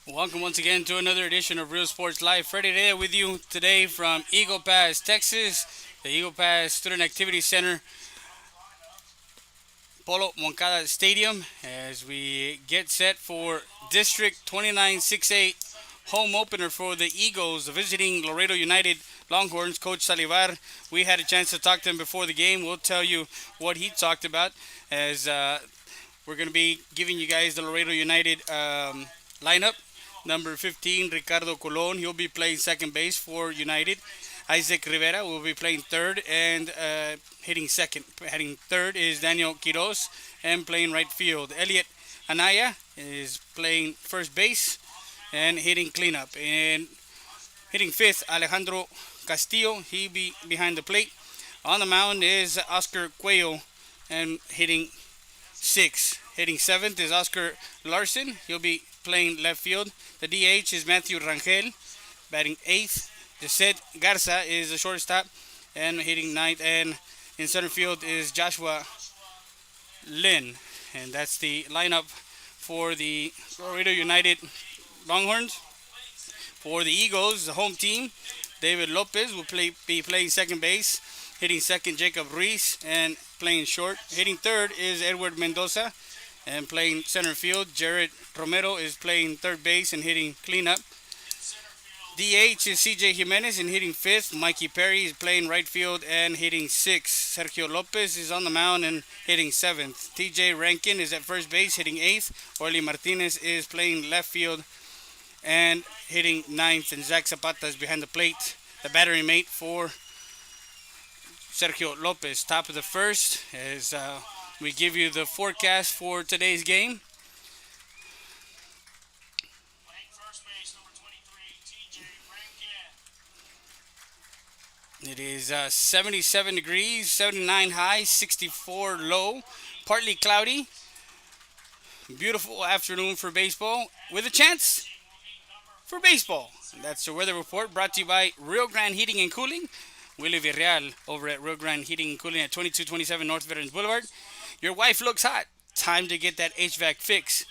Welcome once again to another edition of Real Sports Live. Freddie there with you today from Eagle Pass, Texas, the Eagle Pass Student Activity Center, Polo Moncada Stadium, as we get set for District 2968 home opener for the Eagles, the visiting Laredo United Longhorns. Coach Salivar, we had a chance to talk to him before the game. We'll tell you what he talked about, as we're going to be giving you guys the Laredo United lineup. Number 15, Ricardo Colon. He'll be playing second base for United. Isaac Rivera will be playing third and hitting second. Hitting third is Daniel Quiroz and playing right field. Elliot Anaya is playing first base and hitting cleanup. And hitting fifth, Alejandro Castillo. He'll be behind the plate. On the mound is Oscar Cuello and hitting sixth. Hitting seventh is Oscar Larson. He'll be playing left field. The DH is Matthew Rangel, batting eighth. José Garza is the shortstop and hitting ninth. And in center field is Joshua Lin. And that's the lineup for the Laredo United Longhorns. For the Eagles, the home team, David Lopez will be playing second base. Hitting second, Jacob Ruiz, and playing short. Hitting third is Edward Mendoza. And playing center field, Jared Romero is playing third base and hitting cleanup. DH is CJ Jimenez and hitting fifth. Mikey Perry is playing right field and hitting sixth. Sergio Lopez is on the mound and hitting seventh. TJ Rankin is at first base hitting eighth. Orly Martinez is playing left field and hitting ninth. And Zach Zapata is behind the plate, the battery mate for Sergio Lopez. Top of the first as we give you the forecast for today's game. It is 77 degrees, 79 high, 64 low, partly cloudy. Beautiful afternoon for baseball with a chance for baseball. That's the weather report brought to you by Rio Grande Heating and Cooling. Willie Villarreal over at Rio Grande Heating and Cooling at 2227 North Veterans Boulevard. Your wife looks hot. Time to get that HVAC fix.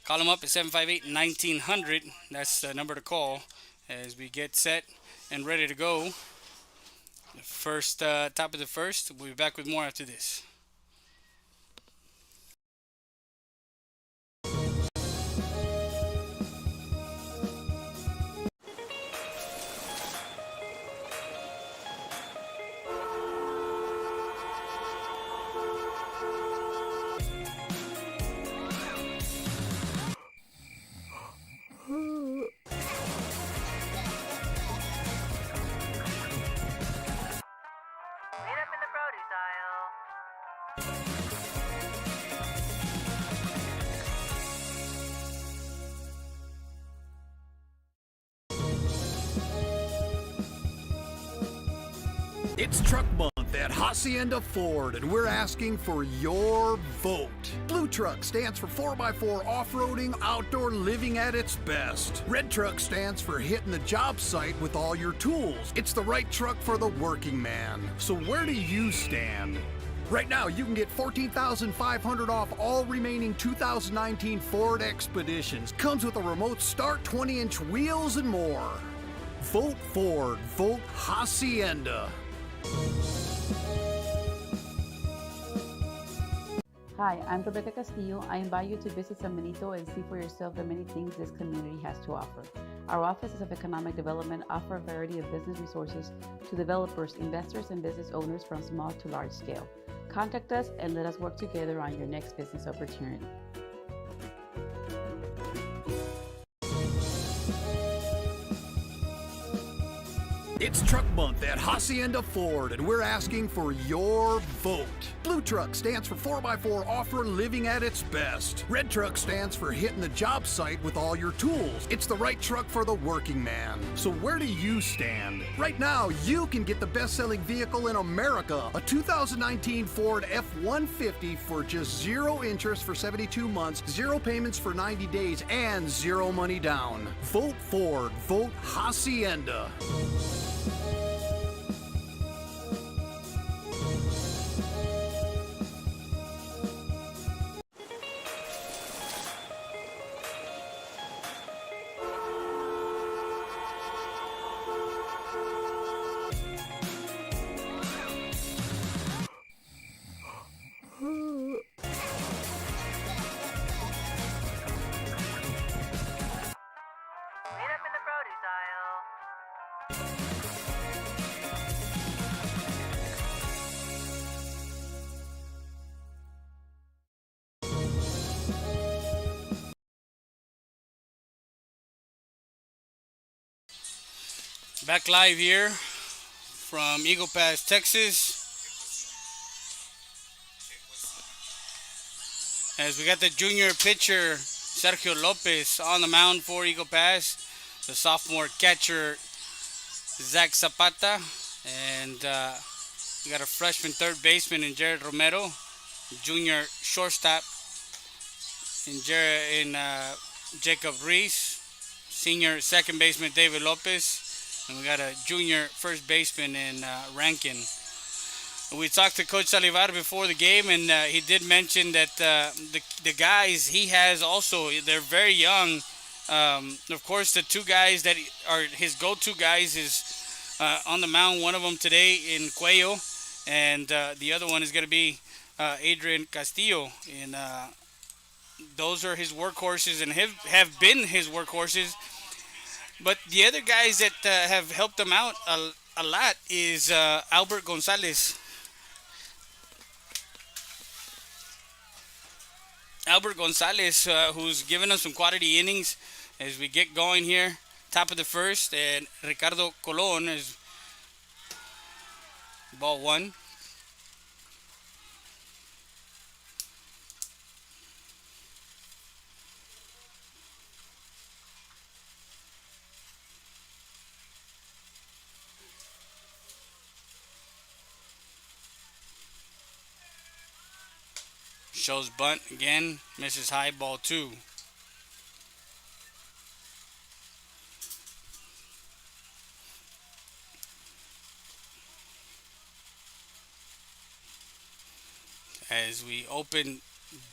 Call them up at 758-1900. That's the number to call as we get set and ready to go. The first, top of the first. We'll be back with more after this. It's Truck Month at Hacienda Ford, and we're asking for your vote. Blue Truck stands for 4x4 off-roading, outdoor living at its best. Red Truck stands for hitting the job site with all your tools. It's the right truck for the working man. So where do you stand? Right now, you can get $14,500 off all remaining 2019 Ford Expeditions. Comes with a remote start, 20-inch wheels, and more. Vote Ford. Vote Hacienda. Hi, I'm Rebecca Castillo. I invite you to visit San Benito and see for yourself the many things this community has to offer. Our offices of economic development offer a variety of business resources to developers, investors, and business owners from small to large scale. Contact us and let us work together on your next business opportunity. It's It's Truck Month at Hacienda Ford, and we're asking for your vote. Blue Truck stands for 4x4 off-road living at its best. Red Truck stands for hitting the job site with all your tools. It's the right truck for the working man. So where do you stand? Right now, you can get the best-selling vehicle in America, a 2019 Ford F-150 for just 0 interest for 72 months, 0 payments for 90 days, and 0 money down. Vote Ford. Vote Hacienda. Meet up in the produce aisle. Back live here from Eagle Pass, Texas. As we got the junior pitcher Sergio Lopez on the mound for Eagle Pass, the sophomore catcher Zach Zapata, and we got a freshman third baseman in Jared Romero, junior shortstop in Jacob Reese, senior second baseman David Lopez, and we got a junior first baseman in Rankin. We talked to Coach Salivar before the game, and he did mention that the guys he has also, they're very young. Of course, the two guys that are his go-to guys is on the mound. One of them today in Cuello, and the other one is going to be Adrian Castillo. And those are his workhorses and have been his workhorses. But the other guys that have helped him out a lot is Albert Gonzalez. Albert Gonzalez, who's given us some quality innings as we get going here. Top of the first, and Ricardo Colon is ball one. Shows bunt again, misses high, ball two. As we open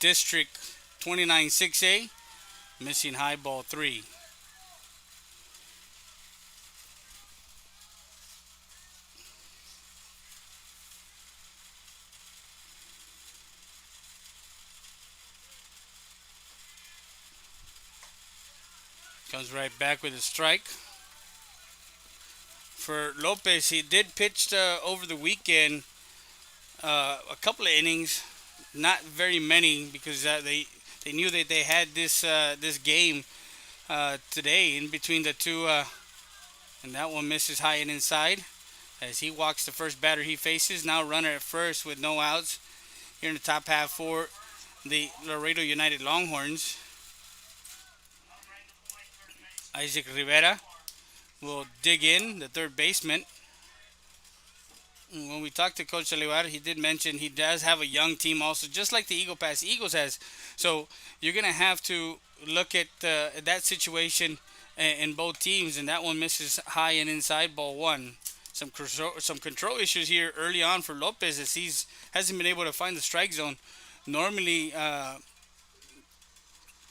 District 29 6A, missing high, ball three. Comes right back with a strike. For Lopez, he did pitch over the weekend a couple of innings, not very many because they knew that they had this game today in between the two, and that one misses high and inside as he walks the first batter he faces. Now runner at first with no outs here in the top half for the Laredo United Longhorns. Isaac Rivera will dig in, the third baseman. When we talked to Coach Salivar, he did mention he does have a young team also, just like the Eagle Pass Eagles has. So you're going to have to look at that situation in both teams, and that one misses high and inside, ball one. Some control issues here early on for Lopez as he hasn't been able to find the strike zone. Normally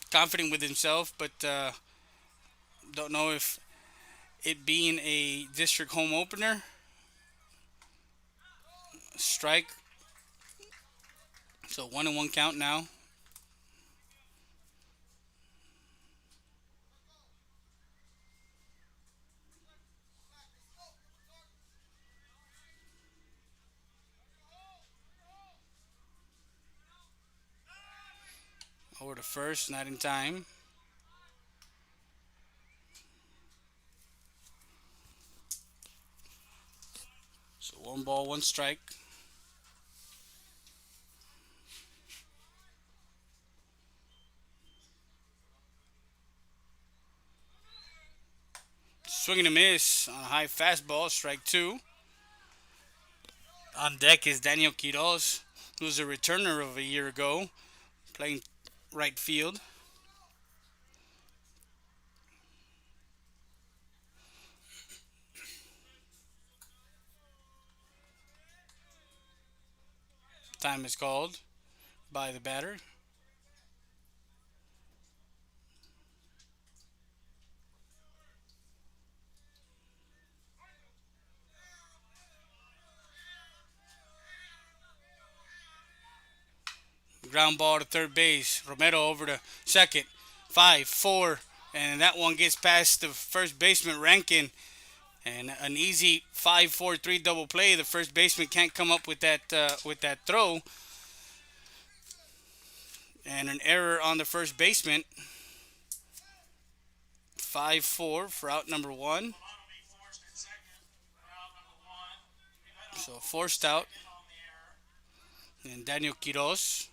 confident with himself, but don't know if it being a district home opener. Strike. So 1-1 count now. Over to first, not in time. One ball, one strike. Swinging a miss on a high fastball, strike two. On deck is Daniel Quiroz, who's a returner of a year ago, playing right field. Time is called by the batter. Ground ball to third base. Romero over to second. 5-4. And that one gets past the first baseman Rankin. And an easy 5-4-3 double play. The first baseman can't come up with that throw. And an error on the first baseman. 5-4 for out number one. So forced out. And Daniel Quiroz.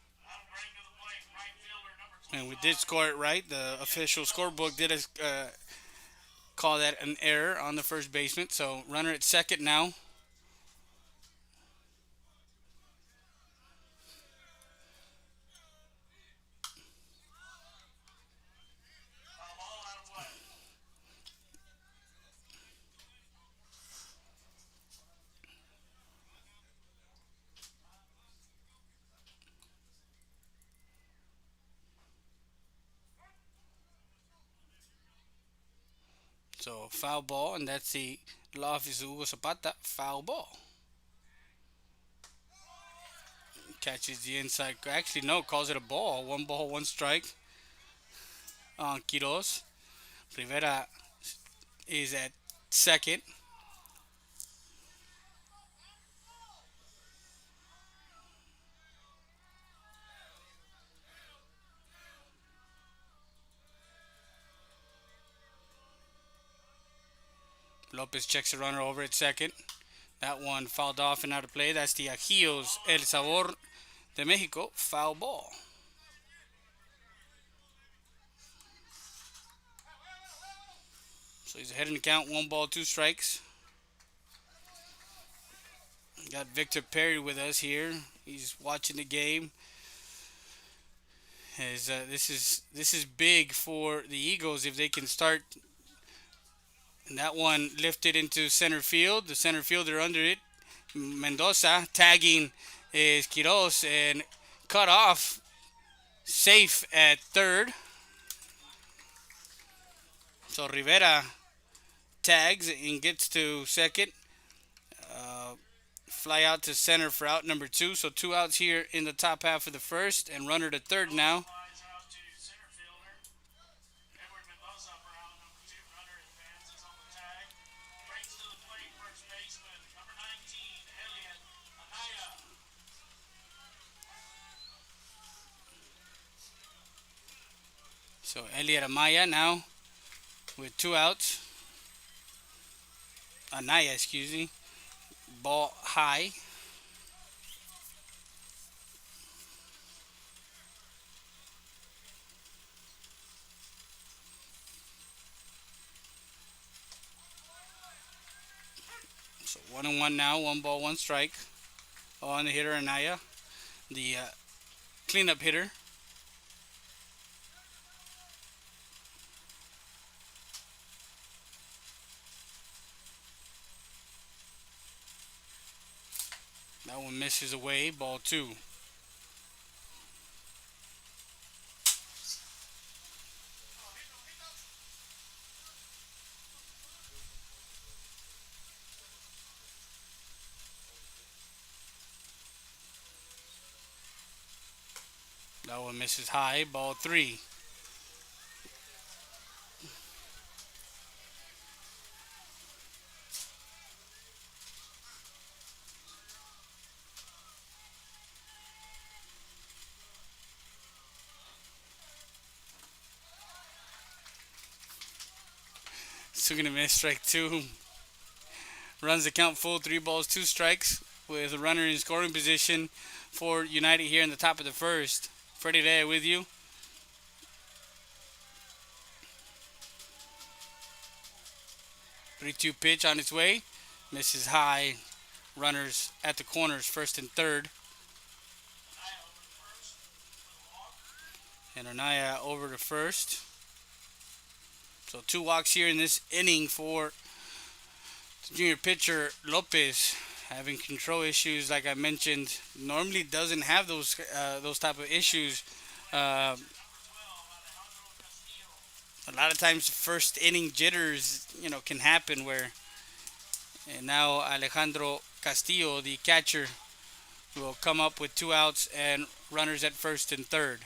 And we did score it right. The official scorebook did call that an error on the first baseman. So runner at second now. So foul ball, and that's the law office Hugo Zapata. Foul ball. Catches the inside. Actually, no, calls it a ball. One ball, one strike on Quiroz. Rivera is at second. Lopez checks the runner over at second. That one fouled off and out of play. That's the Ajios El Sabor de Mexico. Foul ball. So he's ahead in the count. One ball, two strikes. Got Victor Perry with us here. He's watching the game. This is big for the Eagles if they can start. And that one lifted into center field. The center fielder under it, Mendoza, tagging is Quiroz and cut off. Safe at third. So Rivera tags and gets to second. Fly out to center for out number two. So two outs here in the top half of the first, and runner to third now. So Elliot Amaya now with two outs. Anaya, excuse me. Ball high. So 1-1 now. One ball, one strike. On the hitter Anaya, the cleanup hitter. That one misses away. Ball two. That one misses high. Ball three. Swing and a miss, strike two. runs the count full, 3 balls, 2 strikes, with a runner in scoring position for United here in the top of the first. Freddie Day with you. 3-2 pitch on its way. Misses high. Runners at the corners, first and third. And Anaya over to first. So 2 walks here in this inning for junior pitcher Lopez, having control issues like I mentioned. Normally doesn't have those type of issues. Uh, a lot of times first inning jitters, can happen where. And now Alejandro Castillo, the catcher, will come up with 2 outs and runners at first and third.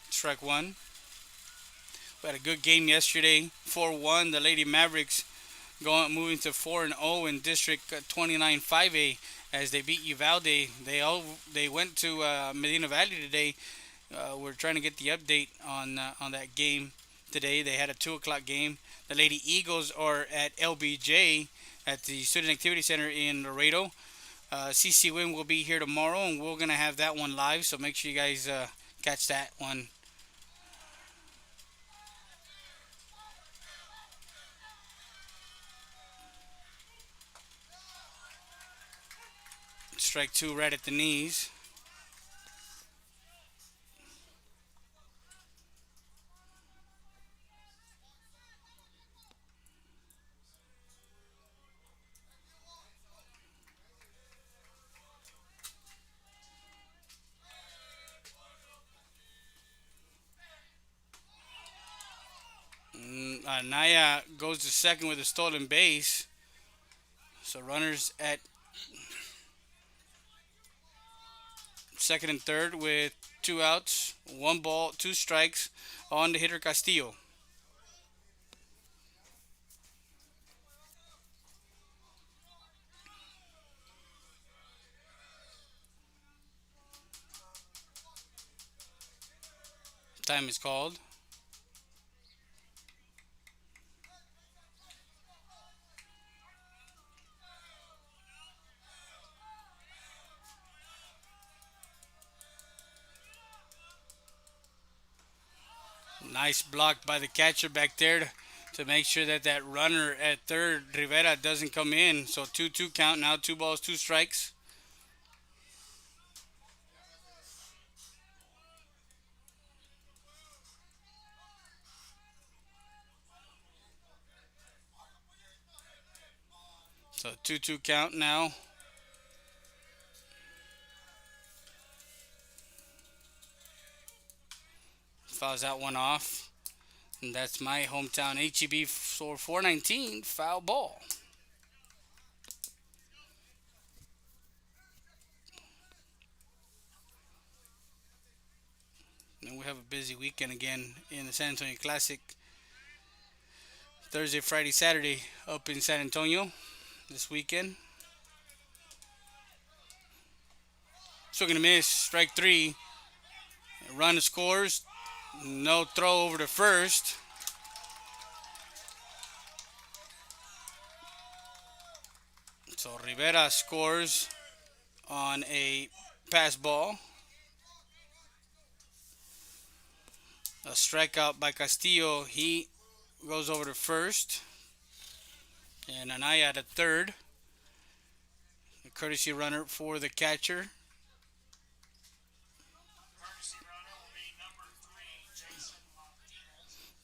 Strike one. We had a good game yesterday. 4-1. The Lady Mavericks moving to 4-0 in District 29 5A as they beat Uvalde. They went to Medina Valley today. We're trying to get the update on that game today. They had a 2 o'clock game. The Lady Eagles are at LBJ at the Student Activity Center in Laredo. CCWIN will be here tomorrow, and we're gonna have that one live. So make sure you guys catch that one. Strike two right at the knees. Naya goes to second with a stolen base. So runners at second and third with 2 outs, 1 ball, 2 strikes on the hitter Castillo. Time is called. Nice block by the catcher back there to make sure that runner at third, Rivera, doesn't come in. So 2-2 count now, 2 balls, 2 strikes. So 2-2 count now. Fouls that one off. And that's my hometown HEB for 419, foul ball. And we have a busy weekend again in the San Antonio Classic. Thursday, Friday, Saturday up in San Antonio this weekend. Swing and a miss, strike three. Run scores. No throw over to first. So Rivera scores on a pass ball. A strikeout by Castillo. He goes over to first. And Anaya at third. A courtesy runner for the catcher.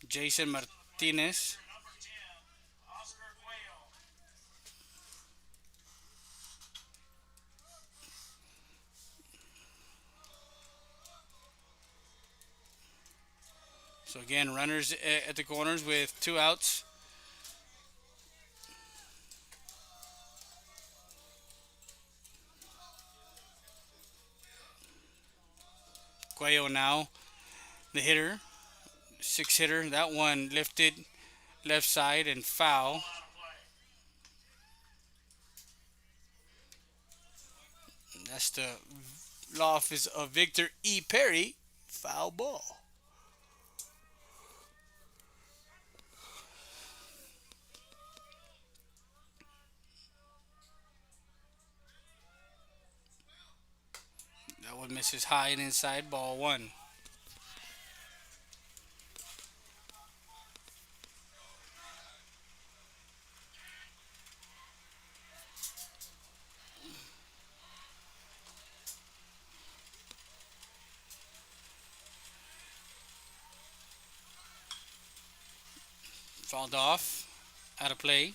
Jason Martinez. So again, runners at the corners with 2 outs. Cuello now, the hitter, 6 hitter. That one lifted left side and foul. That's the Law Office of Victor E. Perry, foul ball. That one misses high and inside, ball one. Fouled off, out of play.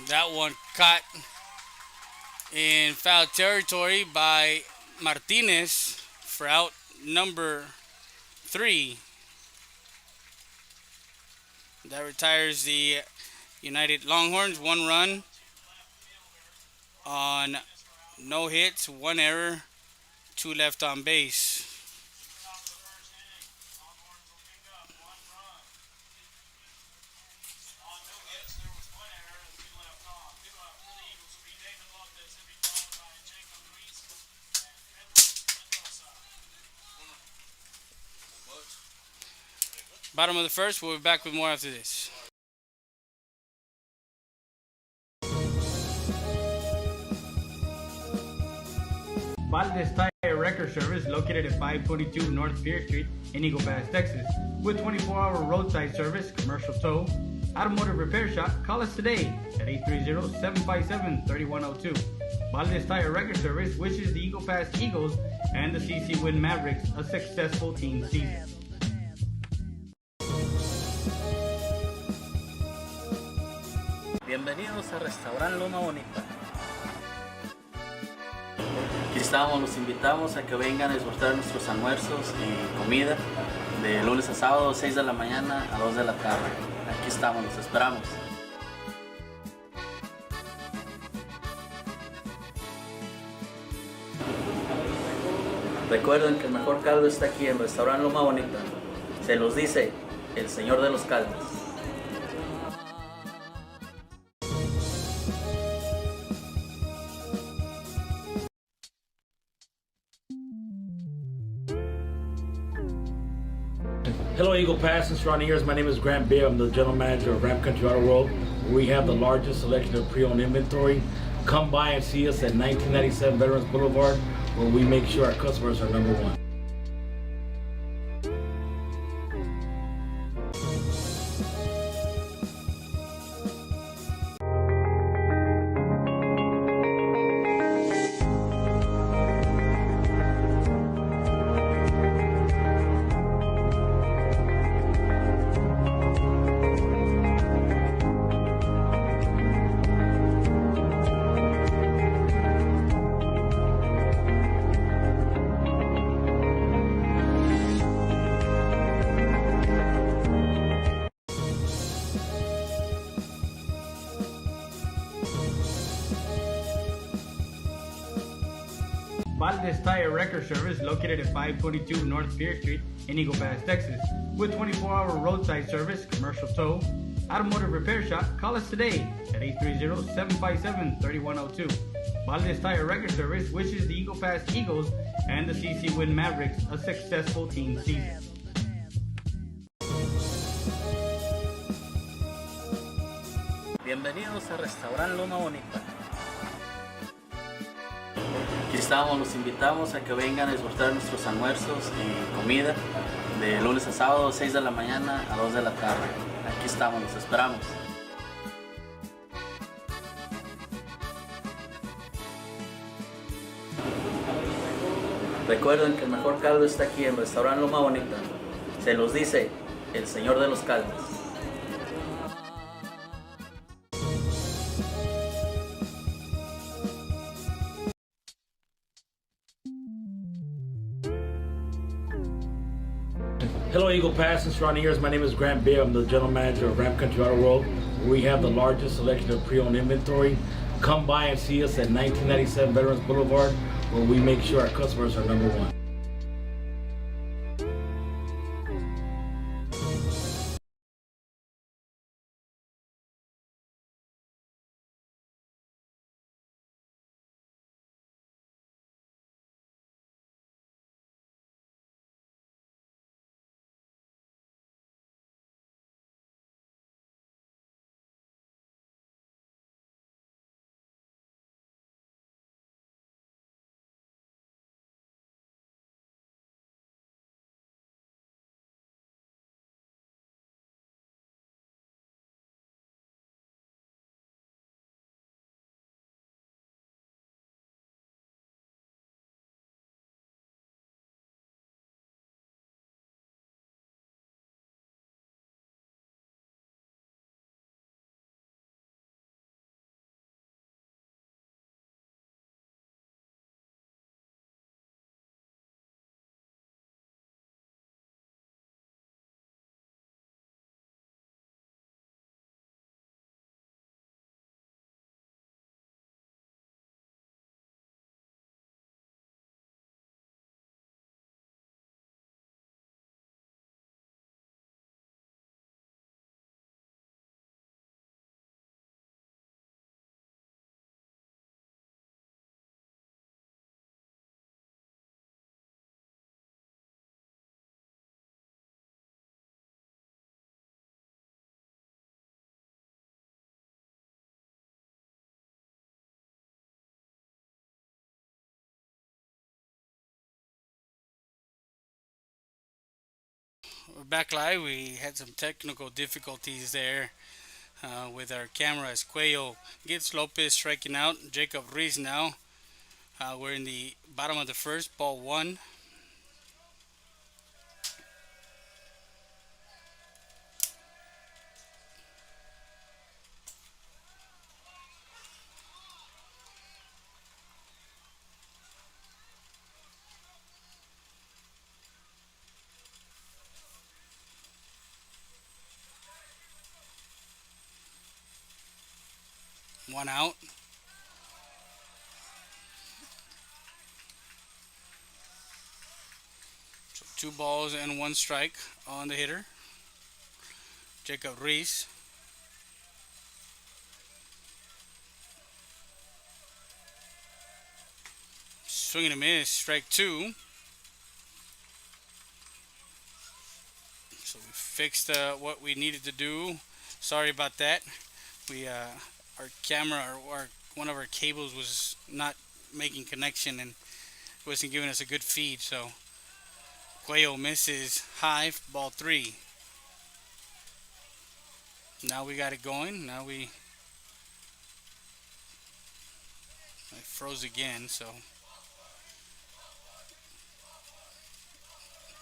That one caught in foul territory by Martinez for out number 3. That retires the United Longhorns. 1 run on no hits, 1 error, 2 left on base. Bottom of the first. We'll be back with more after this. Valdez Tire Record Service, located at 522 North Pierce Street in Eagle Pass, Texas. With 24-hour roadside service, commercial tow, automotive repair shop, call us today at 830-757-3102. Valdez Tire Record Service wishes the Eagle Pass Eagles and the CC Win Mavericks a successful team season. Bienvenidos a Restaurant Loma Bonita. Aquí estamos, los invitamos a que vengan a disfrutar nuestros almuerzos y comida de lunes a sábado, 6 de la mañana a 2 de la tarde. Aquí estamos, los esperamos. Recuerden que el mejor caldo está aquí en Restaurant Loma Bonita. Se los dice el señor de los caldos. Hello Eagle Pass and surrounding areas. My name is Grant Beer. I'm the general manager of Ram Country Auto World. We have the largest selection of pre-owned inventory. Come by and see us at 1997 Veterans Boulevard, where we make sure our customers are number one. Valdez Tire Record Service, located at 522 North Pierce Street in Eagle Pass, Texas. With 24-hour roadside service, commercial tow, automotive repair shop, call us today at 830-757-3102. Valdez Tire Record Service wishes the Eagle Pass Eagles and the CC Win Mavericks a successful team season. Bienvenidos a Restaurant Loma Bonita. Aquí estamos, los invitamos a que vengan a disfrutar nuestros almuerzos y comida de lunes a sábado, 6 de la mañana a 2 de la tarde. Aquí estamos, los esperamos. Recuerden que el mejor caldo está aquí en Restaurant Loma Bonita. Se los dice el señor de los caldos. Hello, Eagle Pass and surrounding areas. My name is Grant Beer. I'm the general manager of Ram Country Auto World. We have the largest selection of pre-owned inventory. Come by and see us at 1997 Veterans Boulevard, where we make sure our customers are number one. We're back live. We had some technical difficulties there with our camera as Cuello gets Lopez striking out. Jacob Reese now. We're in the bottom of the first, ball one. One out. So 2 balls and 1 strike on the hitter. Jacob Reese. Swing and a miss, strike 2. So we fixed what we needed to do. Sorry about that. We our camera or one of our cables was not making connection and wasn't giving us a good feed. So Cuello misses high, ball 3. Now we got it going. Now I froze again. So,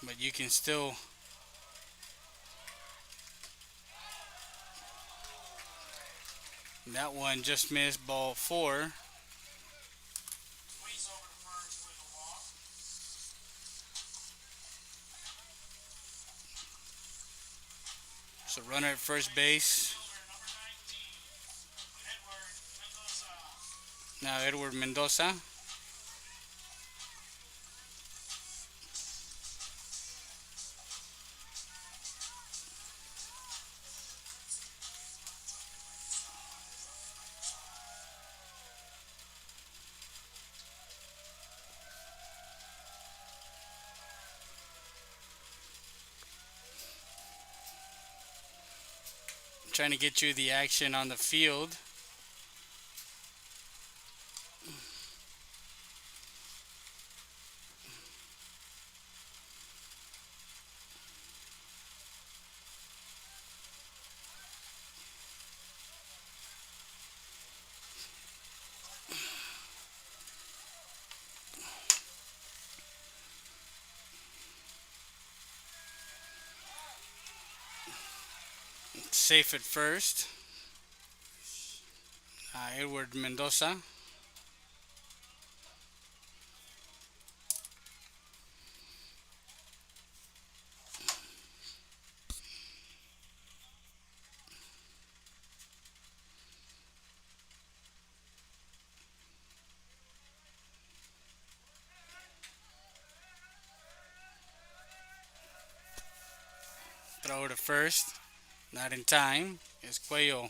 but you can still. That one just missed, ball 4. So runner at first base. Now Edward Mendoza. Trying to get you the action on the field. Safe at first. Edward Mendoza. throw to first. Not in time. It's Cuello.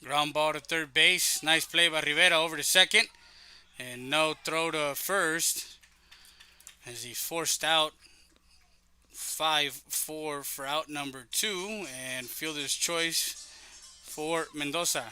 Ground ball to third base. Nice play by Rivera over to second. And no throw to first as he forced out 5-4 for out number two. And fielder's choice for Mendoza.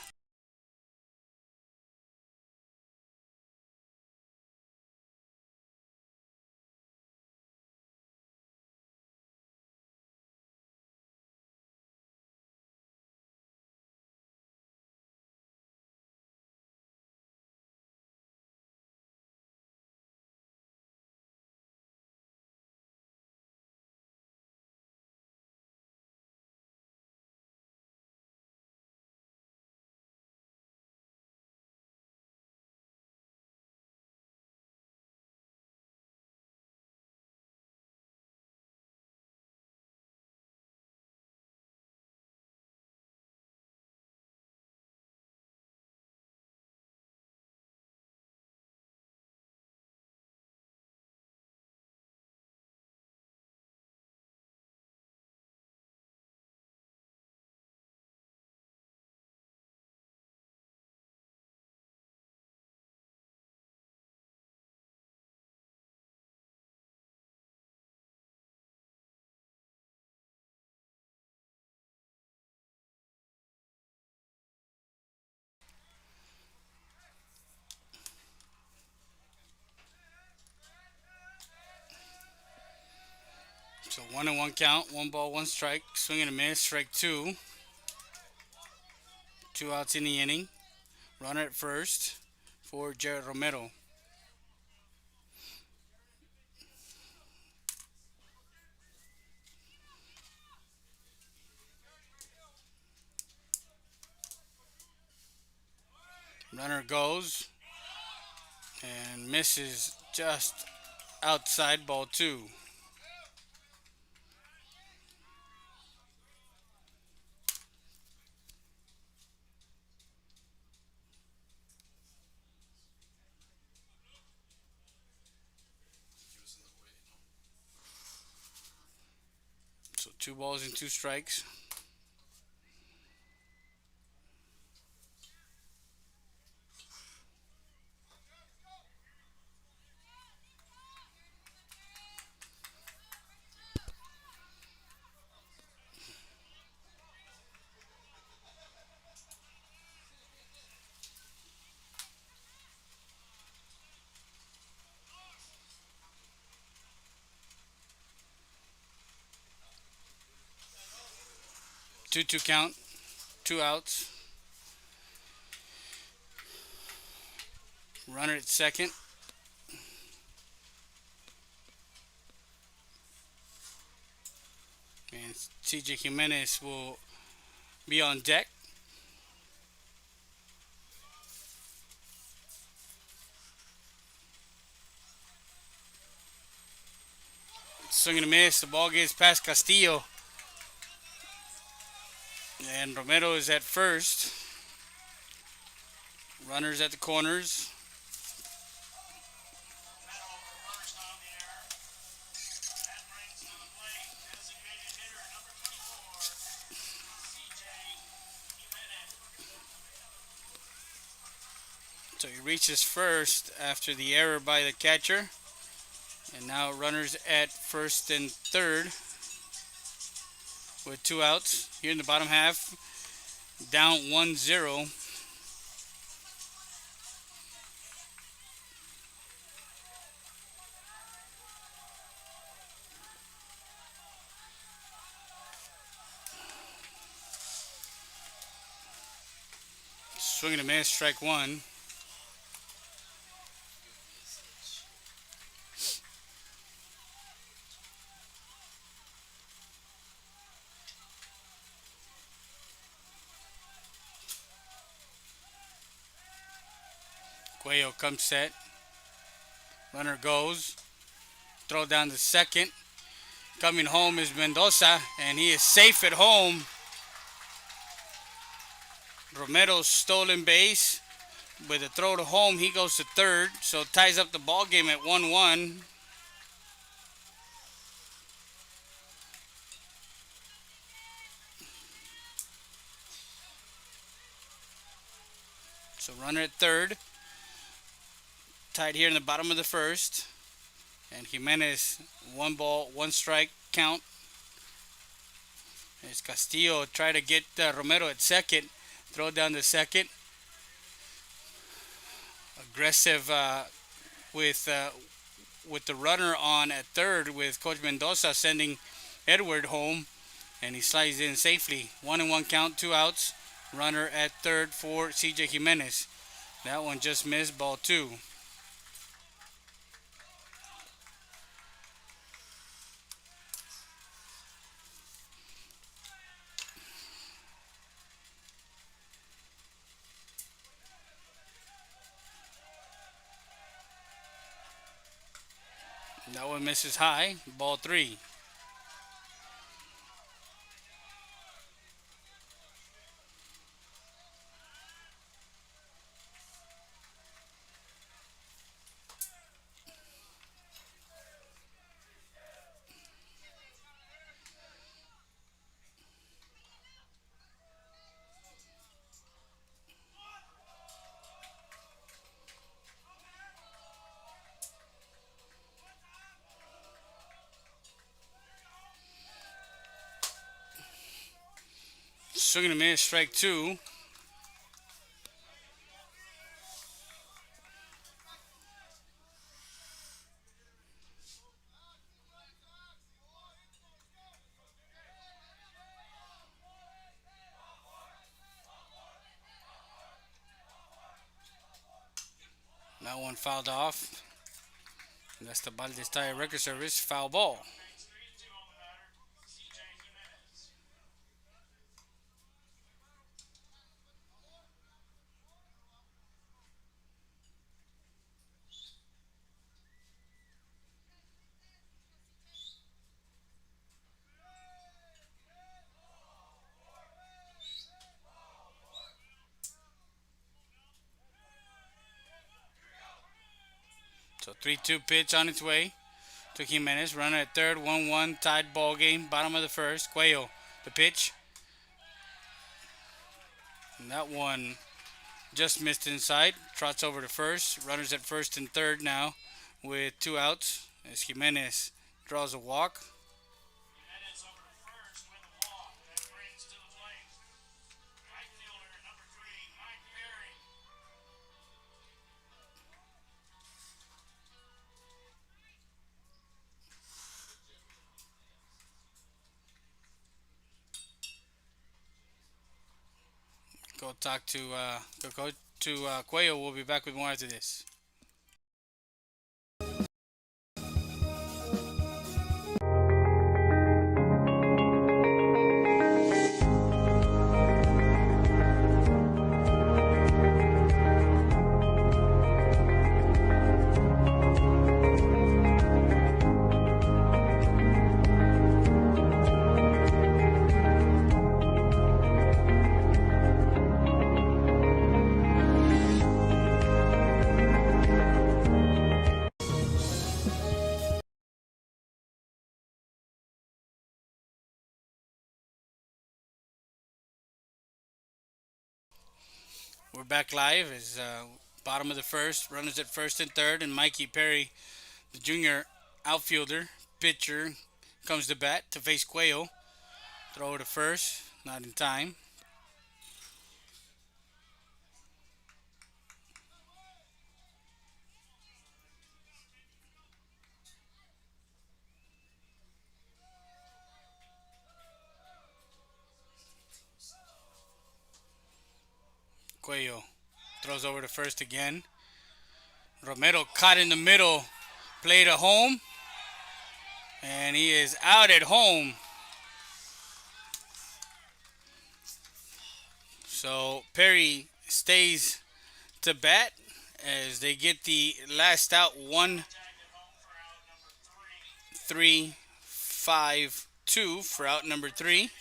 So 1-1 count. 1-1 strike. Swing and a miss. Strike two. 2 outs in the inning. Runner at first for Jared Romero. Runner goes and misses just outside, ball two. So 2 balls and 2 strikes. Two count. 2 outs. Runner at second. And CJ Jimenez will be on deck. Swing and a miss. The ball gets past Castillo. And Romero is at first. Runners at the corners. So he reaches first after the error by the catcher. And now runners at first and third with 2 outs here in the bottom half. Down 1-0. Swing and a miss, strike one. Cuello comes set. Runner goes. Throw down to second. Coming home is Mendoza, and he is safe at home. Romero's stolen base. With a throw to home, he goes to third, so ties up the ball game at 1-1. So runner at third. Tied here in the bottom of the first. And Jimenez, 1 ball, 1 strike count. As Castillo try to get Romero at second. Throw down to second. Aggressive with the runner on at third, with Coach Mendoza sending Edward home, and he slides in safely. 1-1 count, 2 outs. Runner at third for CJ Jimenez. That one just missed, ball 2. That one misses high, ball 3. Swing and a miss, strike 2. That one fouled off. That's the Valdez Tire Record Service foul ball. So 3-2 pitch on its way to Jimenez. Runner at third, 1-1 tied ball game. Bottom of the first. Cuello, the pitch. And that one just missed inside. Trots over to first. Runners at first and third now with 2 outs as Jimenez draws a walk. Go talk to Cuello. We'll be back with more after this. We're back live as bottom of the first. Runners at first and third, and Mikey Perry, the junior outfielder, pitcher, comes to bat to face Cuello. Throw to first, not in time. Cuello throws over to first again. Romero caught in the middle, played at home, and he is out at home. So Perry stays to bat as they get the last out 1-3-5-2 for out number 3.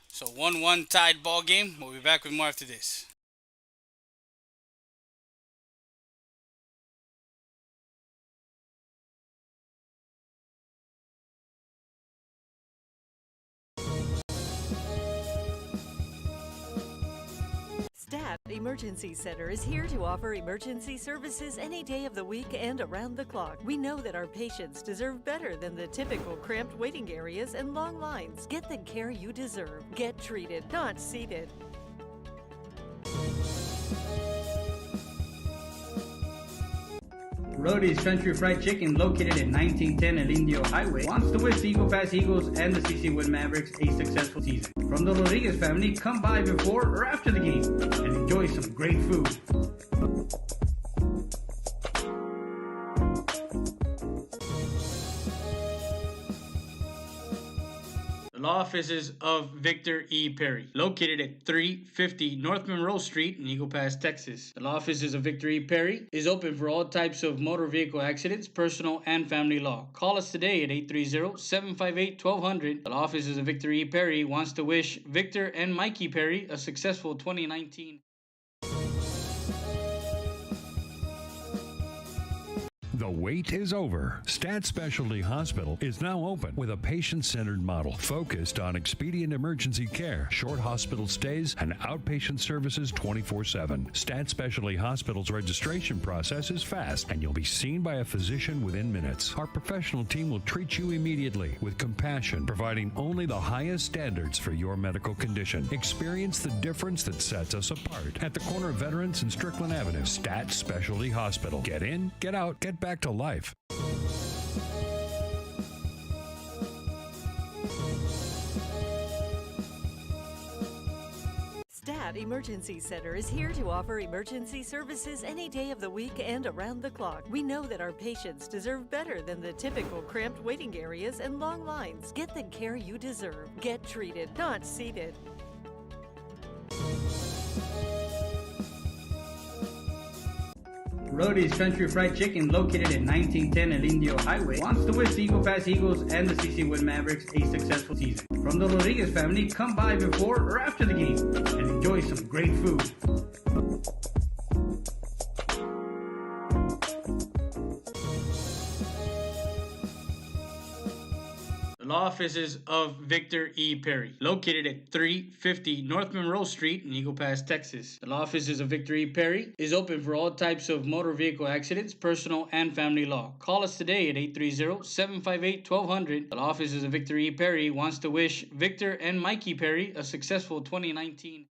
So 1-1 tied ball game. We'll be back with more after this. Stat Emergency Center is here to offer emergency services any day of the week and around the clock. We know that our patients deserve better than the typical cramped waiting areas and long lines. Get the care you deserve. Get treated, not seated. Rody's Country Fried Chicken, located at 1910 El Indio Highway, wants to wish the Eagle Pass Eagles and the CC Wood Mavericks a successful season. From the Rodriguez family, come by before or after the game and enjoy some great food. The law offices of Victor E. Perry, located at 350 North Monroe Street in Eagle Pass, Texas. The law offices of Victor E. Perry is open for all types of motor vehicle accidents, personal and family law. Call us today at 830-758-1200. The law offices of Victor E. Perry wants to wish Victor and Mikey Perry a successful 2019. The wait is over. Stat Specialty Hospital is now open with a patient-centered model focused on expedient emergency care, short hospital stays, and outpatient services 24/7. Stat Specialty Hospital's registration process is fast, and you'll be seen by a physician within minutes. Our professional team will treat you immediately with compassion, providing only the highest standards for your medical condition. Experience the difference that sets us apart at the corner of Veterans and Strickland Avenue. Stat Specialty Hospital. Get in, get out, get back to life. Stat Emergency Center is here to offer emergency services any day of the week and around the clock. We know that our patients deserve better than the typical cramped waiting areas and long lines. Get the care you deserve. Get treated, not seated. Rody's Country Fried Chicken, located at 1910 El Indio Highway, wants to wish the Eagle Pass Eagles and the CC Wood Mavericks a successful season. From the Rodriguez family, come by before or after the game and enjoy some great food. The law offices of Victor E. Perry, located at 350 North Monroe Street in Eagle Pass, Texas. The law offices of Victor E. Perry is open for all types of motor vehicle accidents, personal and family law. Call us today at 830-758-1200. The law offices of Victor E. Perry wants to wish Victor and Mikey Perry a successful 2019.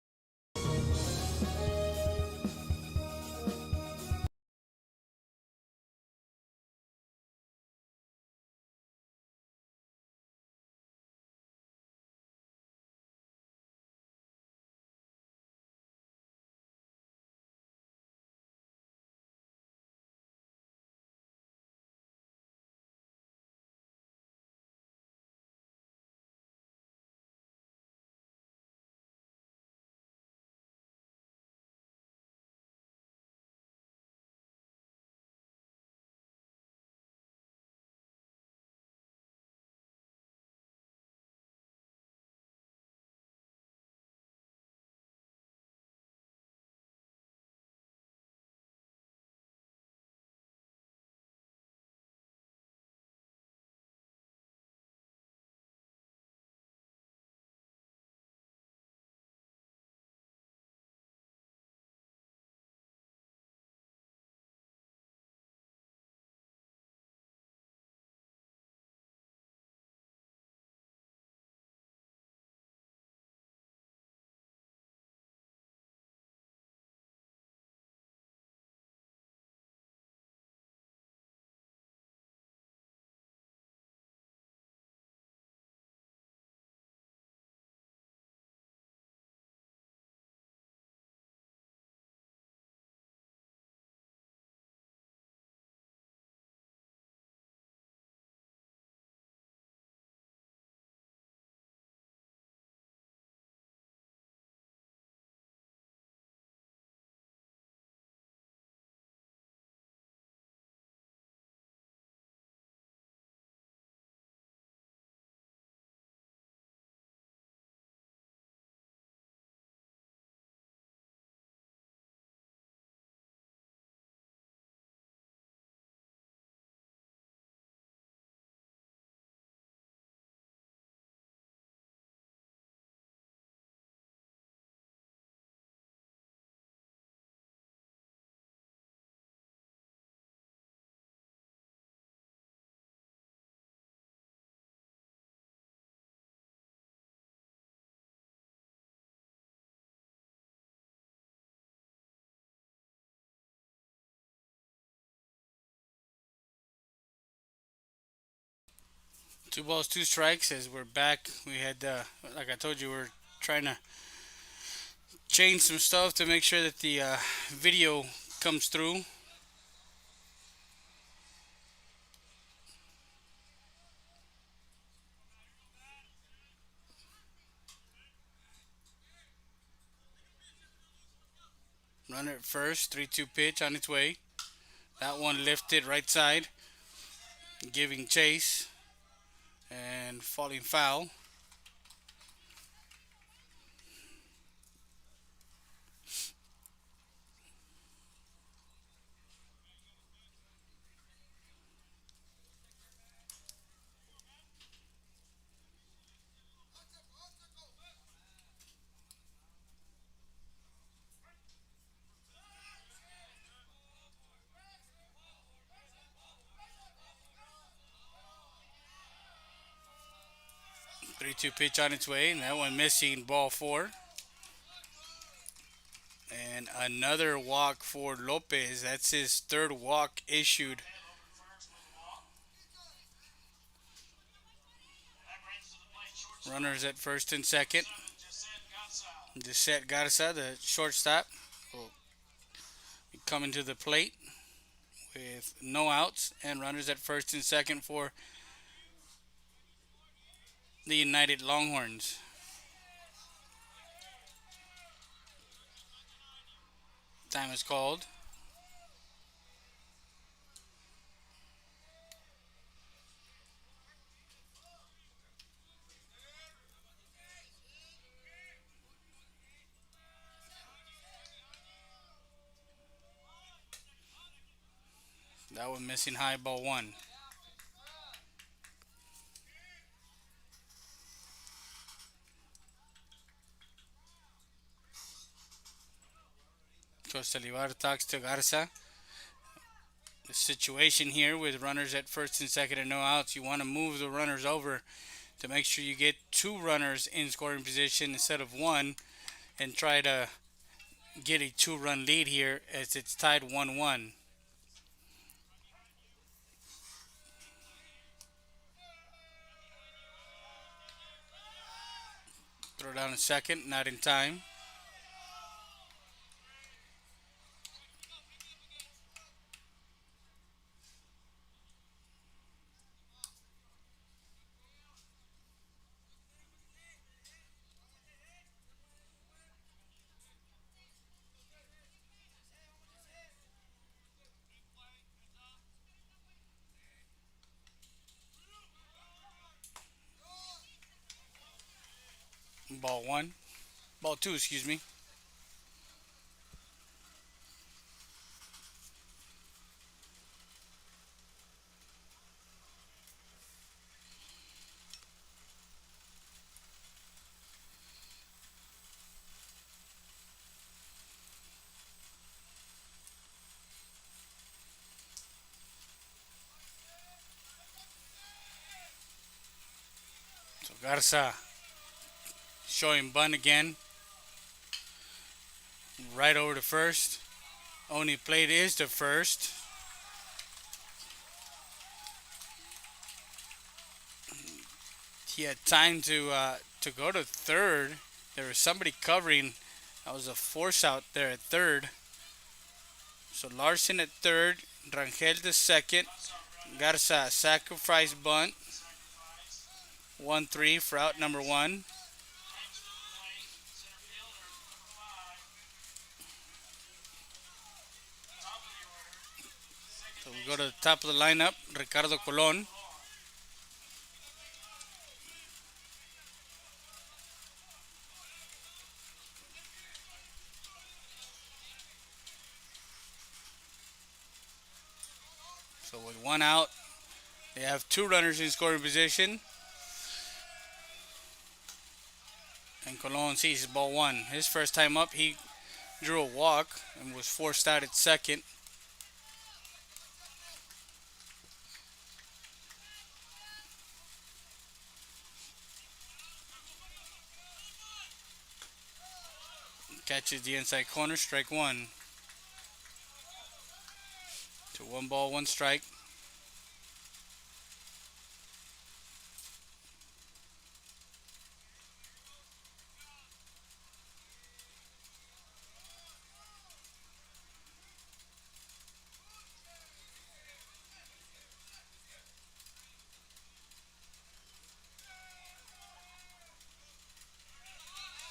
Two balls, two strikes. As we're back, we had, like I told you, we're trying to change some stuff to make sure that the video comes through. Runner at first, 3-2 pitch on its way. That one lifted right side, giving chase and falling foul. 3-2 pitch on its way, and that one missing, ball four. And another walk for Lopez. That's his third walk issued. Runners at first and second. Gisette Garza, the shortstop, will be coming to the plate with no outs and runners at first and second for the United Longhorns. Time is called. That one missing high, ball one. Coach Salivar talks to Garza. The situation here with runners at first and second and no outs, you want to move the runners over to make sure you get two runners in scoring position instead of one, and try to get a two-run lead here as it's tied 1-1. Throw down a second, not in time. Ball one. Ball two, excuse me. So Garza showing bunt again. Right over to first. Only plate is to first. He had time to go to third. There was somebody covering. That was a force out there at third. So Larson at third, Rangel to second. Garza sacrifice bunt. 1-3 for out number one. So we go to the top of the lineup, Ricardo Colon. So with one out, they have two runners in scoring position. And Colon sees ball one. His first time up, he drew a walk and was forced out at second. Catches the inside corner, strike one. To 1 ball, 1 strike.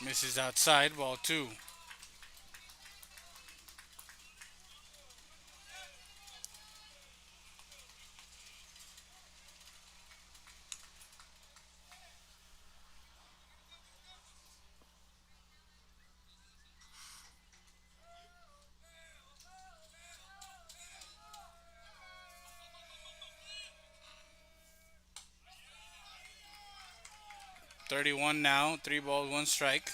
Misses outside, ball two. .31 now, 3 balls, 1 strike.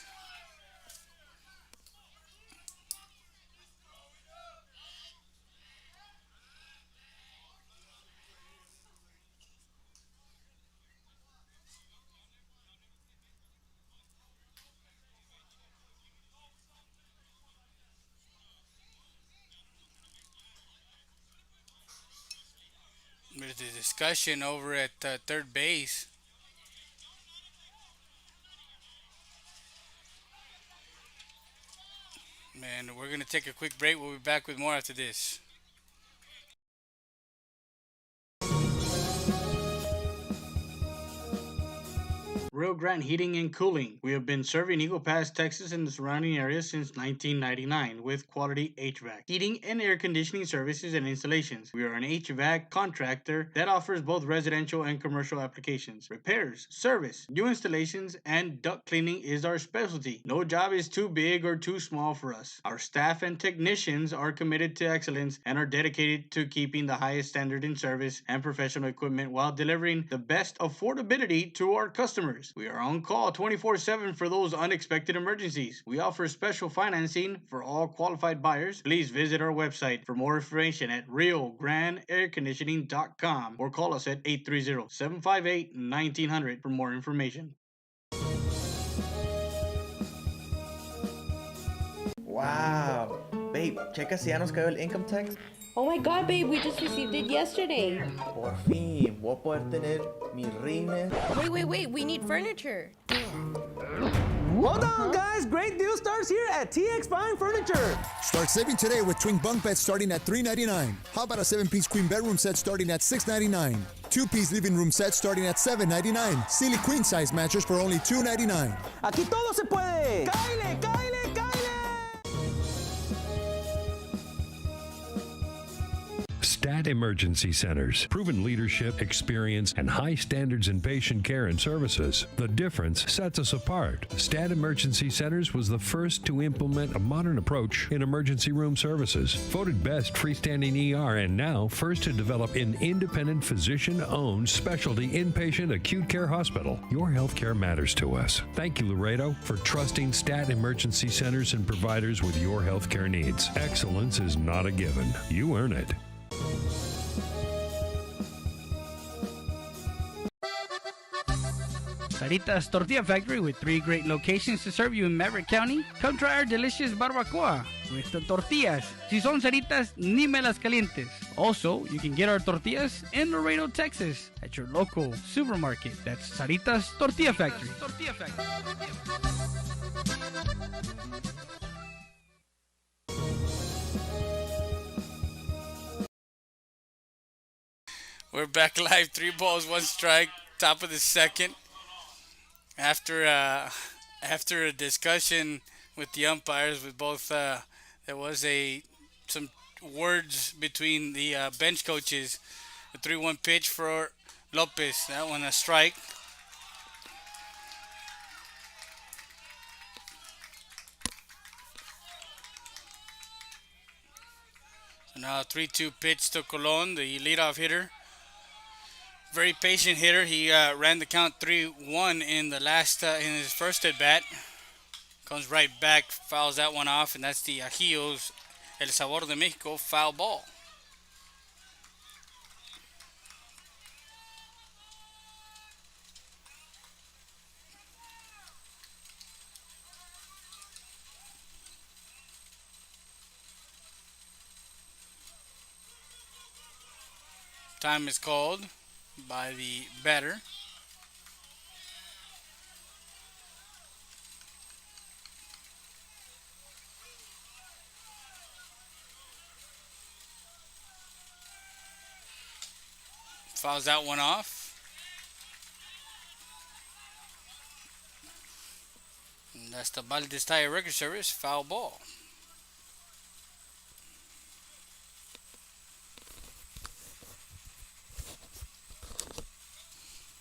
There's a discussion over at third base. And we're going to take a quick break. We'll be back with more after this. Rio Grande Heating and Cooling. We have been serving Eagle Pass, Texas and the surrounding areas since 1999 with quality HVAC, heating and air conditioning services and installations. We are an HVAC contractor that offers both residential and commercial applications. Repairs, service, new installations, and duct cleaning is our specialty. No job is too big or too small for us. Our staff and technicians are committed to excellence and are dedicated to keeping the highest standard in service and professional equipment while delivering the best affordability to our customers. We are on call 24/7 for those unexpected emergencies. We offer special financing for all qualified buyers. Please visit our website for more information at RioGrandeAirConditioning.com or call us at 830-758-1900 for more information. Wow. Babe, checa si ya nos cayó el income tax. Oh my god, babe, we just received it yesterday. Por fin, voy a poder tener mi rines. Wait, we need furniture. Hold on, guys! Great deal starts here at TX Fine Furniture. Start saving today with twin bunk beds starting at $399. How about a 7-piece queen bedroom set starting at $699? 2-piece living room set starting at $799. Silly queen size mattress for only $299. Aquí todo se puede. ¡Cáile, cáile! Stat Emergency Centers. Proven leadership, experience, and high standards in patient care and services. The difference sets us apart. Stat Emergency Centers was the first to implement a modern approach in emergency room services. Voted best freestanding ER and now first to develop an independent physician-owned specialty inpatient acute care hospital. Your healthcare matters to us. Thank you, Laredo, for trusting Stat Emergency Centers and providers with your healthcare needs. Excellence is not a given. You earn it. Sarita's Tortilla Factory with 3 great locations to serve you in Maverick County. Come try our delicious barbacoa with the tortillas. Si son Saritas, ni me las calientes. Also, you can get our tortillas in Laredo, Texas at your local supermarket. That's Sarita's Tortilla Factory. We're back live. 3 balls, 1 strike. Top of the second. After a discussion with the umpires, with both, there was some words between the bench coaches. The 3-1 pitch for Lopez. That one a strike. So now 3-2 pitch to Colon, the leadoff hitter. Very patient hitter. He ran the count 3-1 in the last in his first at bat. Comes right back, fouls that one off, and that's the Ajios El Sabor de Mexico foul ball. Time is called by the batter. Fouls that one off. That's the Valdez Tire Record Service foul ball.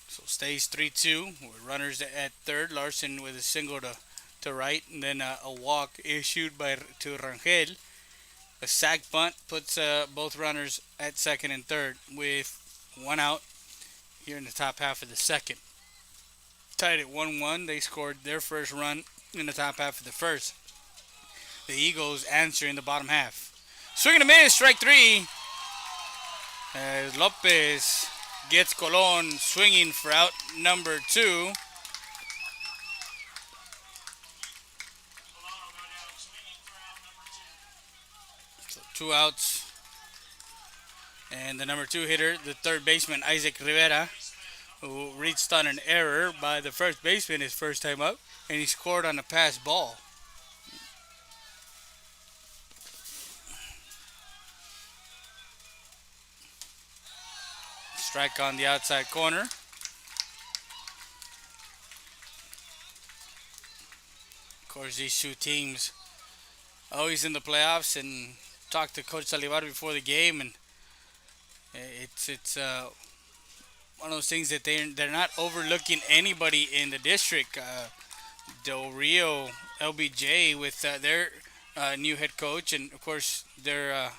So stays 3-2 with runners at third. Larson with a single to right, and then a walk issued to Rangel. A sac bunt puts both runners at second and third with one out here in the top half of the second. Tied at 1-1. They scored their first run in the top half of the first. The Eagles answer in the bottom half. Swing and a miss, strike three. As Lopez gets Colon swinging for out number two. So 2 outs. And the number 2 hitter, the third baseman, Isaac Rivera, who reached on an error by the first baseman his first time up, and he scored on a pass ball. Strike on the outside corner. Of course, these two teams always in the playoffs, and talked to Coach Salivar before the game, and it's one of those things that they're not overlooking anybody in the district. Del Rio, LBJ with their new head coach, and of course their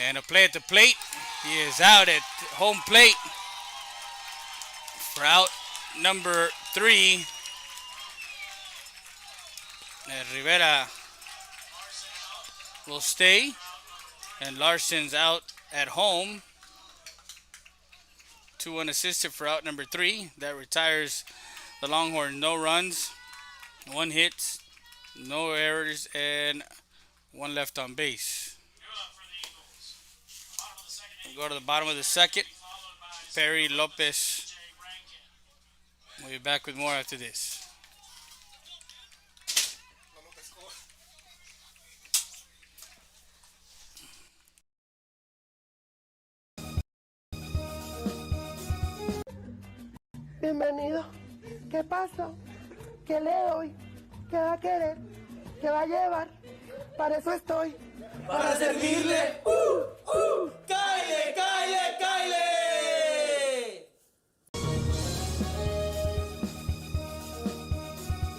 and a play at the plate. He is out at home plate for out number 3. Rivera will stay, and Larson's out at home. 2 unassisted for out number 3. That retires the Longhorns. No runs, 1 hit, no errors, and 1 left on base. We'll go to the bottom of the second. Perry, Lopez. We'll be back with more after this. Bienvenido. ¿Qué pasó? ¿Qué le doy? ¿Qué va a querer? ¿Qué va a llevar? Para eso estoy. Para servirle. ¡Cáile, cáile, cáile!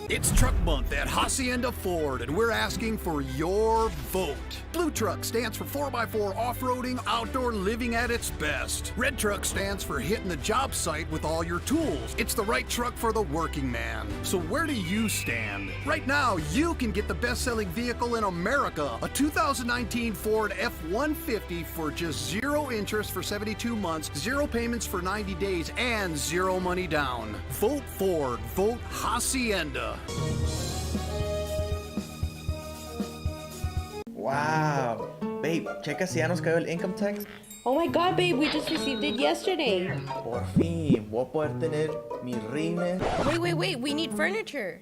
It's Truck Month at Hacienda Ford, and we're asking for your vote. Blue Truck stands for 4x4 off-roading, outdoor living at its best. Red Truck stands for hitting the job site with all your tools. It's the right truck for the working man. So where do you stand? Right now, you can get the best-selling vehicle in America, a 2019 Ford F-150 for just 0 interest for 72 months, 0 payments for 90 days, and 0 money down. Vote Ford. Vote Hacienda. Wow. Babe, checa si ya nos cayó el income tax. Oh my god, babe, we just received it yesterday. Por fin, voy a poder tener mi rine. Wait, we need furniture.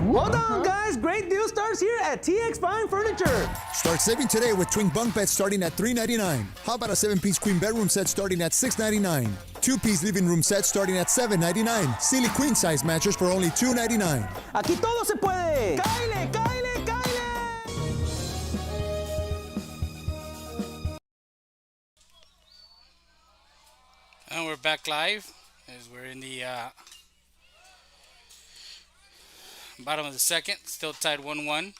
Hold on, guys. Great deal starts here at TX Fine Furniture. Start saving today with twin bunk beds starting at $399. How about a 7-piece queen bedroom set starting at $699? 2-piece living room set starting at $799. Silly queen size mattress for only $299. Aquí todo se puede. ¡Cáile, cáile, cáile! And we're back live as we're in the bottom of the second, still tied 1-1.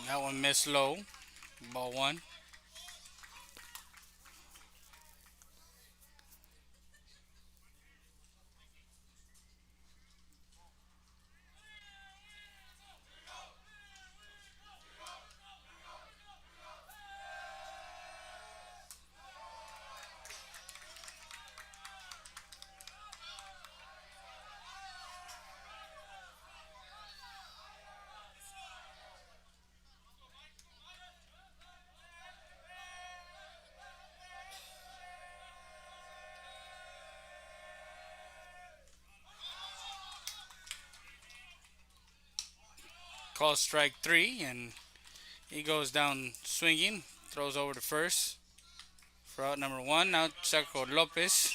That one missed low. Ball 1. calls strike three, and he goes down swinging, throws over to first for out number one. Now Chaco Lopez.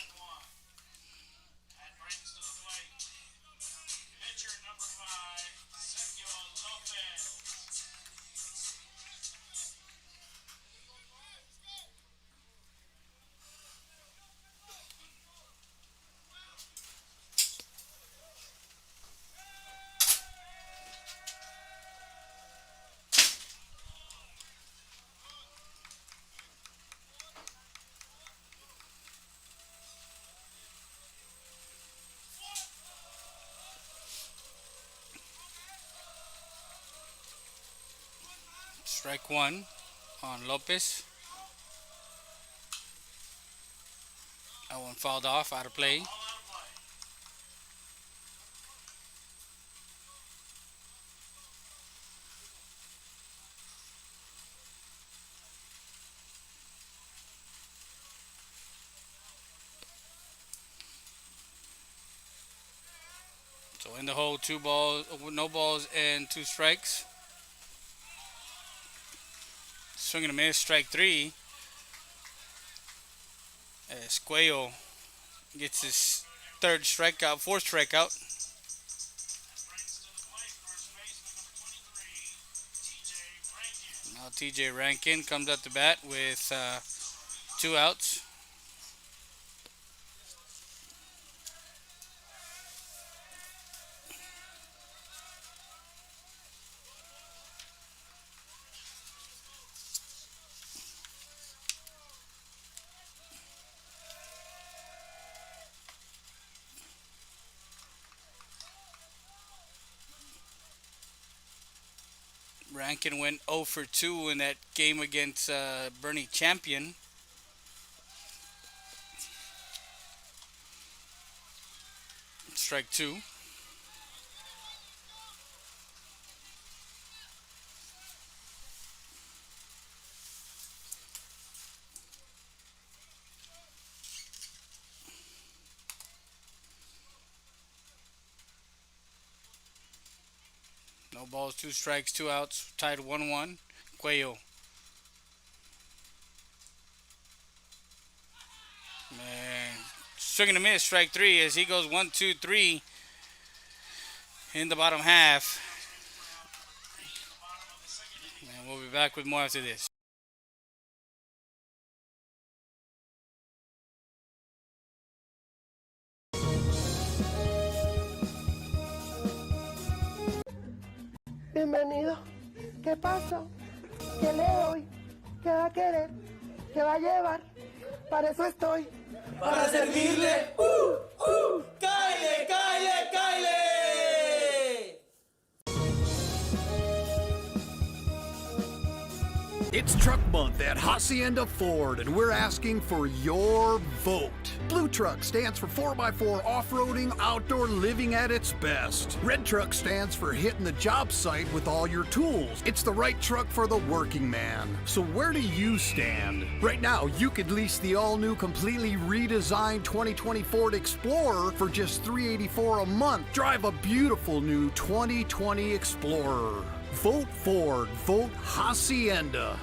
Strike one on Lopez. That one fouled off, out of play. So in the hole, no balls and two strikes. Swing and a miss, strike three. As Cuello gets his fourth strikeout. Now TJ Rankin comes up to bat with two outs. Rankin went 0 for 2 in that game against Bernie Champion. Strike two. No balls, two strikes, two outs, tied 1-1. Cuello. Man, swing and a miss, strike three as he goes 1-2-3 in the bottom half. And we'll be back with more after this. Bienvenido. ¿Qué pasa? ¿Qué le doy? ¿Qué va a querer? ¿Qué va a llevar? Para eso estoy. Para servirle. ¡Cáele, cáele, cáele! It's Truck Month at Hacienda Ford, and we're asking for your vote. Blue Truck stands for 4x4 off-roading, outdoor living at its best. Red Truck stands for hitting the job site with all your tools. It's the right truck for the working man. So where do you stand? Right now, you could lease the all-new, completely redesigned 2020 Ford Explorer for just $384 a month. Drive a beautiful new 2020 Explorer. Vote Ford. Vote Hacienda.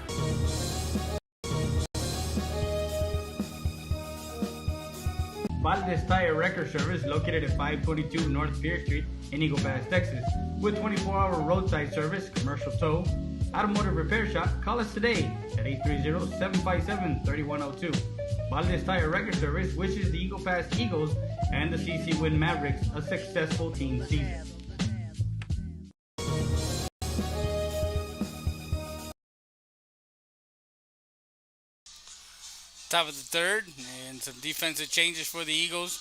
Valdez Tire Record Service located at 522 North Pierce Street in Eagle Pass, Texas. With 24-hour roadside service, commercial tow, automotive repair shop, call us today at 830-757-3102. Valdez Tire Record Service wishes the Eagle Pass Eagles and the CC Win Mavericks a successful team season. Top of the third, and some defensive changes for the Eagles.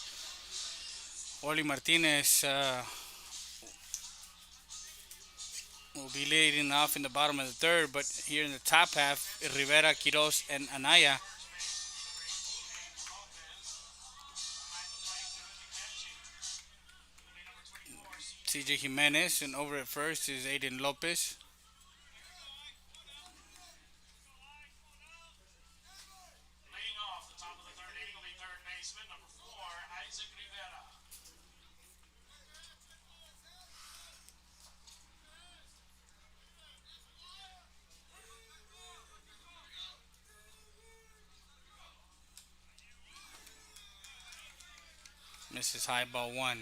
Oli Martinez will be leading off in the bottom of the third, but here in the top half, Rivera, Quiroz, and Anaya. CJ Jimenez, and over at first is Aiden Lopez. Misses high, ball one.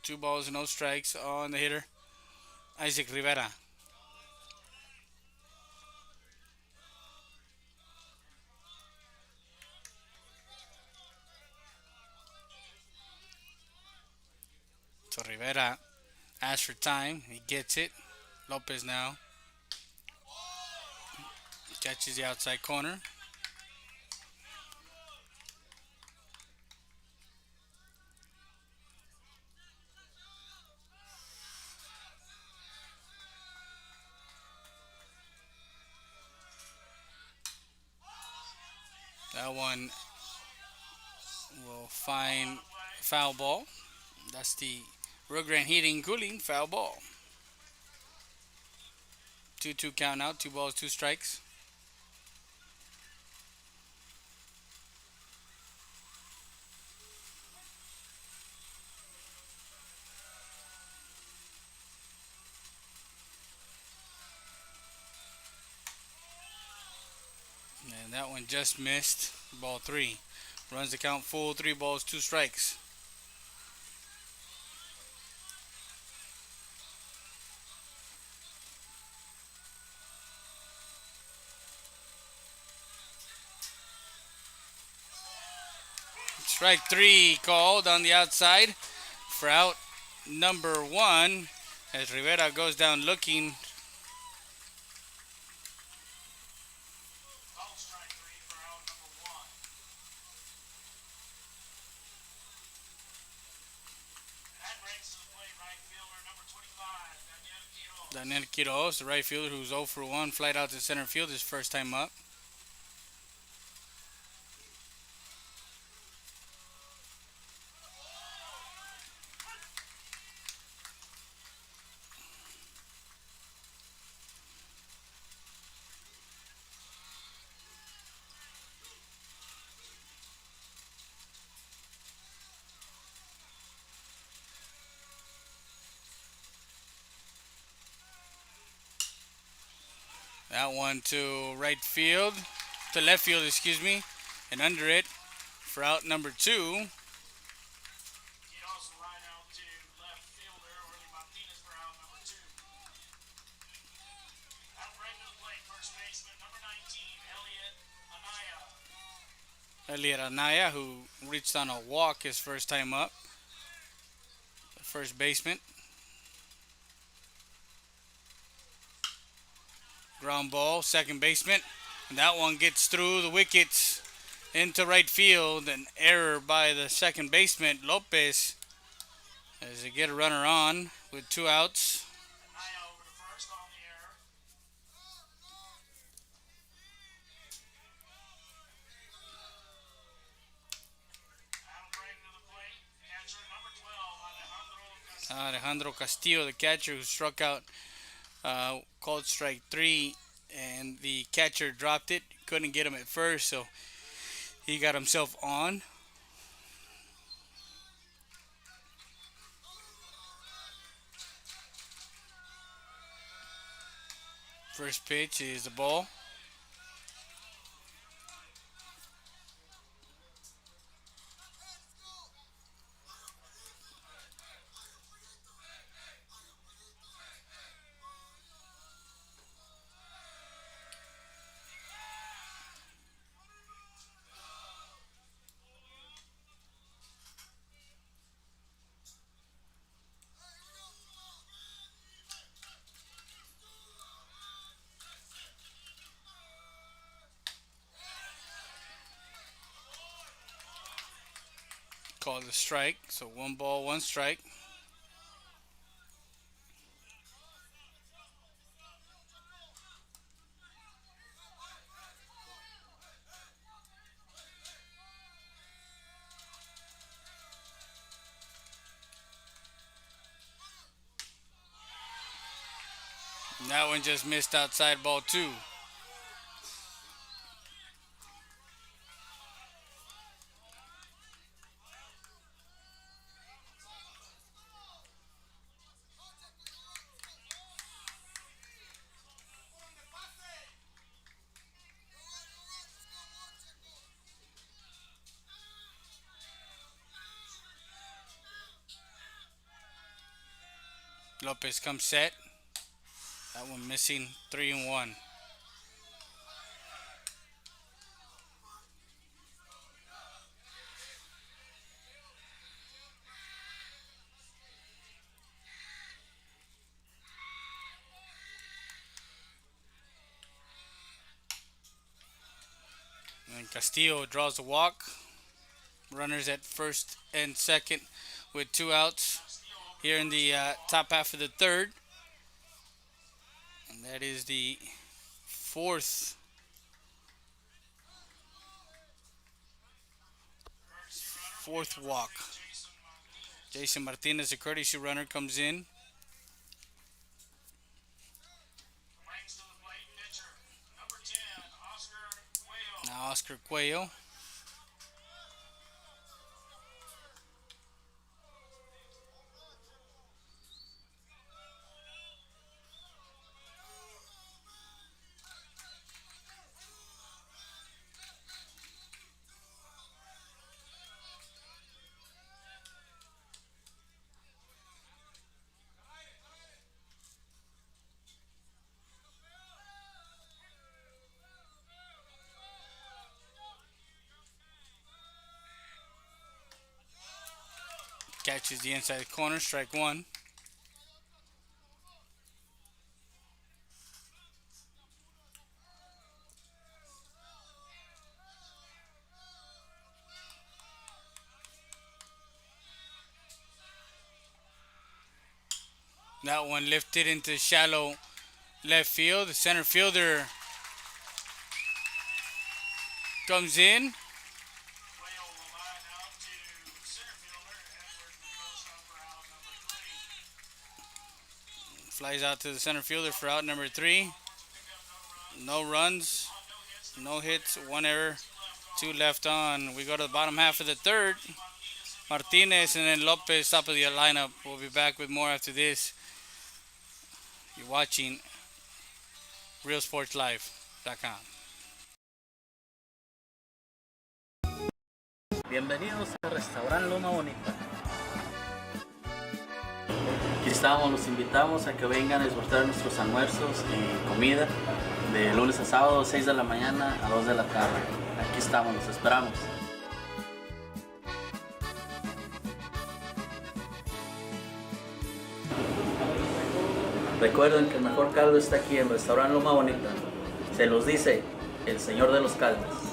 Two balls, no strikes on the hitter, Isaac Rivera. So Rivera asks for time. He gets it. Lopez now catches the outside corner. That one will find foul ball. That's the Rio Grande Heating Cooling foul ball. 2-2 count out. 2 balls, 2 strikes. And that one just missed. Ball 3. Runs the count full. 3 balls, 2 strikes. Strike 3 called on the outside for out number 1 as Rivera goes down looking. Daniel Quiroz, the right fielder who's 0 for 1, flight out to center field his first time up. That one to right field, to left field, excuse me, and under it for out number 2. Elliot Anaya, who reached on a walk his first time up, the first baseman. Ground ball, second baseman. And that one gets through the wickets into right field. An error by the second baseman, Lopez, as they get a runner on with 2 outs. Alejandro Castillo, the catcher who struck out, called strike 3, and the catcher dropped it. Couldn't get him at first, so he got himself on. First pitch is the ball. Called a strike, so 1 ball, 1 strike. That one just missed outside, ball 2. Lopez comes set. That one missing, 3-1. And Castillo draws a walk. Runners at first and second with 2 outs here in the top half of the third. And that is the fourth walk. Jason Martinez, a courtesy runner, comes in. Now Oscar Cuello. Catches the inside corner, strike 1. That one lifted into shallow left field. The center fielder comes in. Flies out to the center fielder for out number 3. No runs, no hits, 1 error, 2 left on. We go to the bottom half of the third. Martinez and then Lopez top of the lineup. We'll be back with more after this. You're watching RealSportsLive.com. Bienvenidos al restaurante Loma Bonita. Aquí estamos, los invitamos a que vengan a disfrutar nuestros almuerzos y comida de lunes a sábado, 6 de la mañana a 2 de la tarde. Aquí estamos, los esperamos. Recuerden que el mejor caldo está aquí en el restaurante Loma Bonita. Se los dice el señor de los caldos.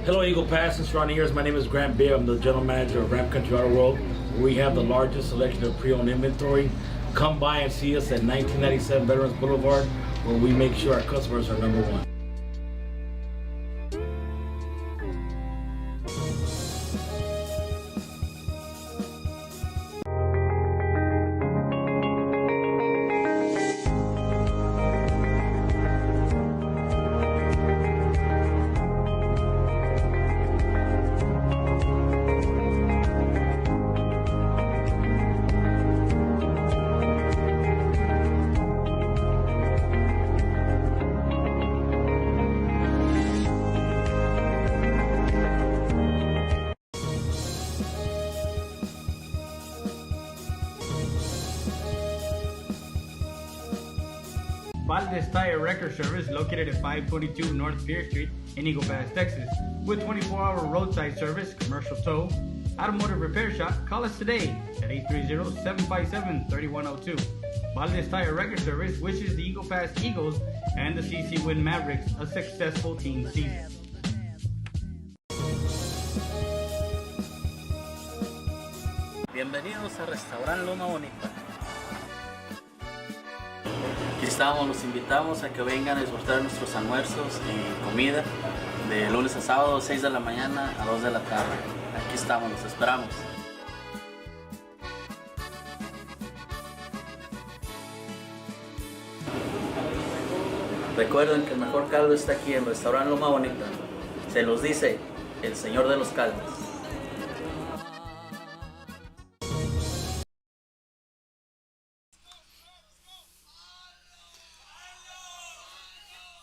Hello, Eagle Pass and surrounding areas. My name is Grant Beer. I'm the general manager of Ram Country Auto World. We have the largest selection of pre-owned inventory. Come by and see us at 1997 Veterans Boulevard, where we make sure our customers are number one. Valdez Tire Record Service, located at 522 North Pierce Street in Eagle Pass, Texas. With 24-hour roadside service, commercial tow, automotive repair shop, call us today at 830-757-3102. Valdez Tire Record Service wishes the Eagle Pass Eagles and the CC Win Mavericks a successful team season. Bienvenidos al restaurante Loma Bonita. Aquí aquí estamos, los invitamos a que vengan a disfrutar nuestros almuerzos y comida de lunes a sábado, 6 de la mañana a 2 de la tarde. Aquí estamos, los esperamos. Recuerden que el mejor caldo está aquí en el restaurante Loma Bonita. Se los dice el señor de los caldos.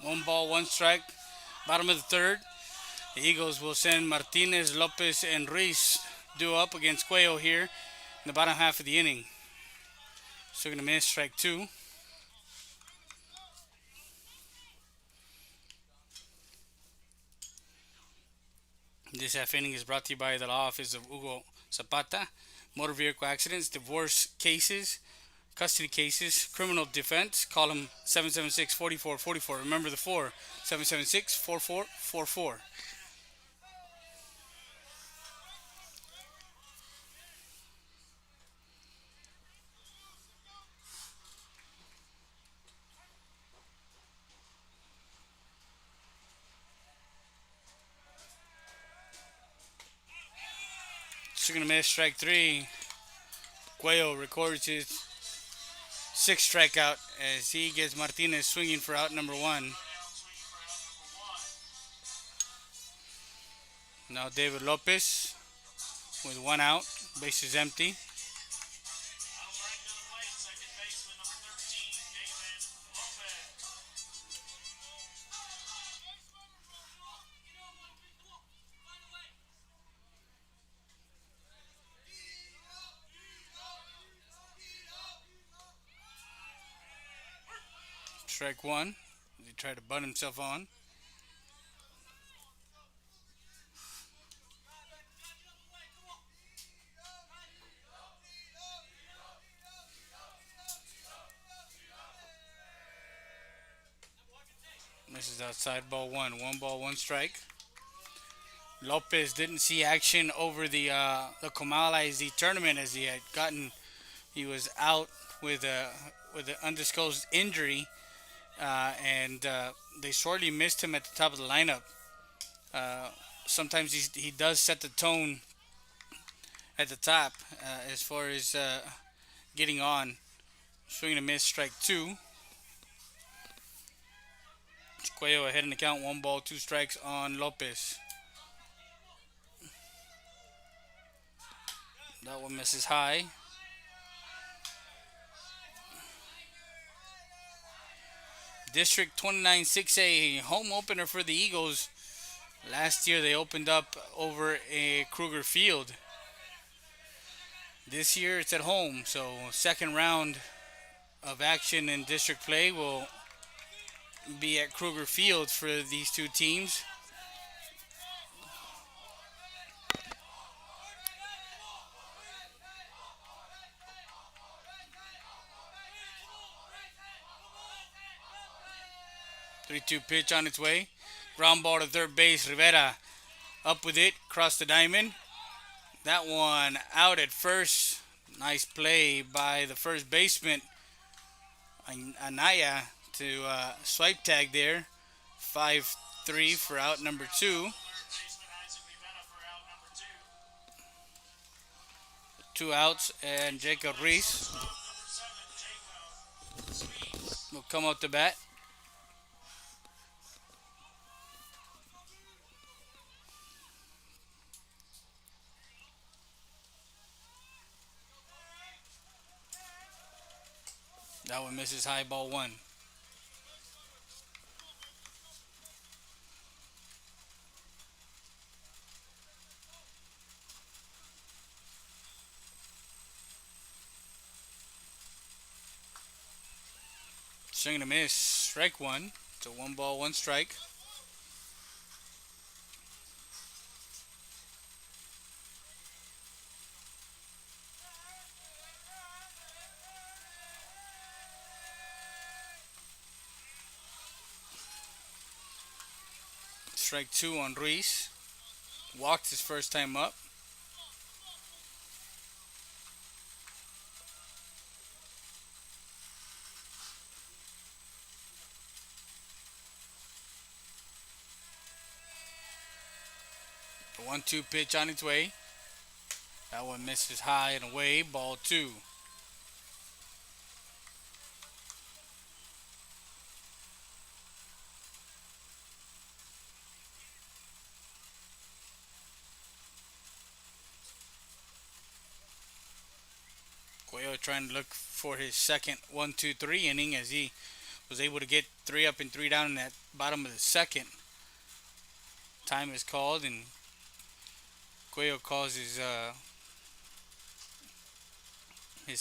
1-1 bottom of the third. The Eagles will send Martinez, Lopez, and Reese due up against Cuello here in the bottom half of the inning. Swing and a miss, strike 2. This half inning is brought to you by the law office of Hugo Zapata. Motor vehicle accidents, divorce cases, custody cases, criminal defense. Call them 776-4444. Remember the 4, 776-4444. Swing and a miss, strike 3. Cuello records his 6th strikeout as he gets Martinez swinging for out number 1. Now David Lopez with 1 out, bases empty. Strike 1. He tried to butt himself on. Misses outside, ball 1. 1-1 strike. Lopez didn't see action over the Comal ISD tournament as he was out with an undisclosed injury. And they sorely missed him at the top of the lineup. Sometimes he does set the tone at the top as far as getting on. Swing and a miss, strike 2. Cuello ahead in the count, 1-2 strikes on Lopez. That one misses high. District 29 6A home opener for the Eagles. Last year they opened up over a Kruger Field. This year it's at home, so second round of action in district play will be at Kruger Field for these two teams. Three-two pitch on its way. Ground ball to third base. Rivera up with it. Across the diamond. That one out at first. Nice play by the first baseman, Anaya, to swipe tag there. 5-3 for out number 2. 2 outs, and Jacob Reese will come up to bat. That one misses high, ball 1. Swing and a miss, strike 1. It's a 1-1 strike. Strike 2 on Reese. Walked his first time up. 1-2 pitch on its way. That one misses high and away. Ball 2. Cuello trying to look for his second 1-2-3 inning as he was able to get 3 up and 3 down in that bottom of the second. Time is called and Cuello calls his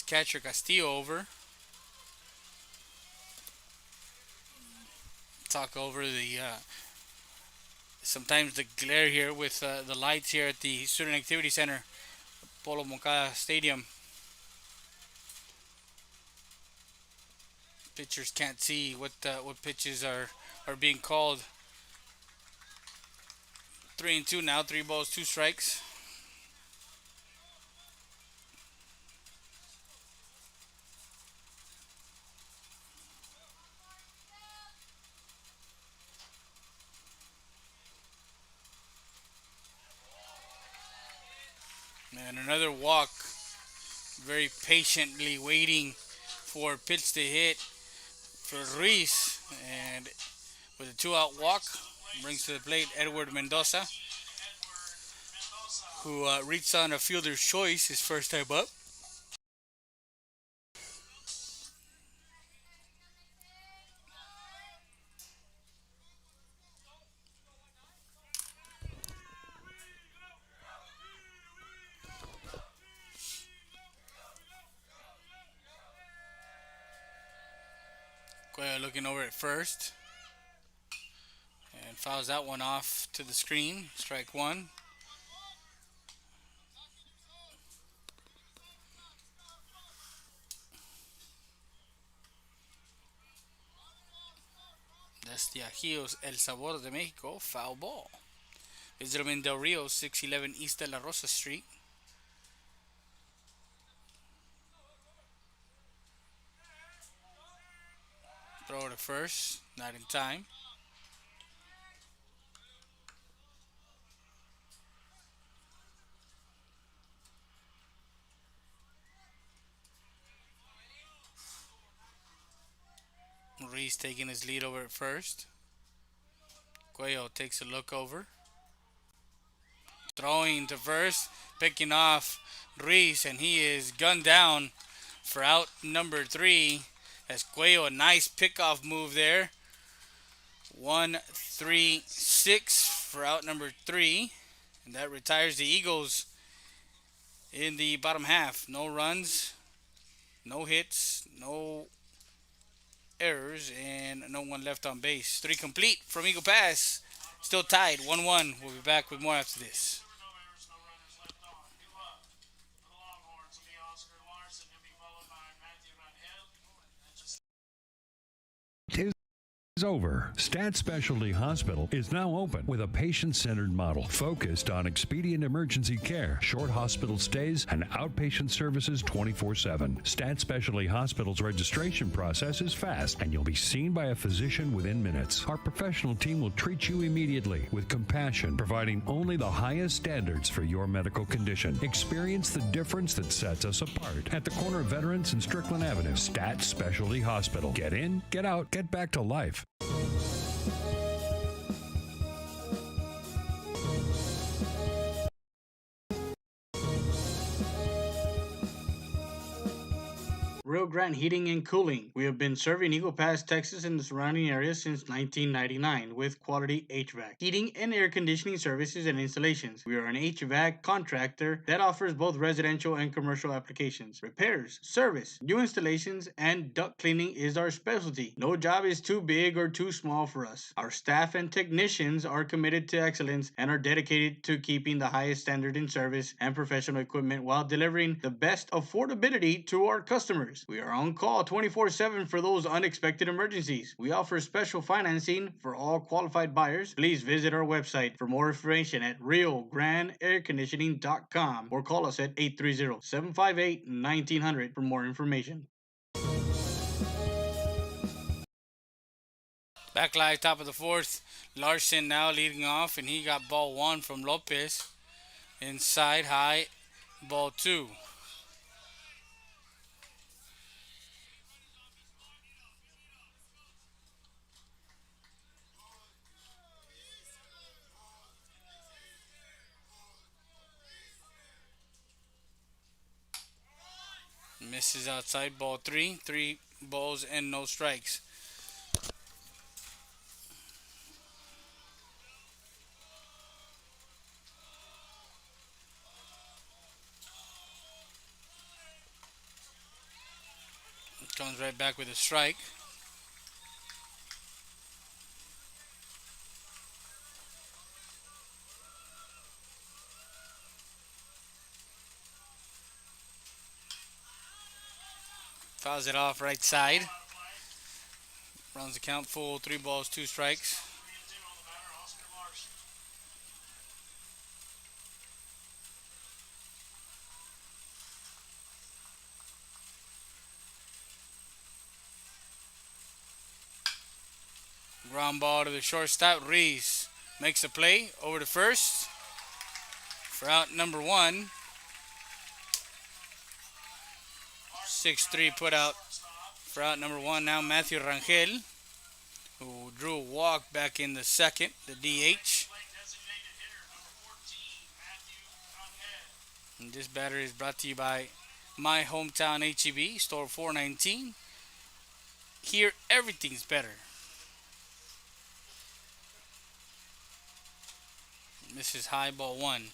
catcher Castillo over. Talk over the sometimes the glare here with the lights here at the Student Activity Center, Polo Moncada Stadium. Pitchers can't see what pitches are being called. 3-2 now, 3 balls, 2 strikes. And another walk. Very patiently waiting for a pitch to hit for Ruiz. And with a 2-out walk, brings to the plate Edward Mendoza, who reached on a fielder's choice his first time up. Cuello looking over at first and fouls that one off to the screen. Strike 1. Desde Ajíos, El Sabor de Mexico, foul ball. Visit them in Del Rio, 611 East de la Rosa Street. Throw to first, not in time. Ruiz taking his lead over at first. Cuello takes a look over. Throwing to first, picking off Ruiz, and he is gunned down for out number 3. As Cuello, a nice pickoff move there. 1-3-6 for out number 3. And that retires the Eagles in the bottom half. No runs, no hits, no errors, and no one left on base. 3 complete from Eagle Pass. Still tied, 1-1. We'll be back with more after this. Is over. Stat Specialty Hospital is now open with a patient-centered model focused on expedient emergency care, short hospital stays, and outpatient services 24/7. Stat Specialty Hospital's registration process is fast, and you'll be seen by a physician within minutes. Our professional team will treat you immediately with compassion, providing only the highest standards for your medical condition. Experience the difference that sets us apart at the corner of Veterans and Strickland Avenue. Stat Specialty Hospital. Get in, get out, get back to life. Rio Grande Heating and Cooling. We have been serving Eagle Pass, Texas and the surrounding areas since 1999 with quality HVAC, heating and air conditioning services and installations. We are an HVAC contractor that offers both residential and commercial applications. Repairs, service, new installations, and duct cleaning is our specialty. No job is too big or too small for us. Our staff and technicians are committed to excellence and are dedicated to keeping the highest standard in service and professional equipment while delivering the best affordability to our customers. We are on call 24/7 for those unexpected emergencies. We offer special financing for all qualified buyers. Please visit our website for more information at riograndeairconditioning.com or call us at 830-758-1900 for more information. Back live, top of the 4th. Larson now leading off, and he got ball 1 from Lopez. Inside high, ball two. Misses outside, ball three. 3 balls and no strikes. Comes right back with a strike. Fouls it off right side. Runs the count full. 3 balls, 2 strikes. Ground ball to the shortstop. Reese makes the play over to first for out number one. 6-3 put out for out number one. Now Matthew Rangel, who drew a walk back in the second, the DH. And this batter is brought to you by My Hometown HEB, store 419. Here, everything's better. This is high, ball one.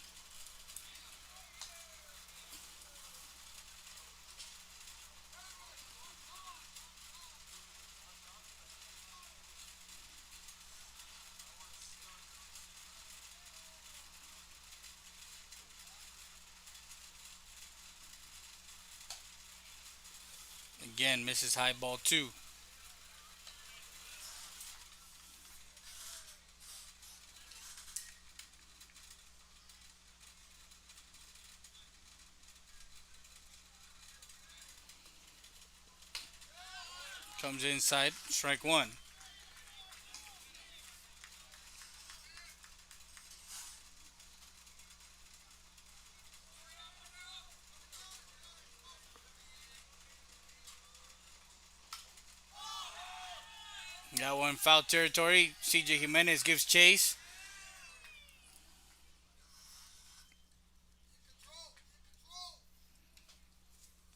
Again, misses high, ball two. Comes inside, strike one. Got one foul territory. CJ Jimenez gives chase.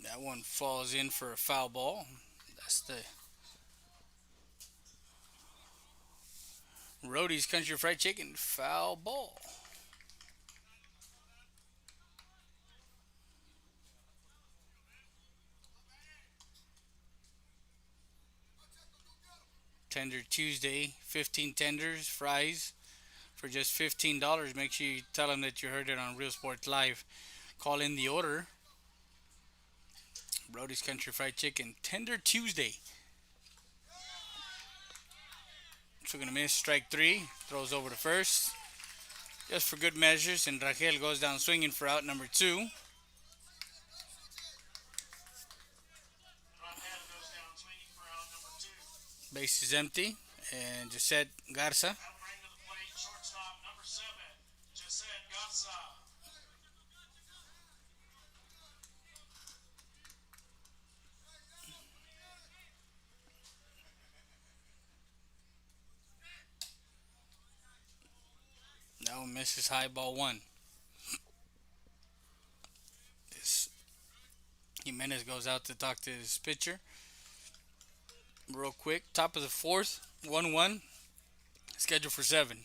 That one falls in for a foul ball. That's the Roadie's Country Fried Chicken foul ball. Tender Tuesday, 15 tenders, fries for just $15. Make sure you tell them that you heard it on Real Sports Live. Call in the order. Brody's Country Fried Chicken, Tender Tuesday. So gonna miss, strike three. Throws over to first, just for good measures, and Rangel goes down swinging for out number two. Base is empty, and Josette Garza. That one misses high, ball one. This Jimenez goes out to talk to his pitcher. Real quick, top of the fourth, 1-1. Scheduled for 7.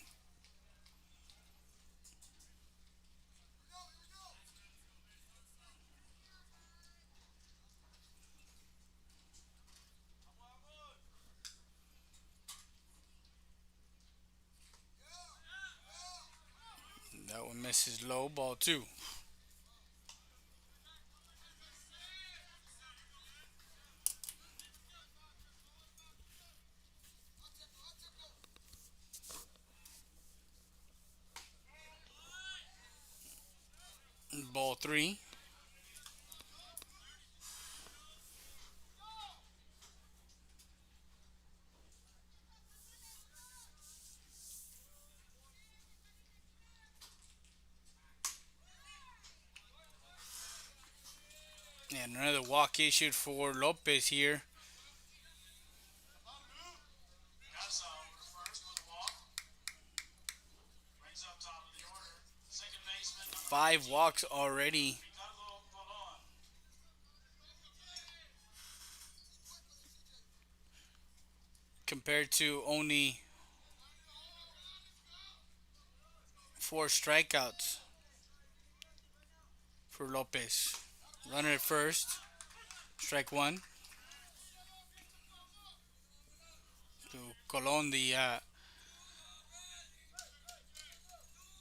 That one misses low, ball two. Ball three. And another walk issued for Lopez here. 5 walks already. Compared to only 4 strikeouts for Lopez. Runner at first. Strike 1. To Colon, the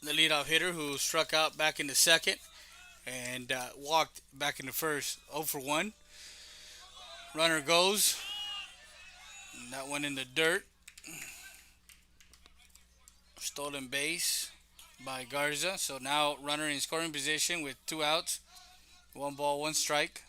leadoff hitter who struck out back in the second and walked back in the first. 0 for 1. Runner goes. And that one in the dirt. Stolen base by Garza. So now runner in scoring position with 2 outs. 1 ball, 1 strike.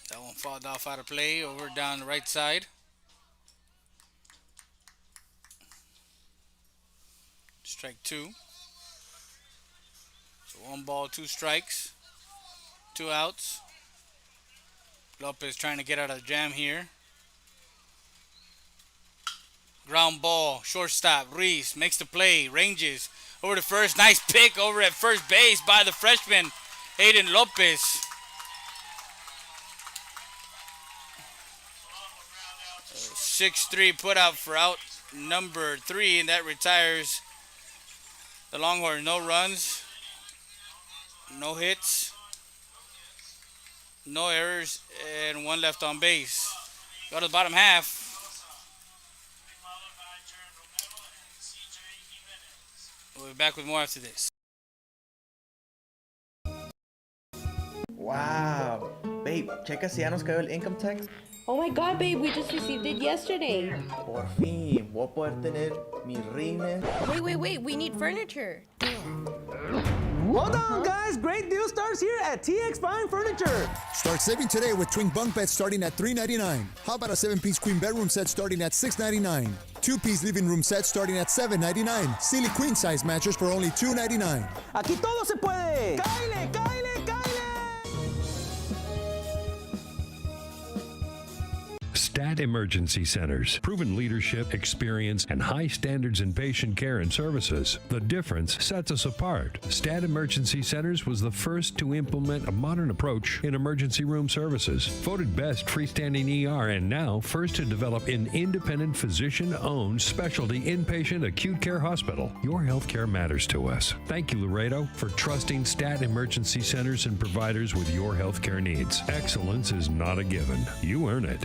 That one fouled off out of play over down the right side. Strike 2. So 1 ball, 2 strikes. 2 outs. Lopez trying to get out of the jam here. Ground ball, shortstop. Reese makes the play, ranges over to first. Nice pick over at first base by the freshman, Aiden Lopez. 6-3 put out for out number 3, and that retires the Longhorns. No runs, no hits, no errors, and 1 left on base. Go to the bottom half. We'll be back with more after this. Wow. Babe, checa si ya nos cayó el income tax. Oh my god, babe, we just received it yesterday. Por fin, voy a poder tener mi rines. Wait, we need furniture. Hold on, guys. Great deal starts here at TX Fine Furniture. Start saving today with twin bunk beds starting at $399. How about a 7-piece queen bedroom set starting at $699? 2-piece living room set starting at $799. Silly queen size mattress for only $299. Aquí todo se puede. ¡Cáile, cáile, cáile! Stat Emergency Centers. Proven leadership, experience, and high standards in patient care and services. The difference sets us apart. Stat Emergency Centers was the first to implement a modern approach in emergency room services. Voted best freestanding ER and now first to develop an independent physician-owned specialty inpatient acute care hospital. Your healthcare matters to us. Thank you, Laredo, for trusting Stat Emergency Centers and providers with your healthcare needs. Excellence is not a given. You earn it.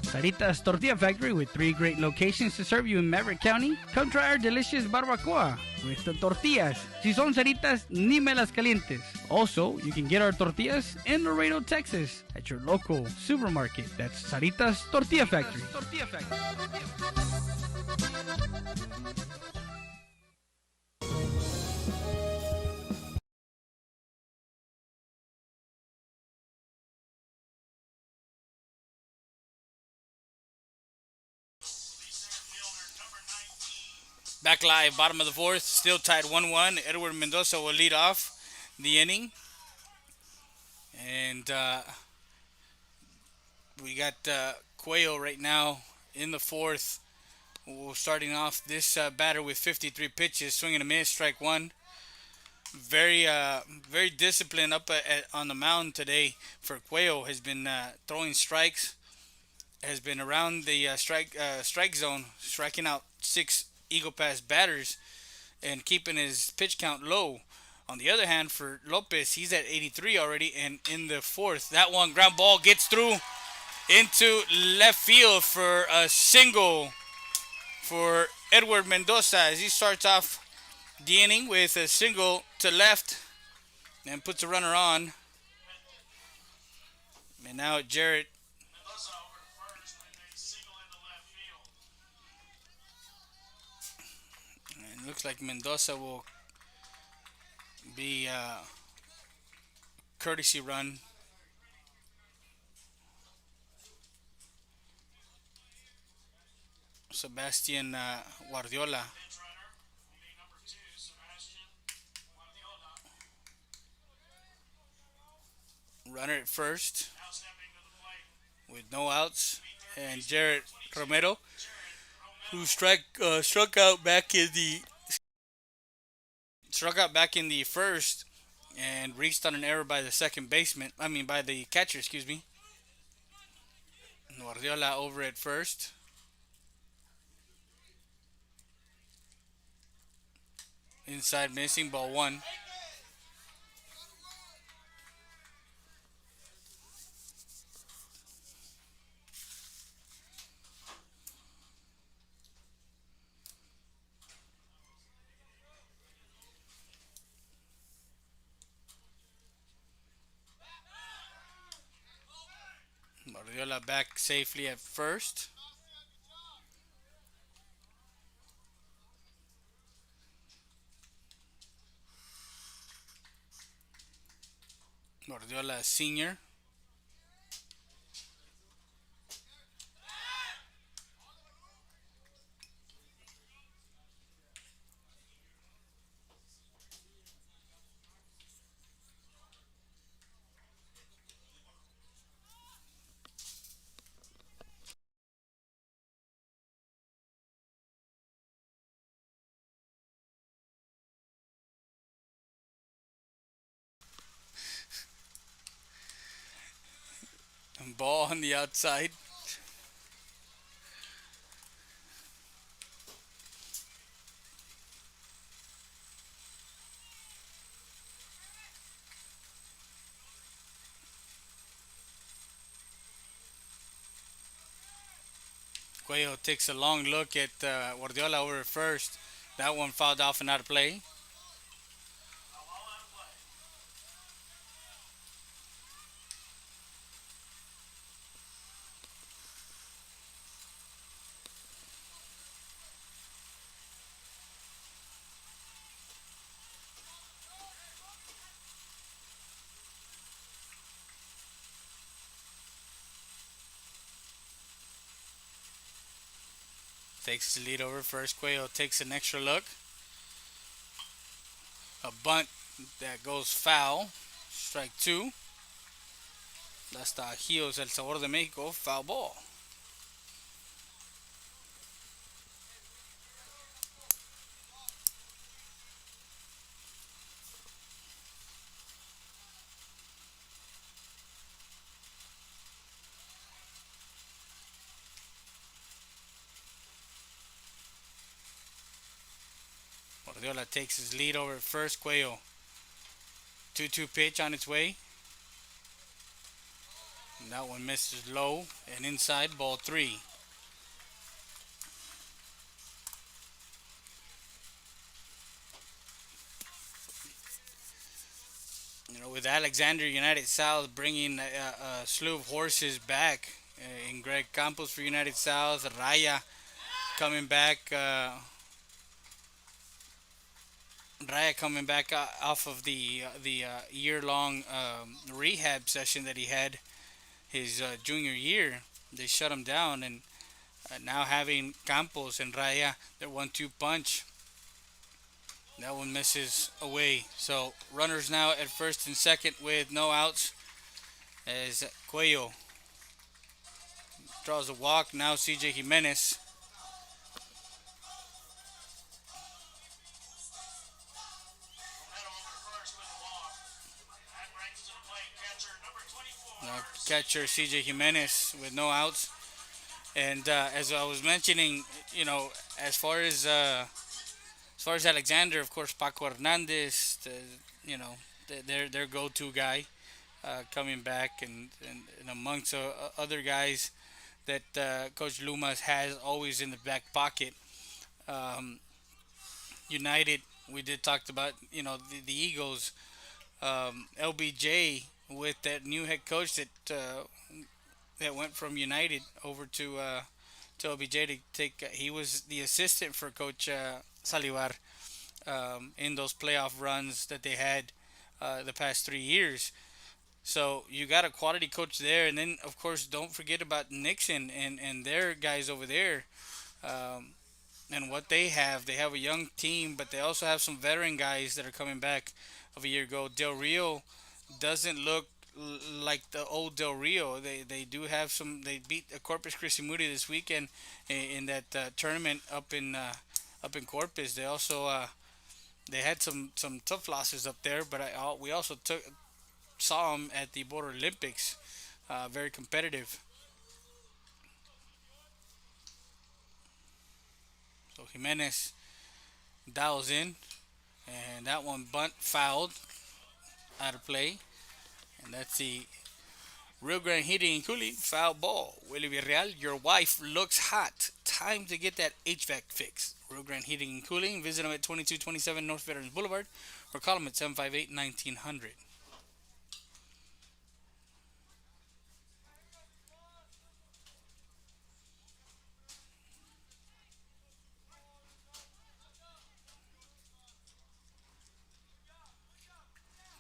Sarita's Tortilla Factory with 3 great locations to serve you in Maverick County. Come try our delicious barbacoa with the tortillas. Si son Saritas, ni me las calientes. Also, you can get our tortillas in Laredo, Texas at your local supermarket. That's Sarita's Tortilla Factory. Back live, bottom of the 4th, still tied 1-1. Edward Mendoza will lead off the inning. And we got Cuello right now in the 4th. We're starting off this batter with 53 pitches, swing and a miss, strike 1. Very disciplined up on the mound today for Cuello. Has been throwing strikes, has been around the strike zone, striking out 6 Eagle Pass batters and keeping his pitch count low. On the other hand, for Lopez, he's at 83 already, and in the 4th, that one ground ball gets through into left field for a single for Edward Mendoza as he starts off the inning with a single to left and puts a runner on. And now Jarrett looks like Mendoza will be courtesy run Sebastian Guardiola. Runner at first with no outs, and Jared Romero, who struck out back in the first, and reached on an error by the second baseman. I mean, by the catcher, excuse me. Guardiola over at first. Inside missing, ball one. Guardiola back safely at first. Guardiola senior. And ball on the outside. Cuello takes a long look at Guardiola over at first. That one fouled off and out of play. Takes the lead over first. Cuello takes an extra look. A bunt that goes foul. Strike two. Las Tajios, El Sabor de México, foul ball. Guardiola takes his lead over first. Cuello. 2-2 pitch on its way. And that one misses low and inside, ball three. With Alexander United South bringing a slew of horses back in Greg Campos for United South, Raya coming back. Raya coming back off of the year-long rehab session that he had his junior year. They shut him down, and now having Campos and Raya, their 1-2 punch. That one misses away. So runners now at first and second with no outs as Cuello draws a walk. Now CJ Jimenez. Now catcher CJ Jimenez with no outs. And as I was mentioning, as far as Alexander, of course, Paco Hernandez, their go-to guy, coming back, and amongst other guys that Coach Lumas has always in the back pocket. Um, United, we did talk about, the Eagles, LBJ with that new head coach that went from United over to LBJ to take. He was the assistant for Coach Salivar in those playoff runs that they had the past 3 years. So you got a quality coach there, and then of course don't forget about Nixon and their guys over there. Um, and what they have a young team, but they also have some veteran guys that are coming back of a year ago. Del Rio doesn't look like the old Del Rio. They do have some. They beat Corpus Christi Moody this weekend in that tournament up in Corpus. They also they had some tough losses up there, but we also saw them at the Border Olympics. Very competitive. So Jimenez dials in, and that one bunt fouled out of play, and that's the Rio Grande Heating and Cooling foul ball. Willie Villarreal, your wife looks hot. Time to get that HVAC fixed. Rio Grande Heating and Cooling. Visit them at 2227 North Veterans Boulevard or call them at 758-1900.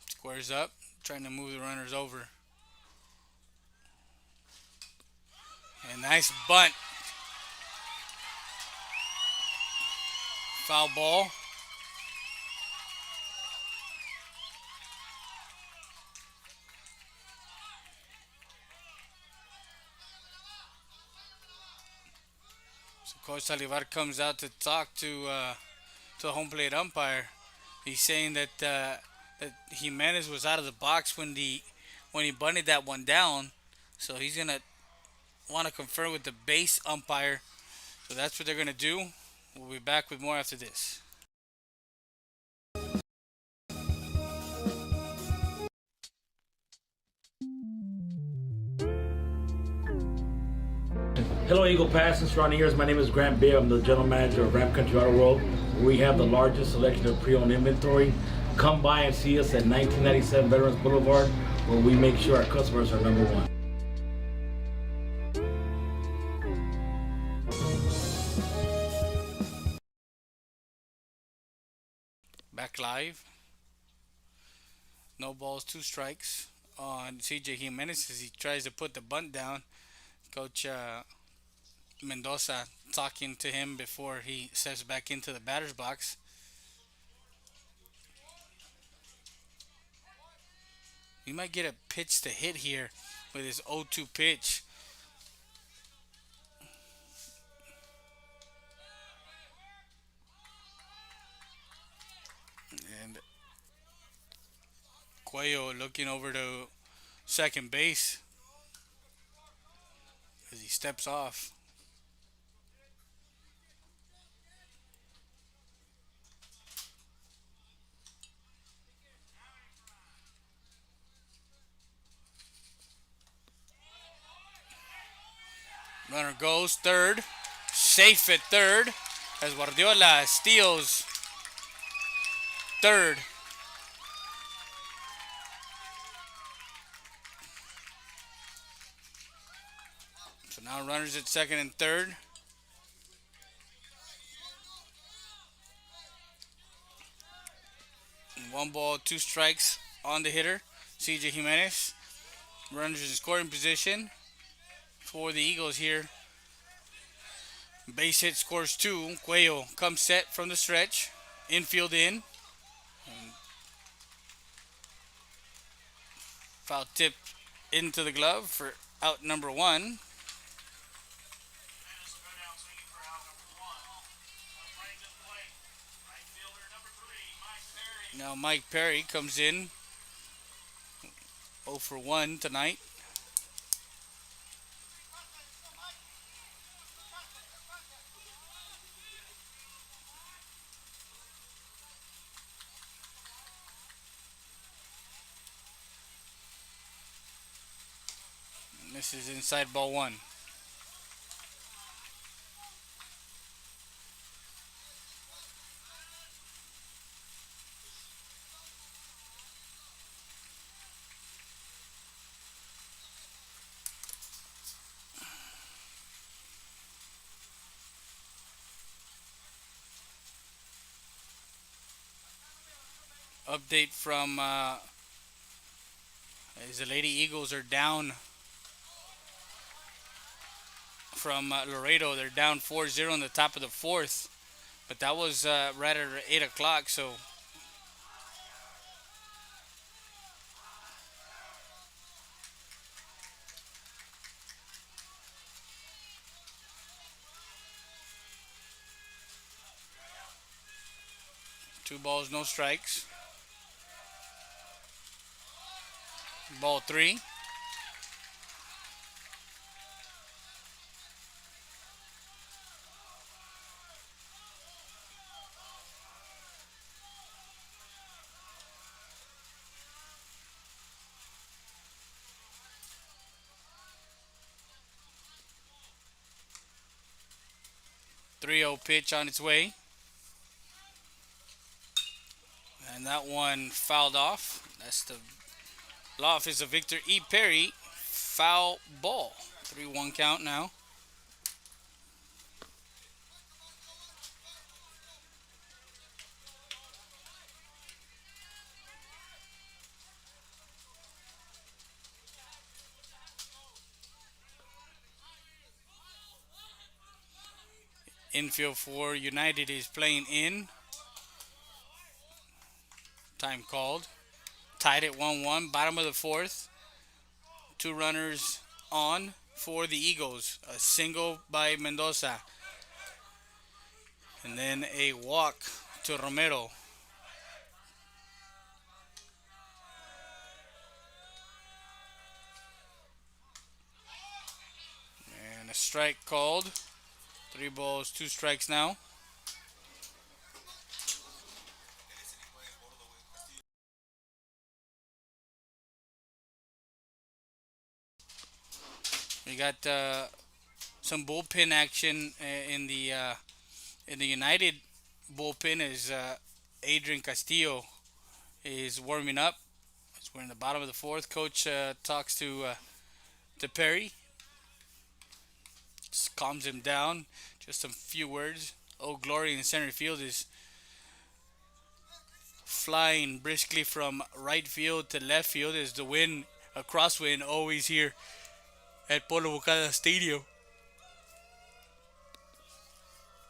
Squares up, trying to move the runners over. And nice bunt. Foul ball. So Coach Salivar comes out to talk to the home plate umpire. He's saying that Jimenez was out of the box when he bunted that one down. So he's gonna want to confer with the base umpire. So that's what they're gonna do. We'll be back with more after this. Hello, Eagle Pass and surrounding areas. My name is Grant Bibb. I'm the general manager of Ram Country Auto World. We have the largest selection of pre-owned inventory. Come by and see us at 1997 Veterans Boulevard, where we make sure our customers are number one. Back live. No balls, 2 strikes on CJ Jimenez as he tries to put the bunt down. Coach Mendoza talking to him before he steps back into the batter's box. He might get a pitch to hit here with his 0-2 pitch. And Cuello looking over to second base as he steps off. Runner goes third. Safe at third as Guardiola steals third. So now runners at second and third. And 1 ball, 2 strikes on the hitter, CJ Jimenez. Runners in scoring position for the Eagles here. Base hit scores 2. Cuello comes set from the stretch. Infield in. And foul tip into the glove for out number 1. Now Mike Perry comes in 0 for 1 tonight. This is inside ball 1. Update from as the Lady Eagles are down from Laredo. They're down 4-0 in the top of the fourth, but that was right at 8 o'clock, so two balls, no strikes. Ball three. Three 0 pitch on its way. And that one fouled off. That's the law office of Victor E. Perry. Foul ball. 3-1 count now. Infield for United is playing in. Time called. Tied at 1-1. Bottom of the fourth. Two runners on for the Eagles. A single by Mendoza. And then a walk to Romero. And a strike called. 3 balls, 2 strikes now. We got some bullpen action in the United bullpen as Adrian Castillo is warming up. As we're in the bottom of the fourth, coach talks to Perry, just calms him down. Just some few words. Oh, Glory in center field is flying briskly from right field to left field as the wind, a crosswind, always here at Polo Bocada Stadium.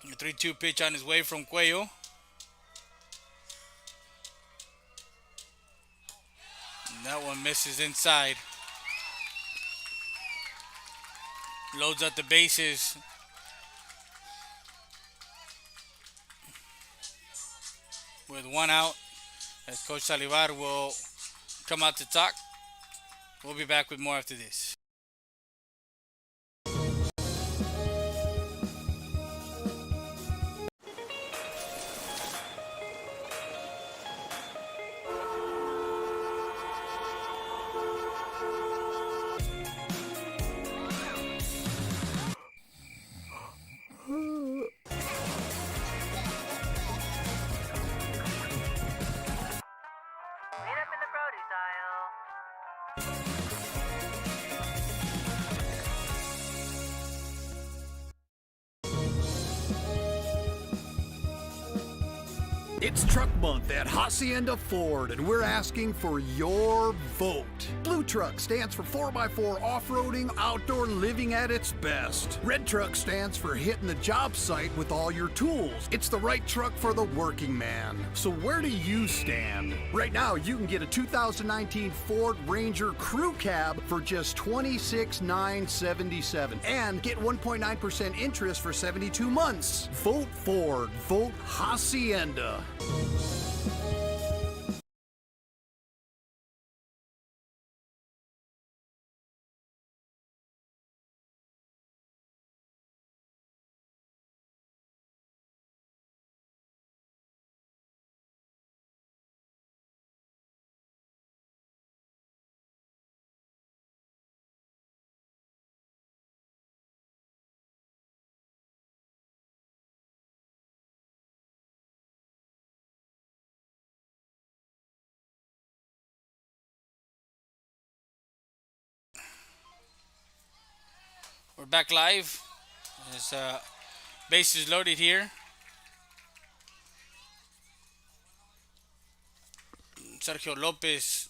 A 3-2 pitch on his way from Cuello. And that one misses inside. Loads up the bases. With 1 out, as Coach Salivar will come out to talk. We'll be back with more after this. Clean up in the produce aisle. It's Truck Month at Hacienda Ford, and we're asking for your vote. Blue Truck stands for 4x4 off-roading, outdoor living at its best. Red Truck stands for hitting the job site with all your tools. It's the right truck for the working man. So where do you stand? Right now, you can get a 2019 Ford Ranger Crew Cab for just $26,977 and get 1.9% interest for 72 months. Vote Ford. Vote Hacienda. We're back live. As bases loaded here. Sergio Lopez,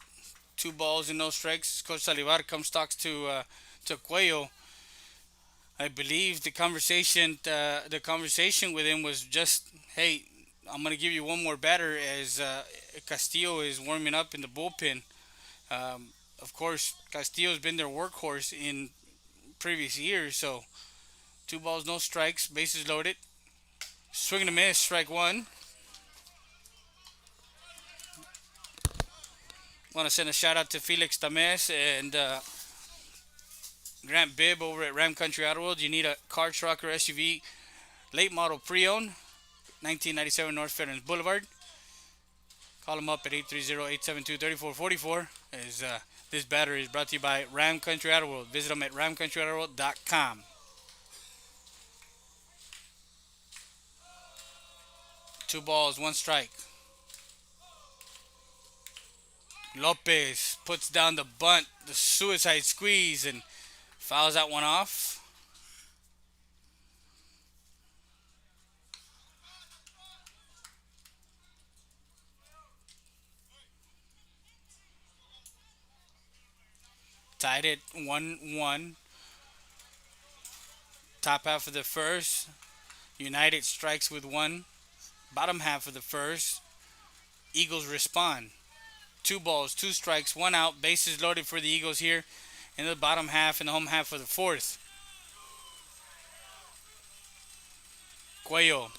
2 balls and no strikes. Coach Salivar comes talks to Cuello. I believe the conversation with him was just, hey, I'm gonna give you one more batter as Castillo is warming up in the bullpen. Um, of course, Castillo's been their workhorse in previous years, so 2 balls, no strikes, bases loaded. Swing and a miss, strike one. Want to send a shout out to Felix Tames and Grant Bibb over at Ram Country Auto World. You need a car, truck, or SUV, late model pre-owned, 1997 North Veterans Boulevard. Call them up at 830-872-3444. As this battery is brought to you by Ram Country Auto World. Visit them at ramcountryautoworld.com. 2 balls, one strike. Lopez puts down the bunt, the suicide squeeze, and fouls that one off. Tied at 1-1. Top half of the first. United strikes with one. Bottom half of the first. Eagles respond. 2 balls, 2 strikes, 1 out. Bases loaded for the Eagles here in the bottom half and the home half of the fourth. Cuello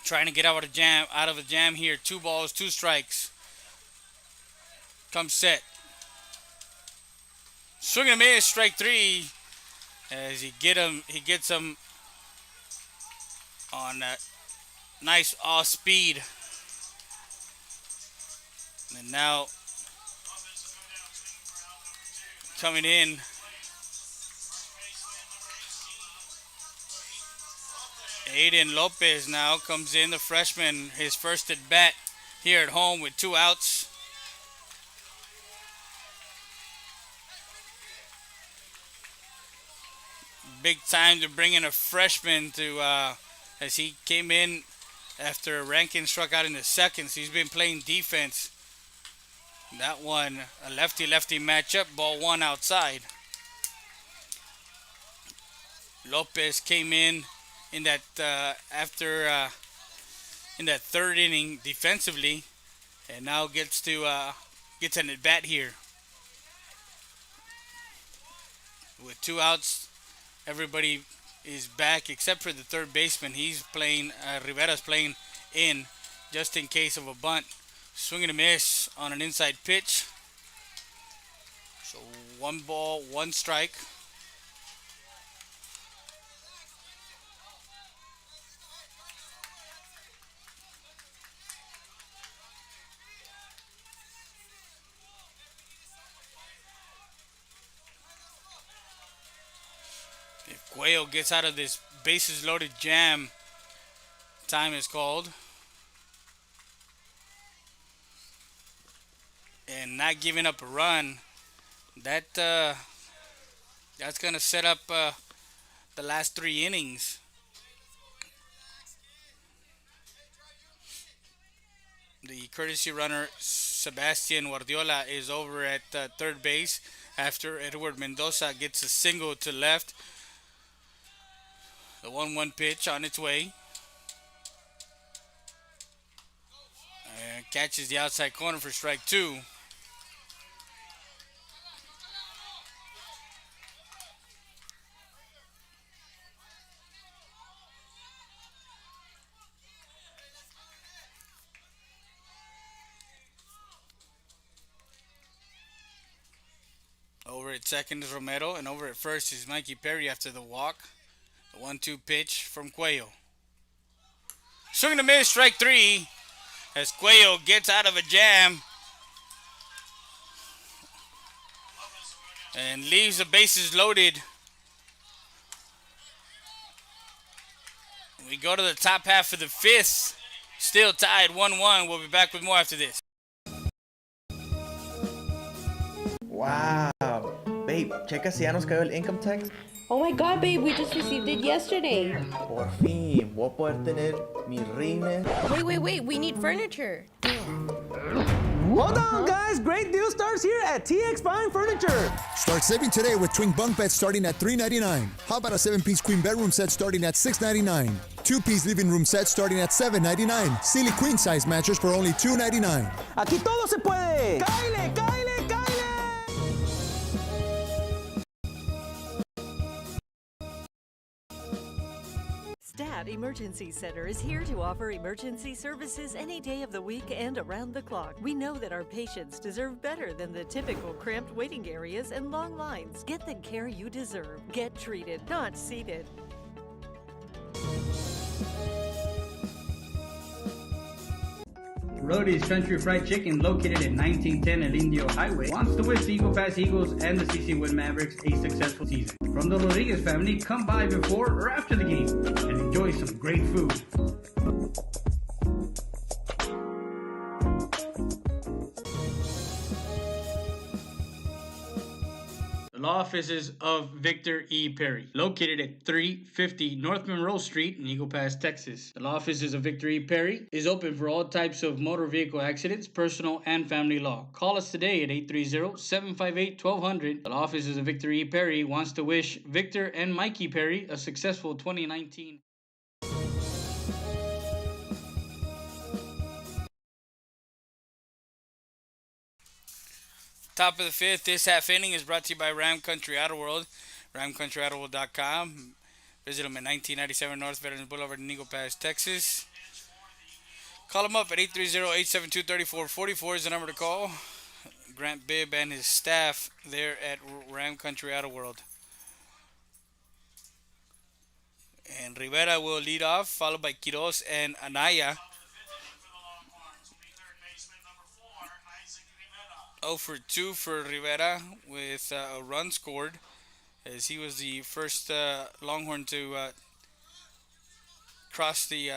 trying to get out of a jam here. 2 balls, 2 strikes. Comes set. Swing and a miss, strike three. As he gets him on that nice off speed. And now coming in, Aiden Lopez now comes in, the freshman, his first at bat here at home with 2 outs. Big time to bring in a freshman to as he came in after Rankin struck out in the second. So he's been playing defense. That one, a lefty-lefty matchup, ball one outside. Lopez came in that in that third inning defensively, and now gets an at bat here. With 2 outs, everybody is back except for the third baseman. He's playing. Rivera's playing in just in case of a bunt. Swing and a miss on an inside pitch. So 1 ball, 1 strike. If Cuello gets out of this bases loaded jam, time is called. And not giving up a run, that's gonna set up the last 3 innings. The courtesy runner Sebastian Guardiola is over at third base after Edward Mendoza gets a single to left. The 1-1 pitch on its way. And catches the outside corner for strike 2. Over at second is Romero, and over at first is Mikey Perry after the walk. The 1-2 pitch from Cuello. Swing and a miss, strike 3. As Cuello gets out of a jam and leaves the bases loaded. We go to the top half of the 5th. Still tied 1-1. We'll be back with more after this. Wow. Babe, checa si ya nos cayó el income tax. Oh my god, babe, we just received it yesterday. Por fin, voy a poder tener mis rines. Wait, we need furniture. Hold on, guys. Great deal starts here at TX Fine Furniture. Start saving today with twin bunk beds starting at $399. How about a 7-piece queen bedroom set starting at $699? 2-piece living room set starting at $799. Silly queen size mattress for only $299. Aquí todo se puede. ¡Cáile, cáile, cáile! Stat Emergency Center is here to offer emergency services any day of the week and around the clock. We know that our patients deserve better than the typical cramped waiting areas and long lines. Get the care you deserve. Get treated, not seated. Rody's Country Fried Chicken, located at 1910 El Indio Highway, wants to wish the Eagle Pass Eagles and the CC Wind Mavericks a successful season. From the Rodriguez family, come by before or after the game and enjoy some great food. The law offices of Victor E. Perry, located at 350 North Monroe Street in Eagle Pass, Texas. The law offices of Victor E. Perry is open for all types of motor vehicle accidents, personal and family law. Call us today at 830-758-1200. The law offices of Victor E. Perry wants to wish Victor and Mikey Perry a successful 2019. Top of the fifth, this half inning is brought to you by Ram Country Auto World, ramcountryautoworld.com. Visit them at 1997 North Veterans Boulevard in Eagle Pass, Texas. Call them up at 830-872-3444 is the number to call. Grant Bibb and his staff there at Ram Country Auto World. And Rivera will lead off, followed by Quiroz and Anaya. 0 for 2 for Rivera with a run scored, as he was the first Longhorn to cross the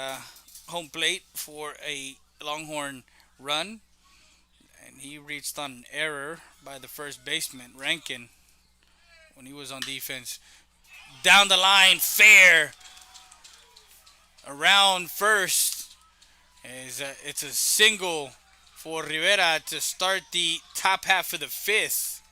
home plate for a Longhorn run. And he reached on an error by the first baseman, Rankin, when he was on defense. Down the line, fair. Around first. It's a single for Rivera to start the top half of the fifth.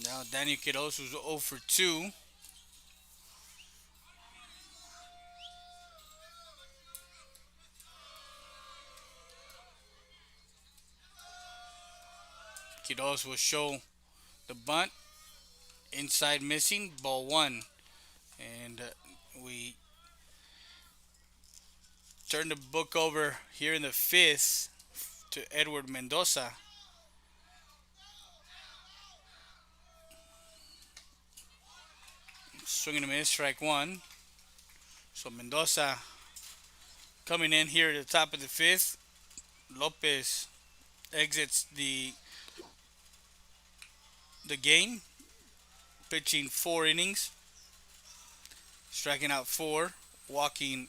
Now Daniel Quiroz, who's 0 for 2. Quiroz will show the bunt, inside missing, ball 1. And we turn the book over here in the fifth to Edward Mendoza. Swing and a miss, strike 1. So Mendoza coming in here at the top of the fifth. Lopez exits the game, pitching 4 innings, striking out 4, walking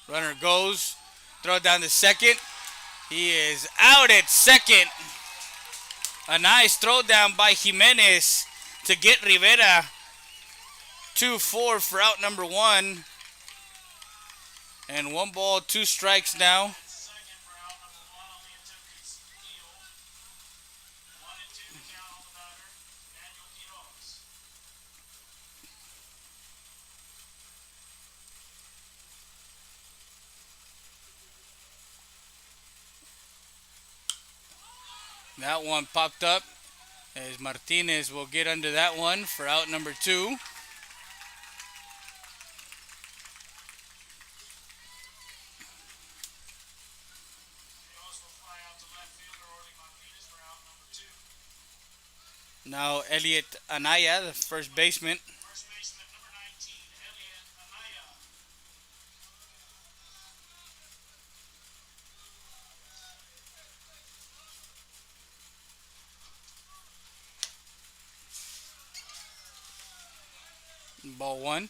runner goes, throw it down to second. He is out at second. A nice throw down by Jimenez to get Rivera 2-4 for out number 1. And 1 ball, 2 strikes now. That one popped up as Martinez will get under that one for out number 2. Now Elliot Anaya, the first baseman. Ball 1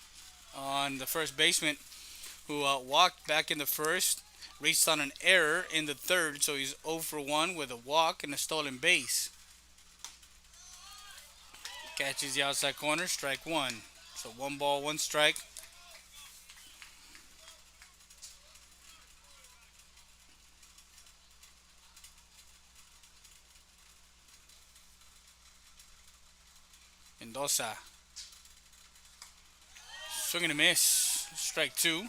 on the first baseman, who walked back in the first raced on an error in the third, so he's 0 for 1 with a walk and a stolen base. Catches the outside corner, strike one. So 1 ball, 1 strike. Mendoza. Swing and a miss. Strike two.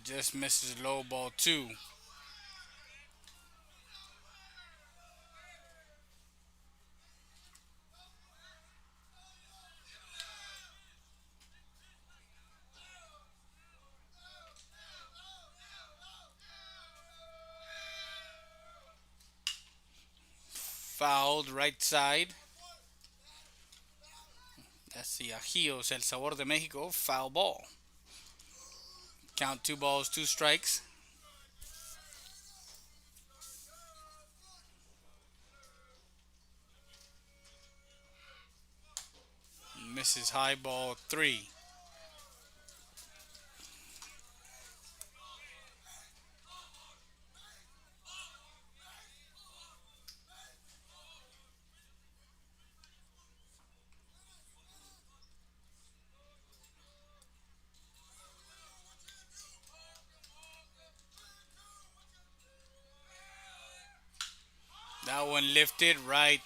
Just misses low, ball two. Fouled right side. That's the Ajios El Sabor de Mexico foul ball. Count 2 balls, 2 strikes. Misses high, ball three. That one lifted right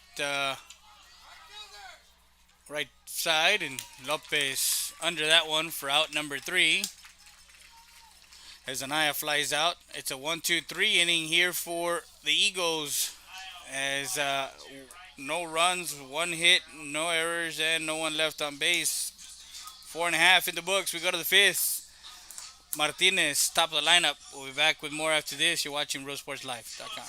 side, and Lopez under that one for out number 3. As Anaya flies out, it's a 1-2-3 inning here for the Eagles. As no runs, 1 hit, no errors, and no one left on base. 4.5 in the books. We go to the 5th. Martinez, top of the lineup. We'll be back with more after this. You're watching RoadSportsLife.com.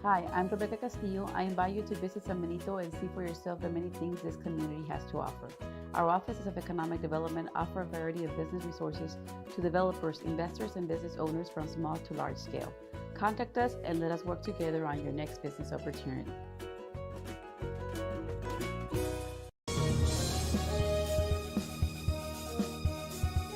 Hi, I'm Rebecca Castillo. I invite you to visit San Benito and see for yourself the many things this community has to offer. Our offices of economic development offer a variety of business resources to developers, investors, and business owners from small to large scale. Contact us and let us work together on your next business opportunity.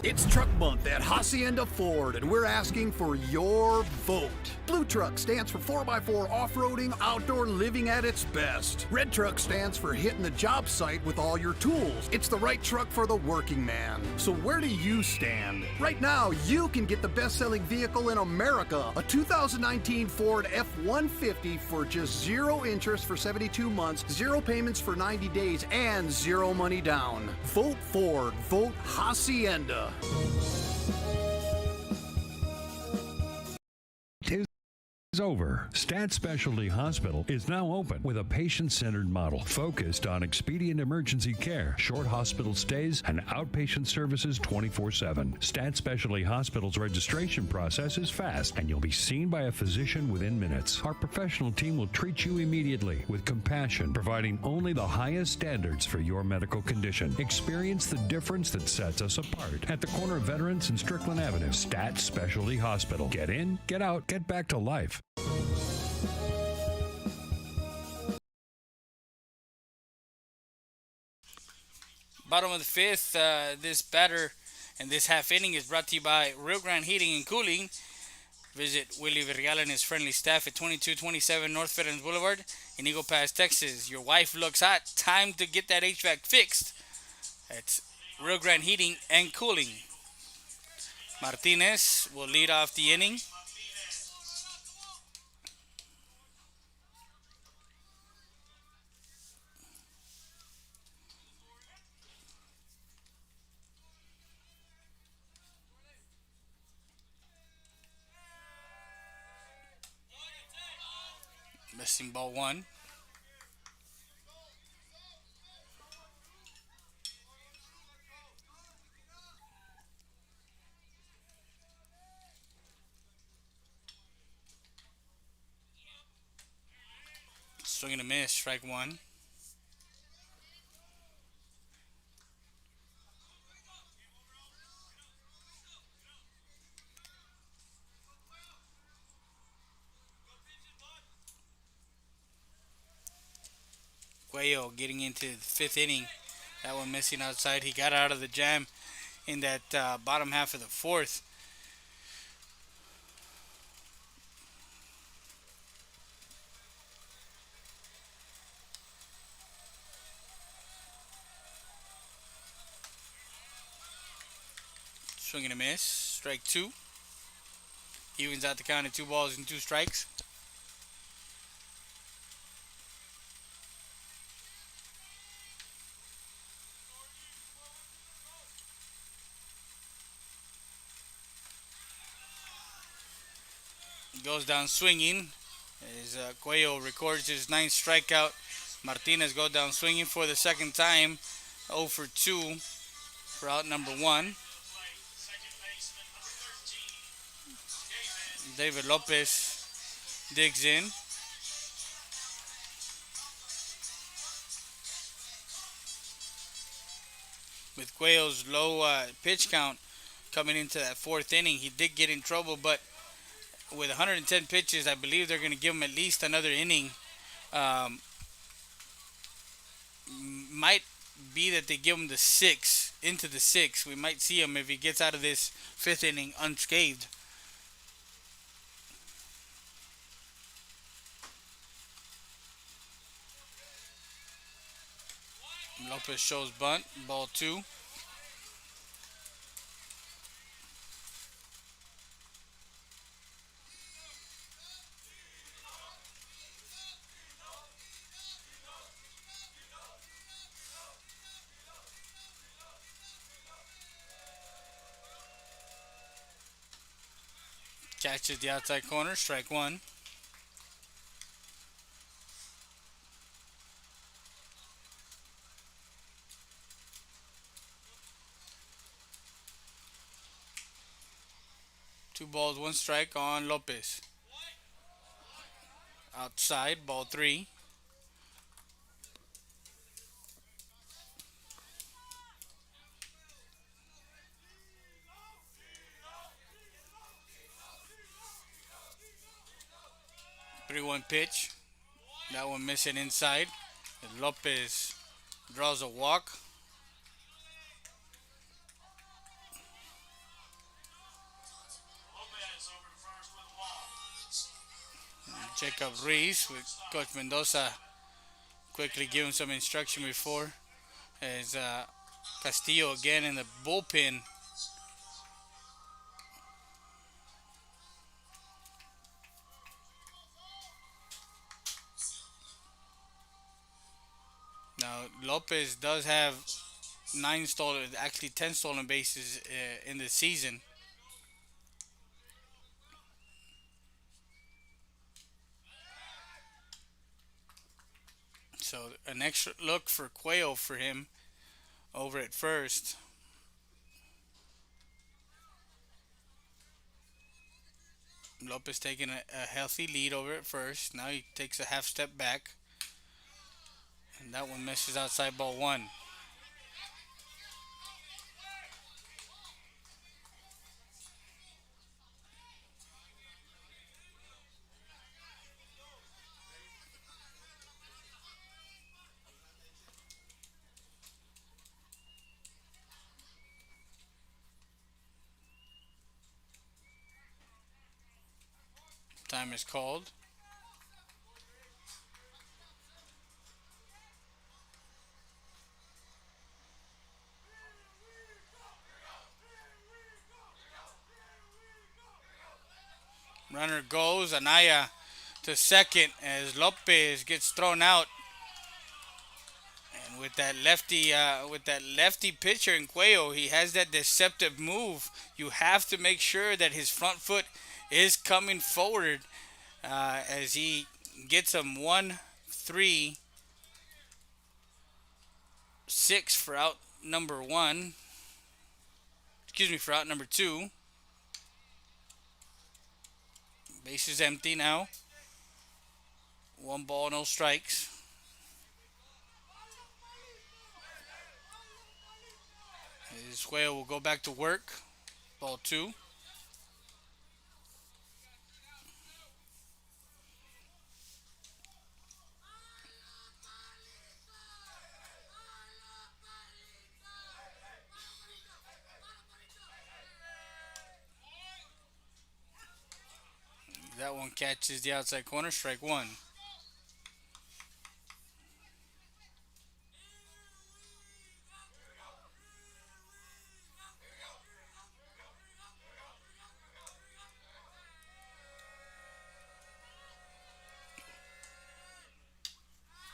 It's Truck Month at Hacienda Ford, and we're asking for your vote. Blue Truck stands for 4x4 off-roading, outdoor living at its best. Red Truck stands for hitting the job site with all your tools. It's the right truck for the working man. So where do you stand? Right now, you can get the best-selling vehicle in America, a 2019 Ford F-150 for just 0 interest for 72 months, 0 payments for 90 days, and 0 money down. Vote Ford. Vote Hacienda. Is over. Stat Specialty Hospital is now open with a patient-centered model focused on expedient emergency care, short hospital stays, and outpatient services 24/7. Stat Specialty Hospital's registration process is fast, and you'll be seen by a physician within minutes. Our professional team will treat you immediately with compassion, providing only the highest standards for your medical condition. Experience the difference that sets us apart at the corner of Veterans and Strickland Avenue. Stat Specialty Hospital. Get in, get out, get back to life. Bottom of the 5th, this batter and this half inning is brought to you by Rio Grande Heating and Cooling. Visit Willie Vergala and his friendly staff at 2227 North Veterans Boulevard in Eagle Pass, Texas. Your wife looks hot. Time to get that HVAC fixed. That's Rio Grande Heating and Cooling. Martinez will lead off the inning. Missing ball one. Swing and a miss, strike one. Cuello getting into the fifth inning. That one missing outside. He got out of the jam in that bottom half of the fourth. Swing and a miss. Strike two. Evens out the count at 2 balls and 2 strikes. Goes down swinging as Cuello records his ninth strikeout. Martinez goes down swinging for the second time. 0 for 2 for out number 1. David Lopez digs in. With Cuello's low pitch count coming into that fourth inning, he did get in trouble, but with 110 pitches, I believe they're going to give him at least another inning. Might be that they give him the into the sixth. We might see him if he gets out of this fifth inning unscathed. Lopez shows bunt, ball 2. Catches the outside corner, strike 1. Two balls, 1 strike on Lopez. Outside, ball 3. Three-one pitch. That one missing inside. Lopez draws a walk. Jacob Reese with Coach Mendoza quickly giving some instruction before as Castillo again in the bullpen. Now Lopez does have 9 stolen, actually 10 stolen bases in the season. So an extra look for Cuello for him over at first. Lopez taking a healthy lead over at first. Now he takes a half step back. And that one misses outside, ball 1. Time is called. Runner goes. Anaya to second as Lopez gets thrown out. And with that lefty pitcher in Cuello, he has that deceptive move. You have to make sure that his front foot is coming forward as he gets him 1-3-6 for out number 1. Excuse me, for out number 2. Base is empty now. 1 ball, no strikes. Cuello will go back to work. Ball 2. Catches the outside corner, strike one.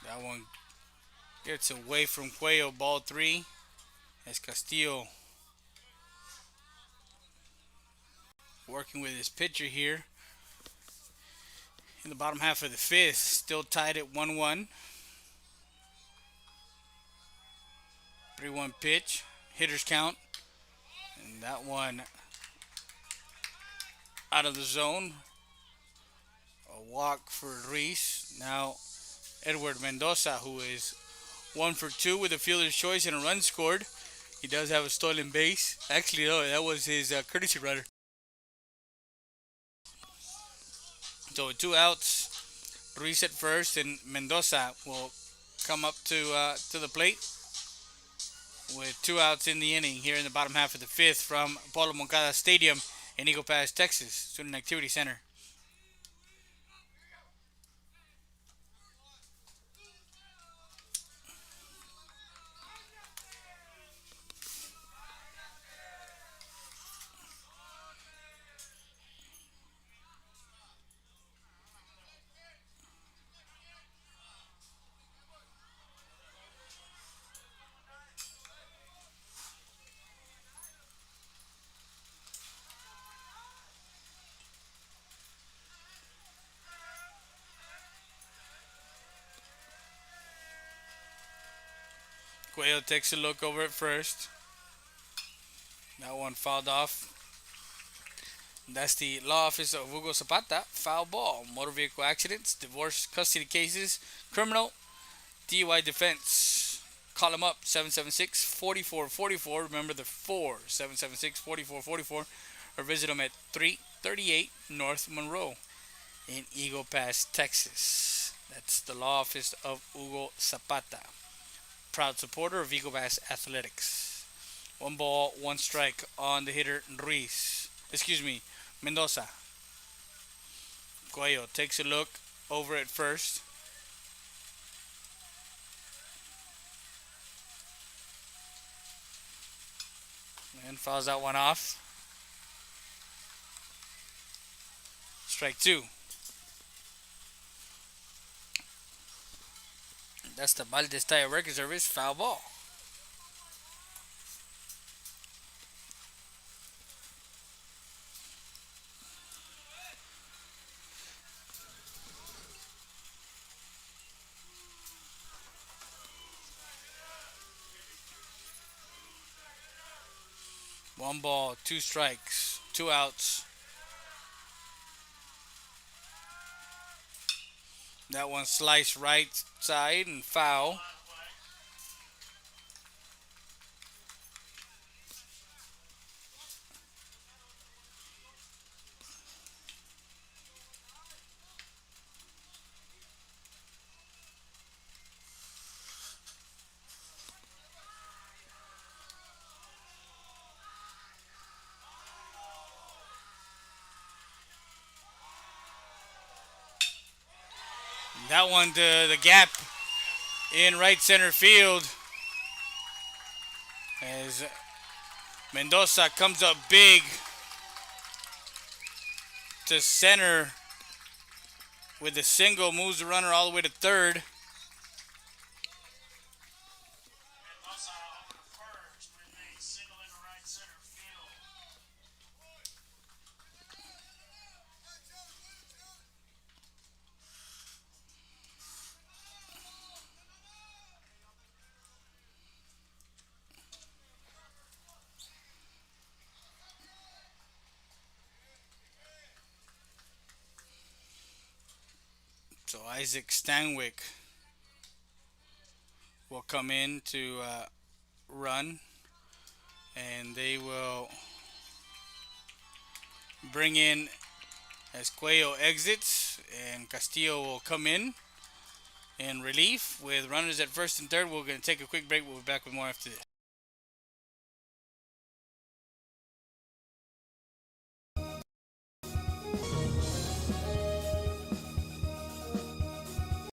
That one gets away from Cuello, ball three. As Castillo working with his pitcher here in the bottom half of the fifth. Still tied at 1-1. 3-1 pitch. Hitters count. And that one out of the zone. A walk for Ruiz. Now Edward Mendoza, who is 1 for 2 with a fielder's choice and a run scored. He does have a stolen base. Actually, no, that was his courtesy runner. So with 2 outs, Ruiz at first, and Mendoza will come up to the plate with 2 outs in the inning here in the bottom half of the fifth from Paulo Moncada Stadium in Eagle Pass, Texas, Student Activity Center. Cuello takes a look over at first. That one fouled off. That's the law office of Hugo Zapata. Foul ball. Motor vehicle accidents, divorce, custody cases, criminal, DUI defense. Call them up, 776-4444. Remember the 4, 776-4444. Or visit them at 338 North Monroe in Eagle Pass, Texas. That's the law office of Hugo Zapata. Proud supporter of Eagle Pass Athletics. 1 ball, 1 strike on the hitter Mendoza. Cuello takes a look over at first. And fouls that one off. Strike 2. That's the Valdez Tire Record Service foul ball. One ball, 2 strikes, 2 outs. That one sliced right side and foul. That one to the gap in right center field as Mendoza comes up big to center with a single, moves the runner all the way to third. So Isaac Stanwyck will come in to run, and they will bring in as Cuello exits, and Castillo will come in relief with runners at first and third. We're going to take a quick break. We'll be back with more after this.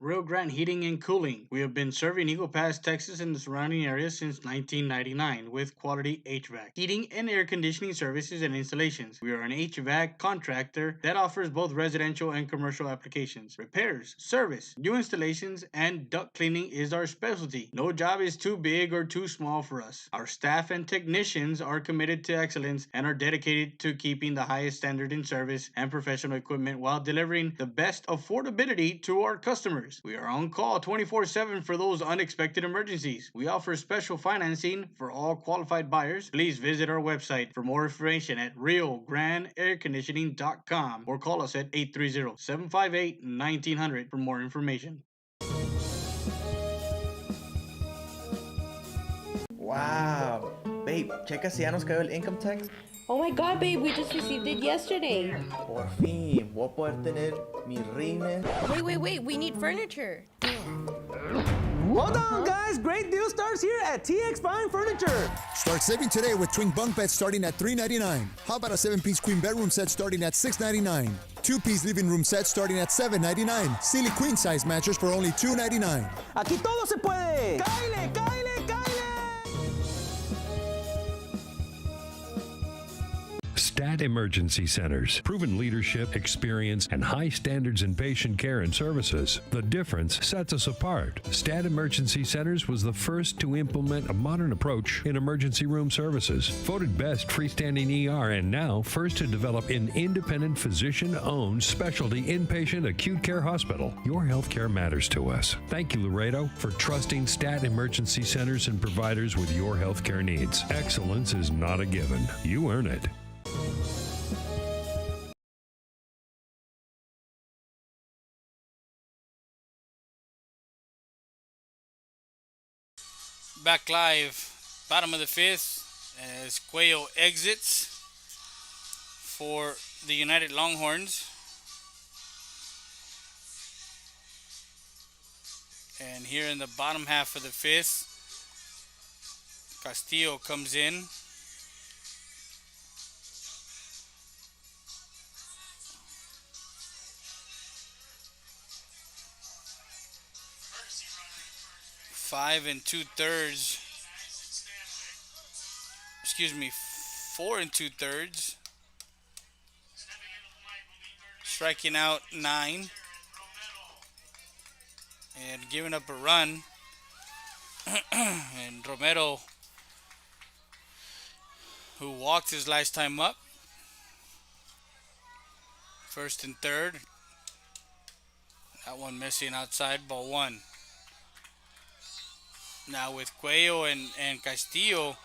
Rio Grande Heating and Cooling. We have been serving Eagle Pass, Texas and the surrounding areas since 1999 with quality HVAC, heating and air conditioning services and installations. We are an HVAC contractor that offers both residential and commercial applications. Repairs, service, new installations, and duct cleaning is our specialty. No job is too big or too small for us. Our staff and technicians are committed to excellence and are dedicated to keeping the highest standard in service and professional equipment while delivering the best affordability to our customers. We are on call 24/7 for those unexpected emergencies. We offer special financing for all qualified buyers. Please visit our website for more information at RioGrandeAirConditioning.com or call us at 830-758-1900 for more information. Wow. Babe, checa si ya nos cayó el income tax. Oh my god, babe, we just received it yesterday. Por fin, voy a poder tener mi rines. Wait, we need furniture. Hold on, guys. Great deal starts here at TX Fine Furniture. Start saving today with twin bunk beds starting at $399. How about a 7-piece queen bedroom set starting at $699? 2-piece living room set starting at $799. Silly queen size mattress for only $299. Aquí todo se puede. ¡Cáile, cáile, cáile! Stat Emergency Centers. Proven leadership, experience, and high standards in patient care and services. The difference sets us apart. Stat Emergency Centers was the first to implement a modern approach in emergency room services. Voted best freestanding ER and now first to develop an independent physician-owned specialty inpatient acute care hospital. Your healthcare matters to us. Thank you, Laredo, for trusting Stat Emergency Centers and providers with your healthcare needs. Excellence is not a given. You earn it. Back live, bottom of the fifth, as Cuello exits for the United Longhorns. And here in the bottom half of the fifth, Castillo comes in. Five and 2/3. Excuse me, 4 and 2/3. Striking out 9 and giving up a run. And Romero, who walked his last time up, 1st and 3rd. That one missing outside, ball 1. Now with Cuello and Castillo,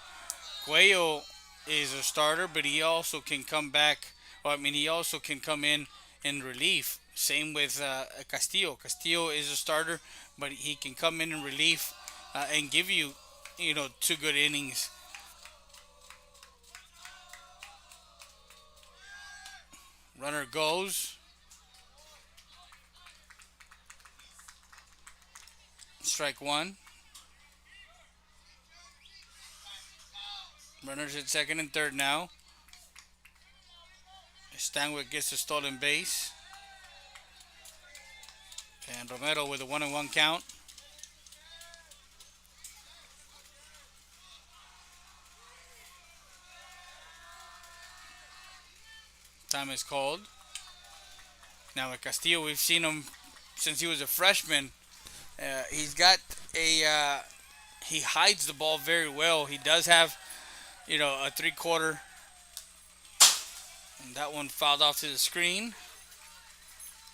Cuello is a starter, but he also can come back. He also can come in relief. Same with Castillo. Castillo is a starter, but he can come in relief and give you, 2 good innings. Runner goes. Strike 1. Runners at 2nd and 3rd now. Stanwyck gets a stolen base. And Romero with a 1-1 count. Time is called. Now with Castillo, we've seen him since he was a freshman. He's got he hides the ball very well. He does have a 3/4. And that one fouled off to the screen.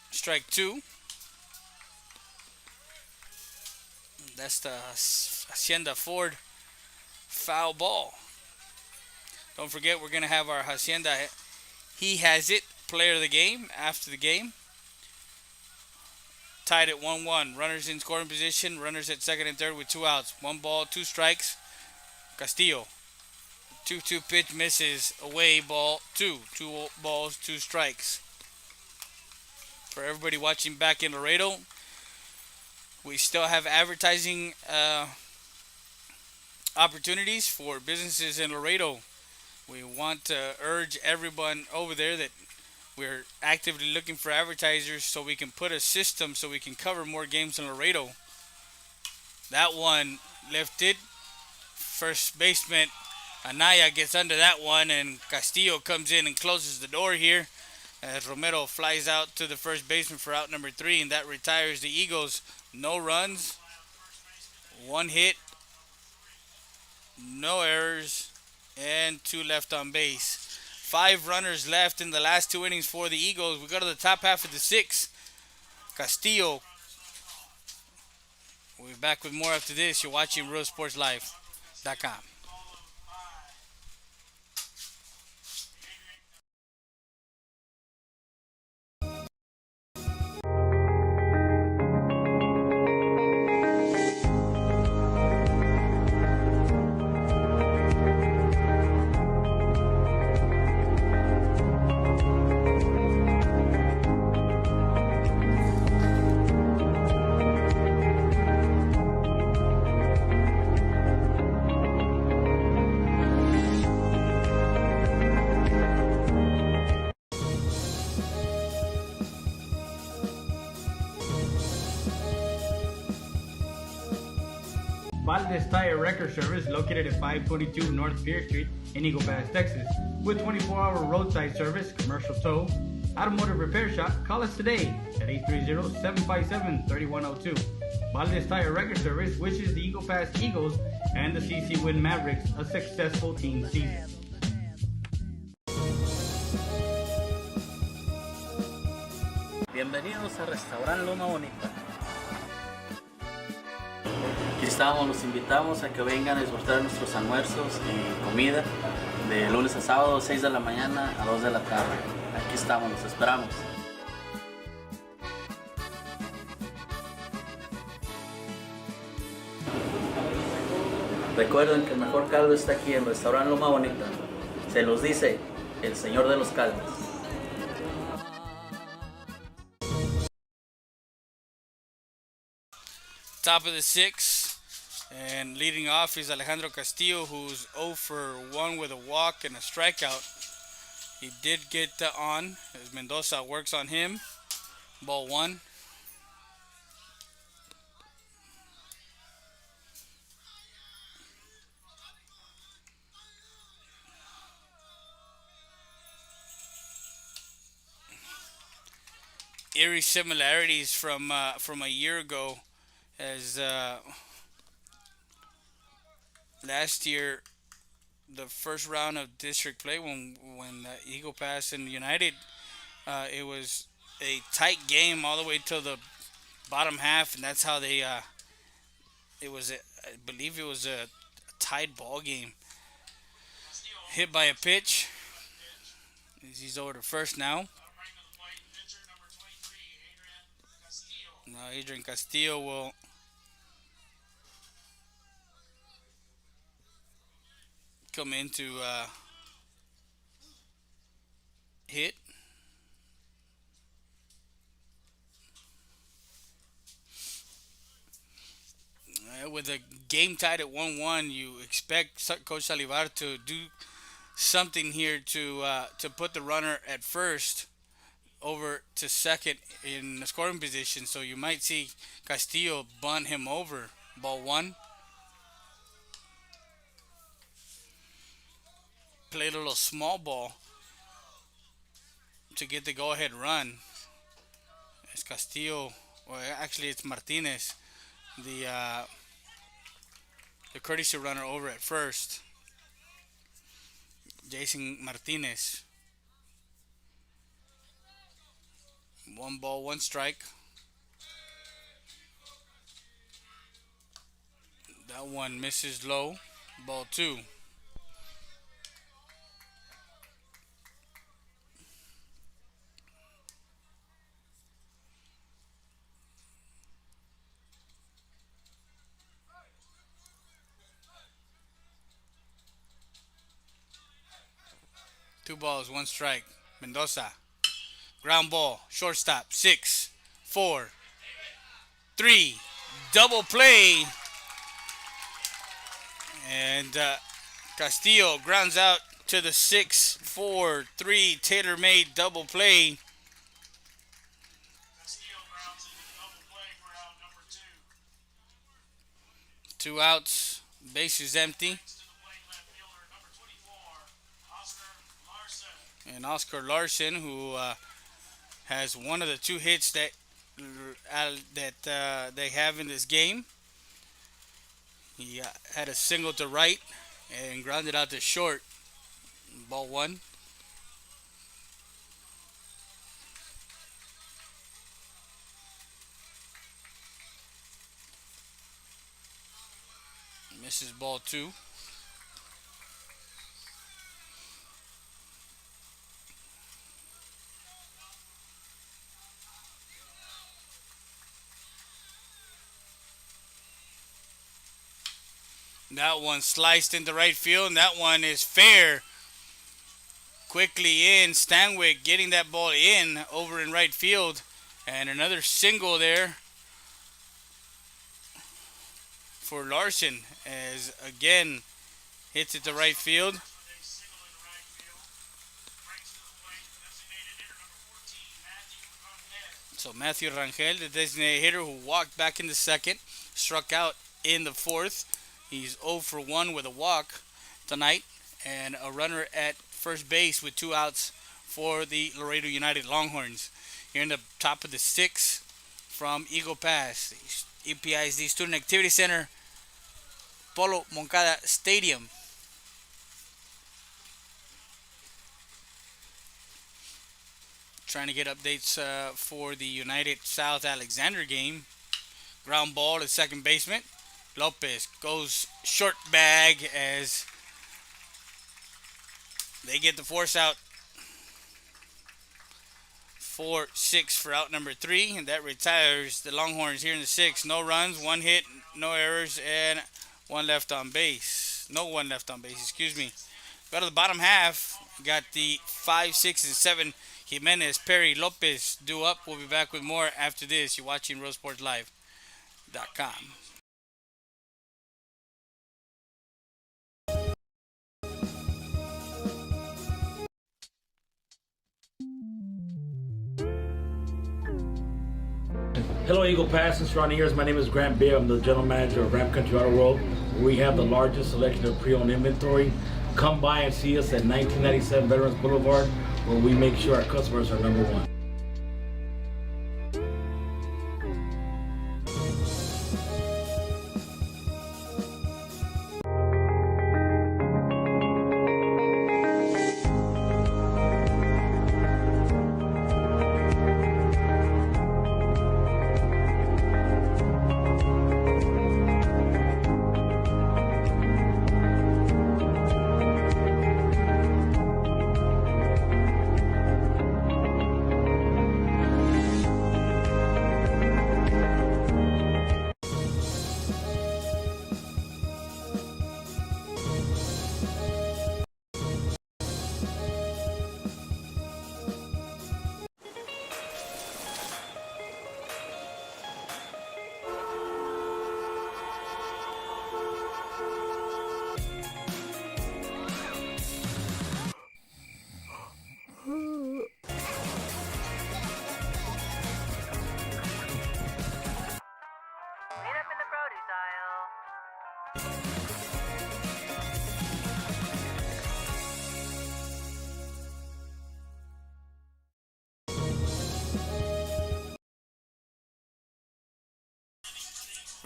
Strike 2. That's the Hacienda Ford foul ball. Don't forget, we're going to have our Hacienda He Has It player of the game after the game. Tied at 1-1. Runners in scoring position. Runners at 2nd and 3rd with 2 outs. 1 ball, 2 strikes. Castillo. 2-2 pitch misses. Away, ball 2. 2 balls, 2 strikes. For everybody watching back in Laredo, we still have advertising opportunities for businesses in Laredo. We want to urge everyone over there that We're actively looking for advertisers so we can put a system so we can cover more games in Laredo. That one lifted. First baseman Anaya gets under that one, and Castillo comes in and closes the door here as Romero flies out to the first baseman for out number 3, and that retires the Eagles. No runs, 1 hit, no errors, and 2 left on base. 5 runners left in the last 2 innings for the Eagles. We go to the top half of the 6th. Castillo. We'll be back with more after this. You're watching RealSportsLive.com. Valdez Tire Record Service, located at 522 North Pierce Street in Eagle Pass, Texas. With 24-hour roadside service, commercial tow, automotive repair shop, call us today at 830-757-3102. Valdez Tire Record Service wishes the Eagle Pass Eagles and the CC Win Mavericks a successful team season. Bienvenidos a Restaurant Loma Bonita. Aquí estamos, los invitamos a que vengan a disfrutar nuestros almuerzos y comida de lunes a sábado, 6 de la mañana a 2 de la tarde. Aquí estamos, los esperamos. Recuerden que el mejor caldo está aquí en Restaurant Loma Bonita. Se los dice el señor de los caldos. Top of the 6th, and leading off is Alejandro Castillo, who's 0 for 1 with a walk and a strikeout. He did get on as Mendoza works on him. Ball 1. Eerie similarities from a year ago, as last year, the first round of district play, when Eagle Pass and United, it was a tight game all the way till the bottom half, and that's how they I believe it was a tied ball game. Hit by a pitch. He's over to first now. Now Adrian Castillo will come in to hit. With a game tied at 1-1, you expect Coach Salivar to do something here to put the runner at first over to second in the scoring position. So you might see Castillo bunt him over. Ball 1. Played a little small ball to get the go-ahead run. It's Castillo, or actually it's Martinez, the courtesy runner over at first. Jason Martinez. 1 ball, 1 strike. That one misses low. Ball 2. Two balls, 1 strike. Mendoza. Ground ball, shortstop, 6, 4, 3, double play. And Castillo grounds out to the 6-4-3 tailor-made double play. Two outs, bases empty. And Oscar Larson, who has one of the two hits that they have in this game. He had a single to right and grounded out to short. Ball one. Misses ball two. That one sliced into right field, and that one is fair. Quickly in, Stanwyck getting that ball in over in right field. And another single there for Larson as again hits it to right field. So Matthew Rangel, the designated hitter who walked back in the second, struck out in the fourth. He's 0 for 1 with a walk tonight and a runner at first base with two outs for the Laredo United Longhorns. Here in the top of the sixth from Eagle Pass, EPISD Student Activity Center, Polo Moncada Stadium. Trying to get updates for the United South Alexander game. Ground ball to second baseman. Lopez goes short bag as they get the force out. 4-6 for out number 3, and that retires the Longhorns here in the sixth. No runs, one hit, no errors, and one left on base. No one left on base, excuse me. Go to the bottom half. Got the 5, 6, and 7 Jimenez, Perry, Lopez due up. We'll be back with more after this. You're watching RoadSportsLive.com. Hello, Eagle Pass and surrounding areas. My name is Grant Beer. I'm the general manager of Ram Country Auto World. We have the largest selection of pre-owned inventory. Come by and see us at 1997 Veterans Boulevard, where we make sure our customers are number one.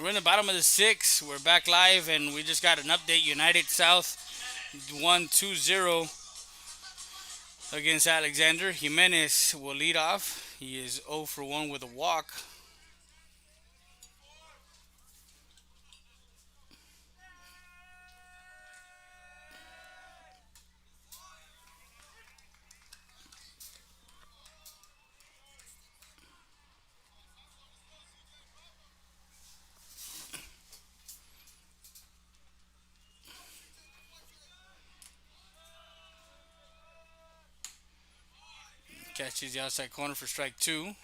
We're in the bottom of the sixth. We're back live, and we just got an update. United South won 2-0 against Alexander. Jimenez will lead off. He is 0 for 1 with a walk. Catches the outside corner for strike 2.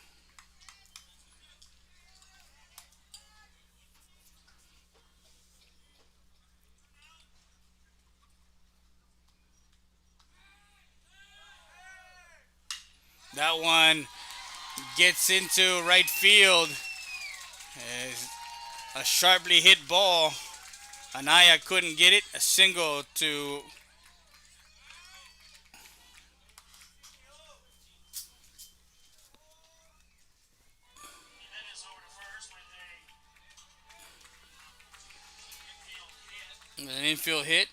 That one gets into right field. As a sharply hit ball. Anaya couldn't get it. A single to an infield hit.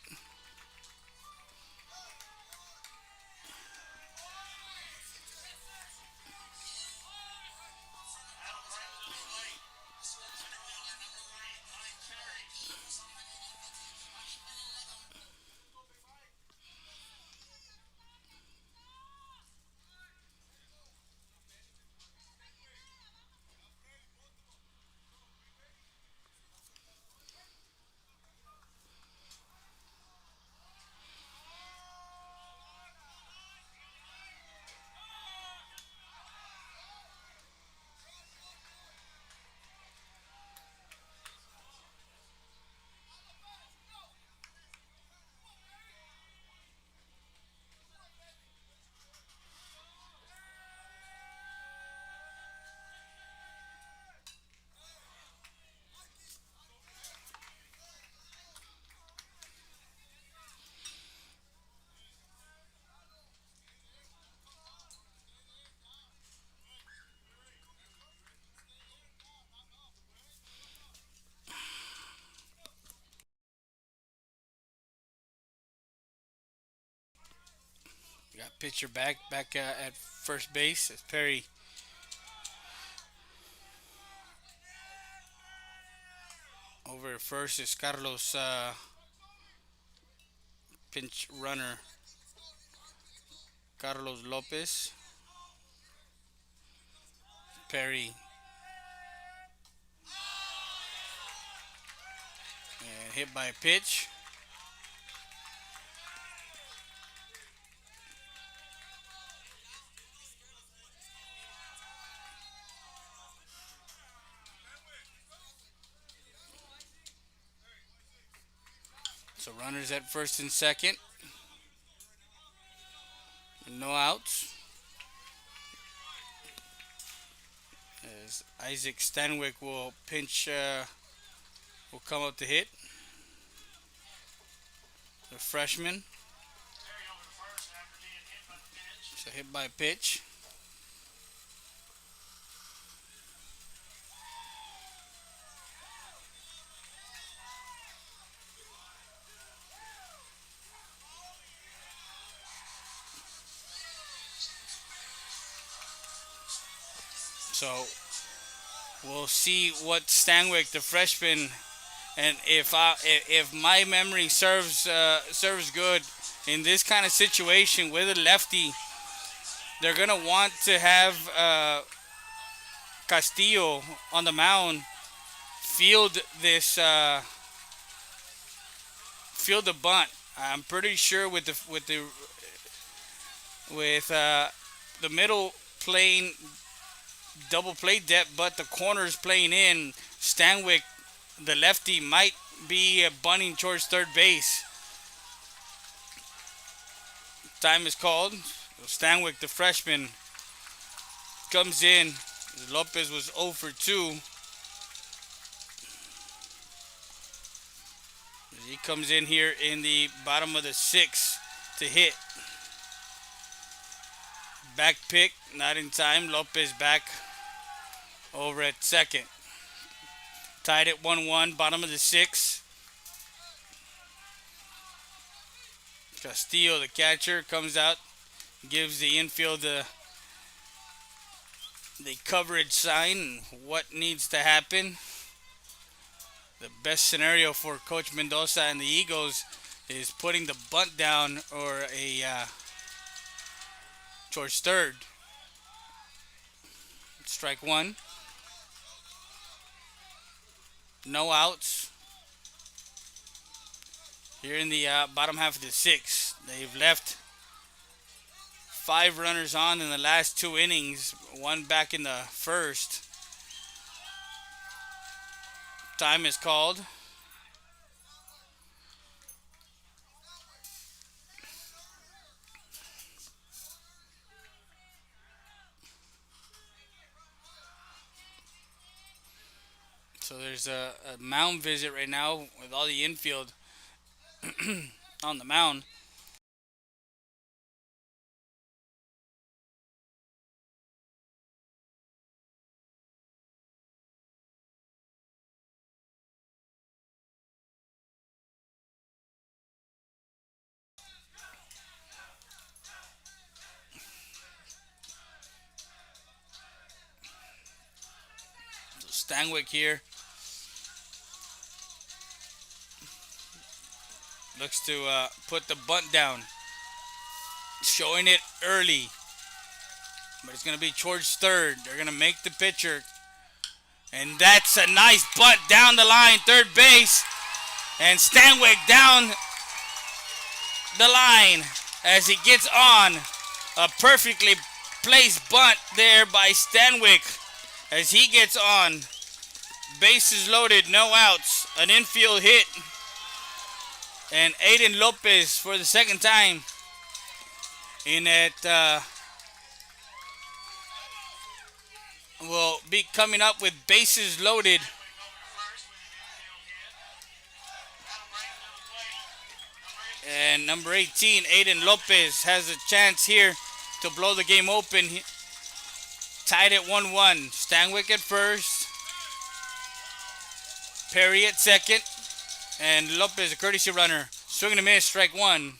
Got pitcher back at first base. As Perry over at first is Carlos, pinch runner Carlos Lopez. Perry and hit by a pitch. So runners at first and second. No outs. As Isaac Stanwyck will pinch, will come up to hit. The freshman. So hit by a pitch. So we'll see what Stanwyck, the freshman, and if my memory serves good, in this kind of situation with a lefty, they're gonna want to have Castillo on the mound field this field the bunt. I'm pretty sure with the middle playing double play depth, but the corners playing in, Stanwyck, the lefty, might be bunting towards third base. Time is called. Stanwyck, the freshman, comes in. Lopez was 0 for 2. He comes in here in the bottom of the 6th to hit. Back pick, not in time. Lopez back over at second. Tied at 1-1, bottom of the 6th. Castillo, the catcher, comes out, gives the infield the coverage sign, what needs to happen. The best scenario for Coach Mendoza and the Eagles is putting the bunt down or towards third. Strike one. No outs. Here in the bottom half of the 6th, they've left 5 runners on in the last 2 innings, 1 back in the first. Time is called. there's a mound visit right now with all the infield on the mound. So Stanwyck here looks to put the bunt down, showing it early. But it's going to be towards third. They're going to make the pitcher. And that's a nice bunt down the line, third base. And Stanwyck down the line as he gets on. A perfectly placed bunt there by Stanwyck as he gets on. Bases loaded, no outs. An infield hit. And Aiden Lopez for the second time in that will be coming up with bases loaded. And number 18, Aiden Lopez, has a chance here to blow the game open. Tied at 1-1. Stanwyck at first. Perry at second. And Lopez, a courtesy runner. Swing and a miss, strike one.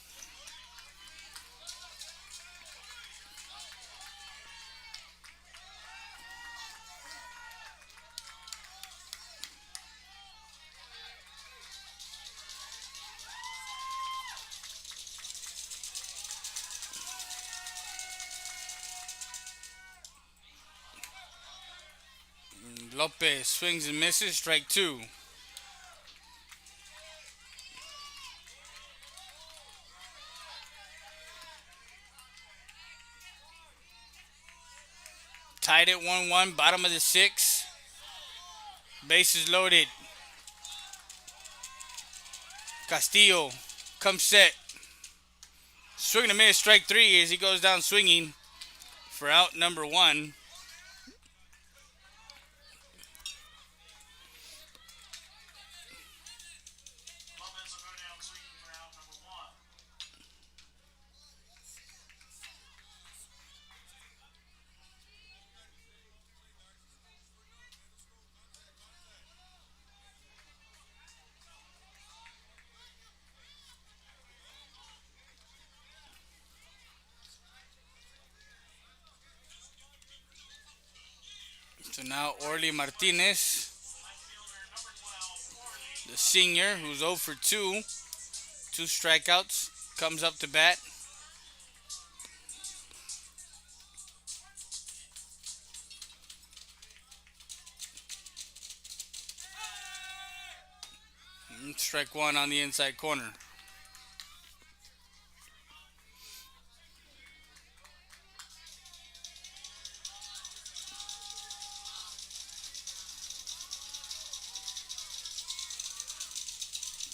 Lopez swings and misses, strike two. Tied at 1-1, bottom of the sixth. Bases loaded. Castillo comes set. Swing and a miss, strike three as he goes down swinging for out number one. So now Orly Martinez, the senior, who's 0 for 2, 2 strikeouts, comes up to bat. And strike one on the inside corner.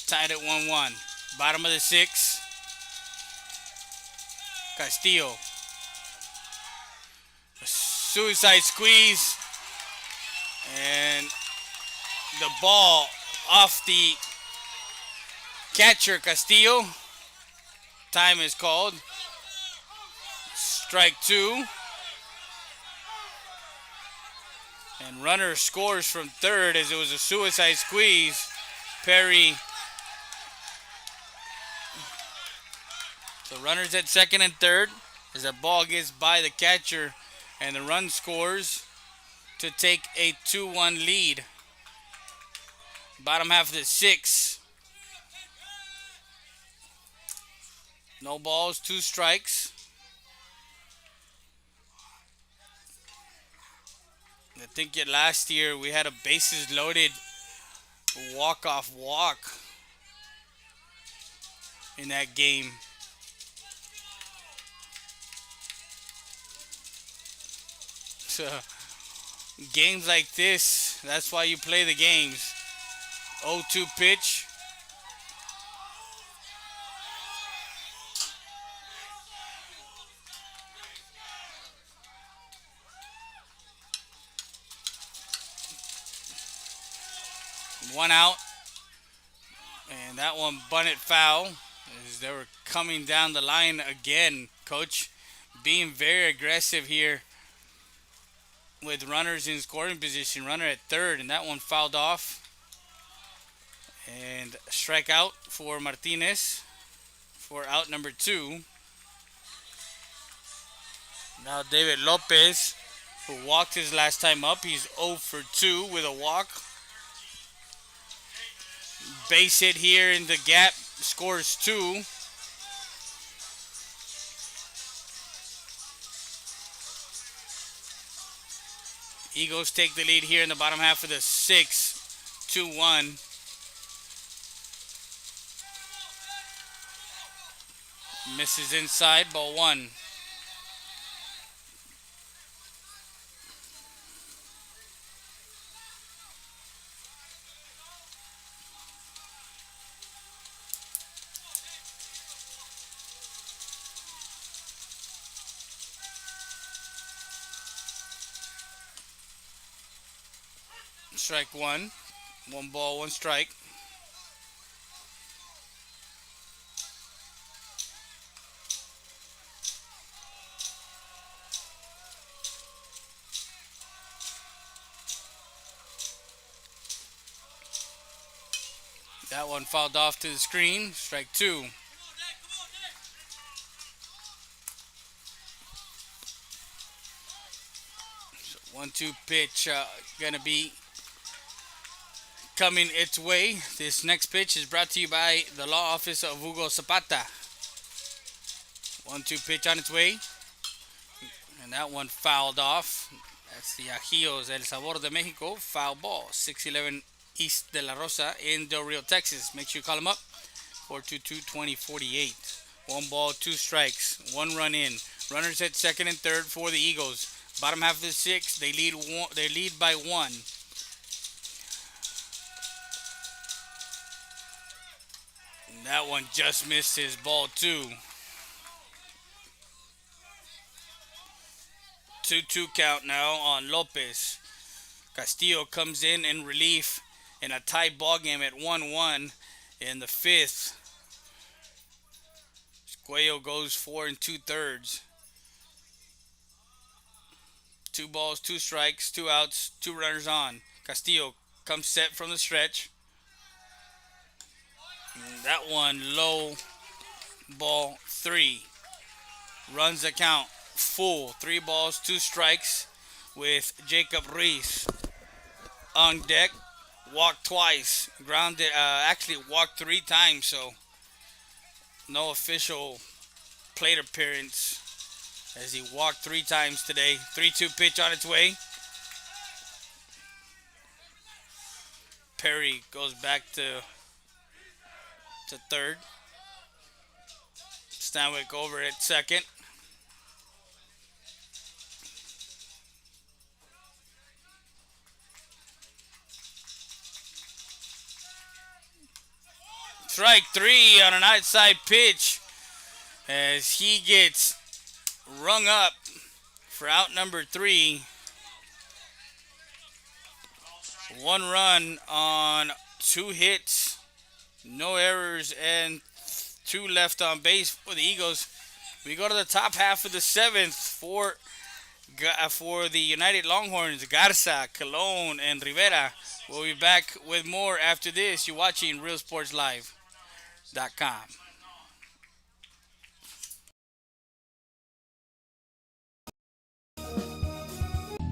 Tied at 1-1. Bottom of the sixth. Castillo. A suicide squeeze. And the ball off the catcher, Castillo. Time is called. Strike two. And runner scores from third as it was a suicide squeeze. Perry. So runners at second and third as the ball gets by the catcher and the run scores to take a 2-1 lead. Bottom half of the sixth. No balls, 2 strikes. I think last year we had a bases loaded walk-off walk in that game. So games like this, that's why you play the games. 0-2 pitch. One out. And that one bunted foul as they were coming down the line again. Coach being very aggressive here with runners in scoring position. Runner at third, and that one fouled off. And strikeout for Martinez for out number 2. Now David Lopez, who walked his last time up, he's 0 for 2 with a walk. Base hit here in the gap, scores 2. Eagles take the lead here in the bottom half of the 6th, 2-1. Misses inside, ball 1. Strike 1. 1 ball, 1 strike. That one fouled off to the screen. Strike 2. So 1-2 pitch gonna be coming its way. This next pitch is brought to you by the law office of Hugo Zapata. 1-2 pitch on its way. And that one fouled off. That's the Ajios El Sabor de Mexico. Foul ball. 611 East de la Rosa in Del Rio, Texas. Make sure you call them up. 422-2048. 1 ball, 2 strikes. 1 run in. Runners at second and third for the Eagles. Bottom half of the 6th. They lead by 1. And that one just missed his ball 2. 2-2 count now on Lopez. Castillo comes in relief in a tight ball game at 1-1 in the 5th. Cuello goes 4 2/3. 2 balls, 2 strikes, 2 outs, 2 runners on. Castillo comes set from the stretch. And that one low, ball 3. Runs the count full. 3 balls, 2 strikes with Jacob Ruiz on deck. Walked twice. Grounded, actually walked 3 times, so no official plate appearance as he walked 3 times today. 3-2 pitch on its way. Perry goes back to third. Stanwyck over at second. Strike 3 on an outside pitch as he gets rung up for out number 3. 1 run on 2 hits, no errors, and 2 left on base for the Eagles. We go to the top half of the 7th for the United Longhorns. Garza, Colon, and Rivera. We'll be back with more after this. You're watching RealSportsLive.com.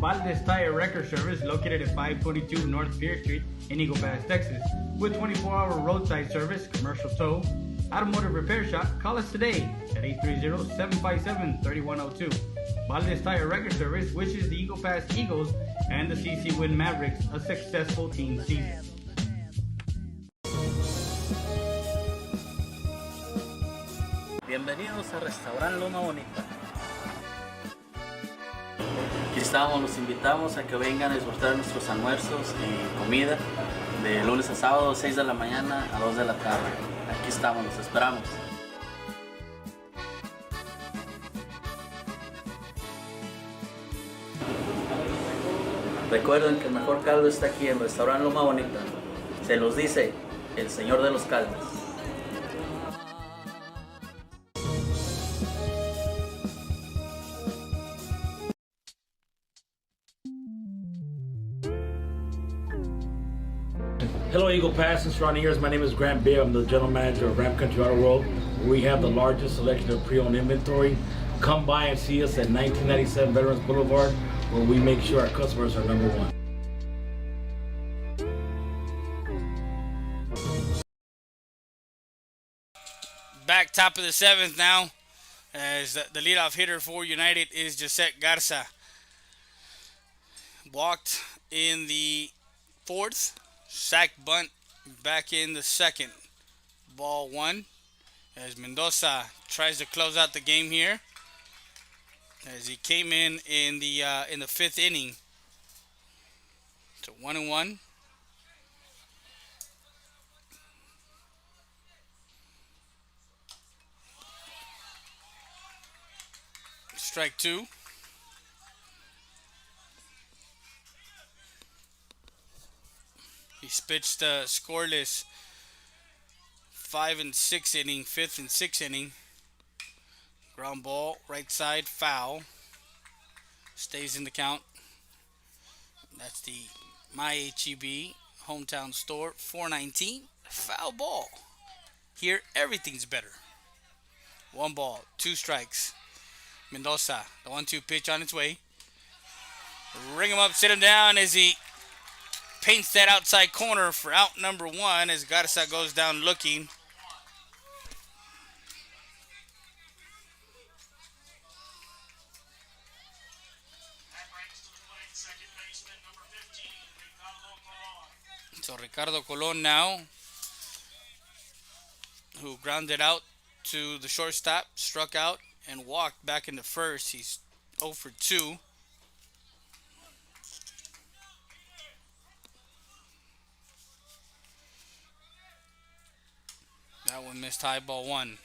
Valdez Tire Record Service, located at 522 North Pierce Street in Eagle Pass, Texas. With 24-hour roadside service, commercial tow, automotive repair shop, call us today at 830-757-3102. Valdez Tire Record Service wishes the Eagle Pass Eagles and the CC Win Mavericks a successful team season. Bienvenidos a Restaurant Loma Bonita. Aquí estamos, los invitamos a que vengan a disfrutar nuestros almuerzos y comida de lunes a sábado, 6 de la mañana a 2 de la tarde. Aquí estamos, los esperamos. Recuerden que el mejor caldo está aquí en Restaurant Loma Bonita. Se los dice el señor de los caldos. Hello, Eagle Pass and surrounding areas. My name is Grant Beer. I'm the general manager of Ram Country Auto World. We have the largest selection of pre-owned inventory. Come by and see us at 1997 Veterans Boulevard, where we make sure our customers are number one. Back top of the seventh now, as the leadoff hitter for United is Josette Garza. Walked in the fourth, sack bunt back in the second. Ball one, as Mendoza tries to close out the game here, as he came in the fifth inning. To 1-1. Strike two. He's pitched scoreless 5 and 6 inning, 5th and 6th inning. Ground ball, right side, foul. Stays in the count. That's the My HEB hometown store, 419. Foul ball. Here, everything's better. 1 ball, 2 strikes. Mendoza, the 1-2 pitch on its way. Ring him up, sit him down as he paints that outside corner for out number 1 as Garza goes down looking. So Ricardo Colon now, who grounded out to the shortstop, struck out and walked back into first. He's 0 for 2. That one missed high, ball 1.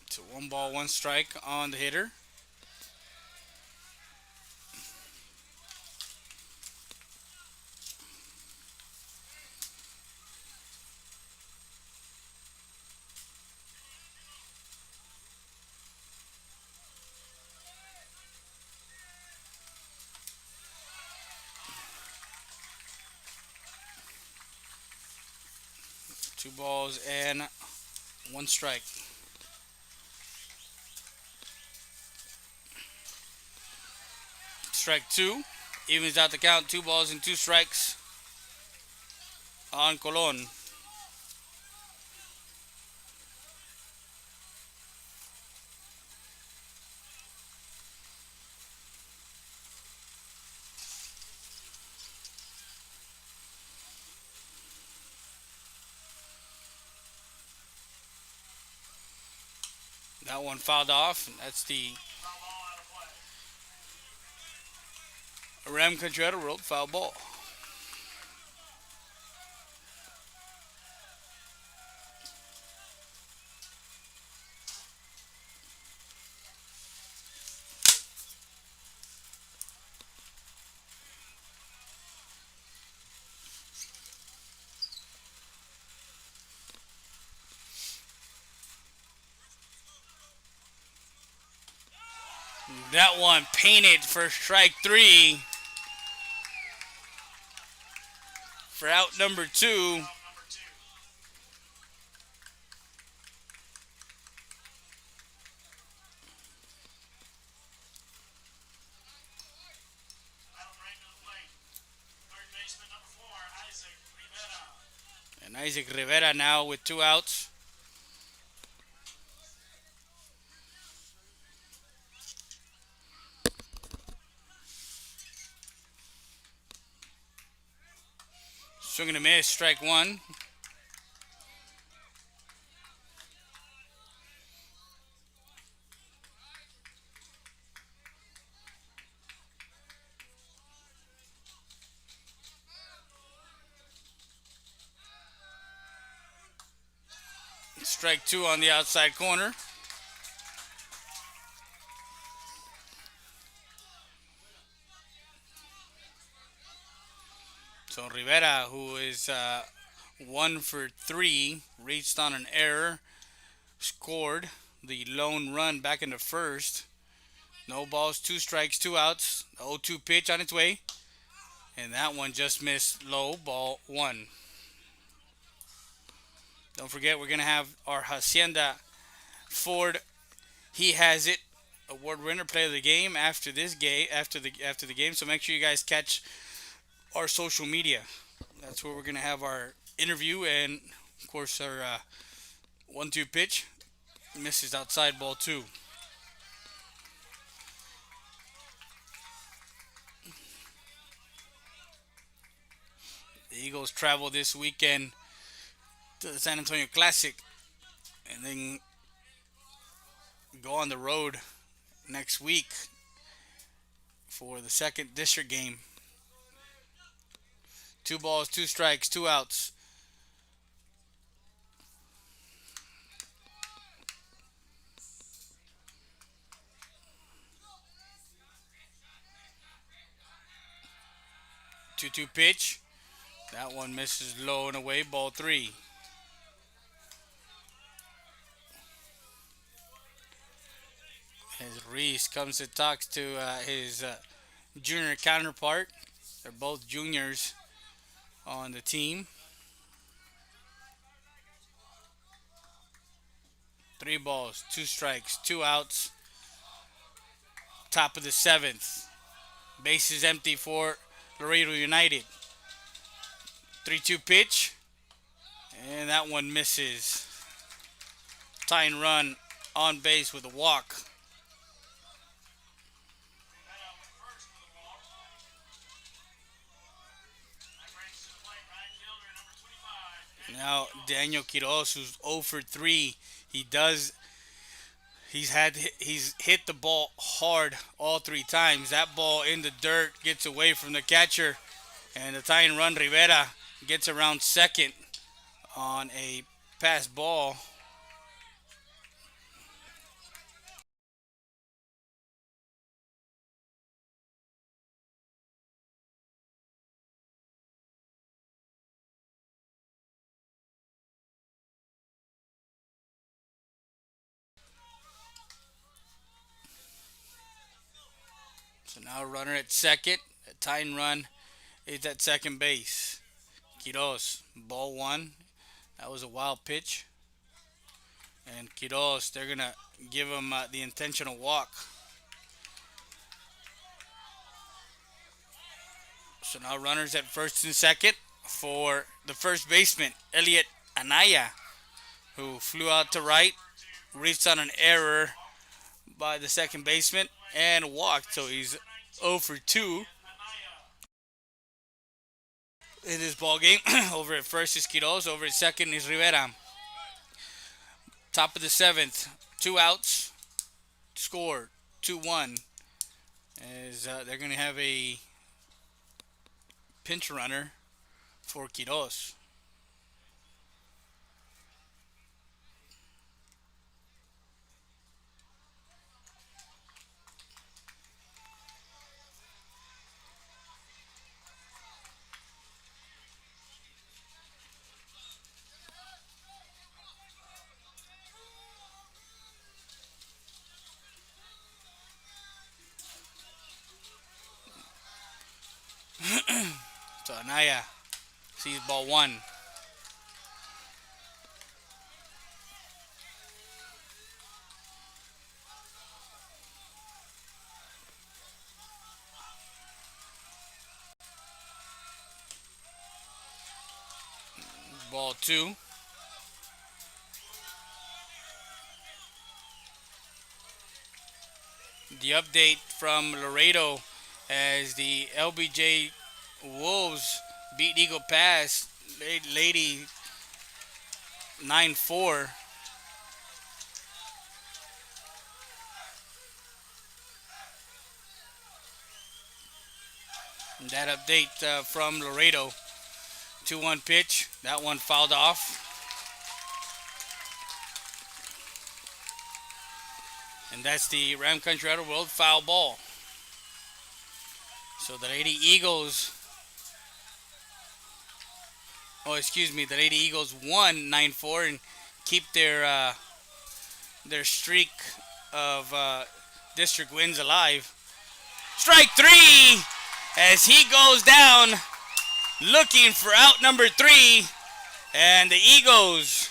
So 1 ball, 1 strike on the hitter. Two balls and 1 strike. Strike 2. Evens out the count. 2 balls and 2 strikes on Colon. That one fouled off. That's the Ram Country Auto World foul ball. That one painted for strike 3. For out number 2. And Isaac Rivera now with 2 outs. Swing and a miss, strike 1. Strike two on the outside corner. So Rivera, who is 1 for 3, reached on an error, scored the lone run back in the first. No balls, 2 strikes, 2 outs. The 0-2 pitch on its way. And that one just missed low, ball 1. Don't forget, we're going to have our Hacienda Ford He Has It award winner play of the game after this game, after the game. So make sure you guys catch our social media. That's where we're going to have our interview and, of course, our 1-2 pitch. Misses outside, ball 2. The Eagles travel this weekend to the San Antonio Classic and then go on the road next week for the second district game. 2 balls, 2 strikes, 2 outs. Two pitch. That one misses low and away, ball 3. As Reese comes to talk to his junior counterpart. They're both juniors on the team. 3 balls, 2 strikes, 2 outs. Top of the 7th. Bases empty for Laredo United. 3-2 pitch. And that one misses. Tying run on base with a walk. Now Daniel Quiroz, who's 0 for 3, he's hit the ball hard all 3 times. That ball in the dirt gets away from the catcher, and the tying run Rivera gets around second on a pass ball. So now a runner at second. A tying run is at second base. Quiroz, ball 1. That was a wild pitch. And Quiroz, they're going to give him the intentional walk. So now runners at first and second for the first baseman, Elliot Anaya, who flew out to right, reached on an error by the second baseman, and walked. So he's 0 for 2 in this ball game. Over at first is Quiroz, over at second is Rivera. Top of the 7th, 2 outs, score 2-1. As they're going to have a pinch runner for Quiroz. So Anaya sees ball 1. Ball 2. The update from Laredo as the LBJ Wolves beat Eagle Pass Lady 9-4. That update from Laredo. 2-1 pitch. That one fouled off. And that's the Ram Country Auto World foul ball. So the Lady Eagles, the Lady Eagles won 9-4 and keep their streak of district wins alive. Strike three as he goes down looking for out number 3, and the Eagles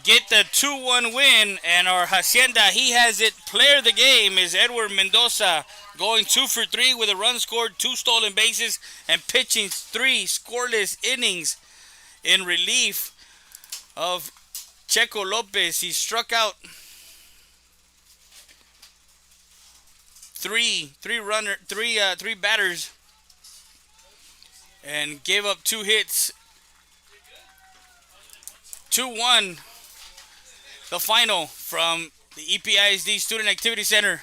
get the 2-1 win, and our Hacienda, he has it. Player of the game is Edward Mendoza, going 2 for 3 with a run scored, 2 stolen bases, and pitching 3 scoreless innings in relief of Checo Lopez. He struck out three batters and gave up 2 hits. 2-1. The final from the EPISD Student Activity Center.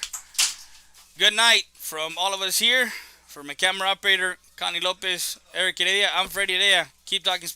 Good night from all of us here. For my camera operator, Connie Lopez, Eric Heredia, I'm Freddie Heredia. Keep talking sports.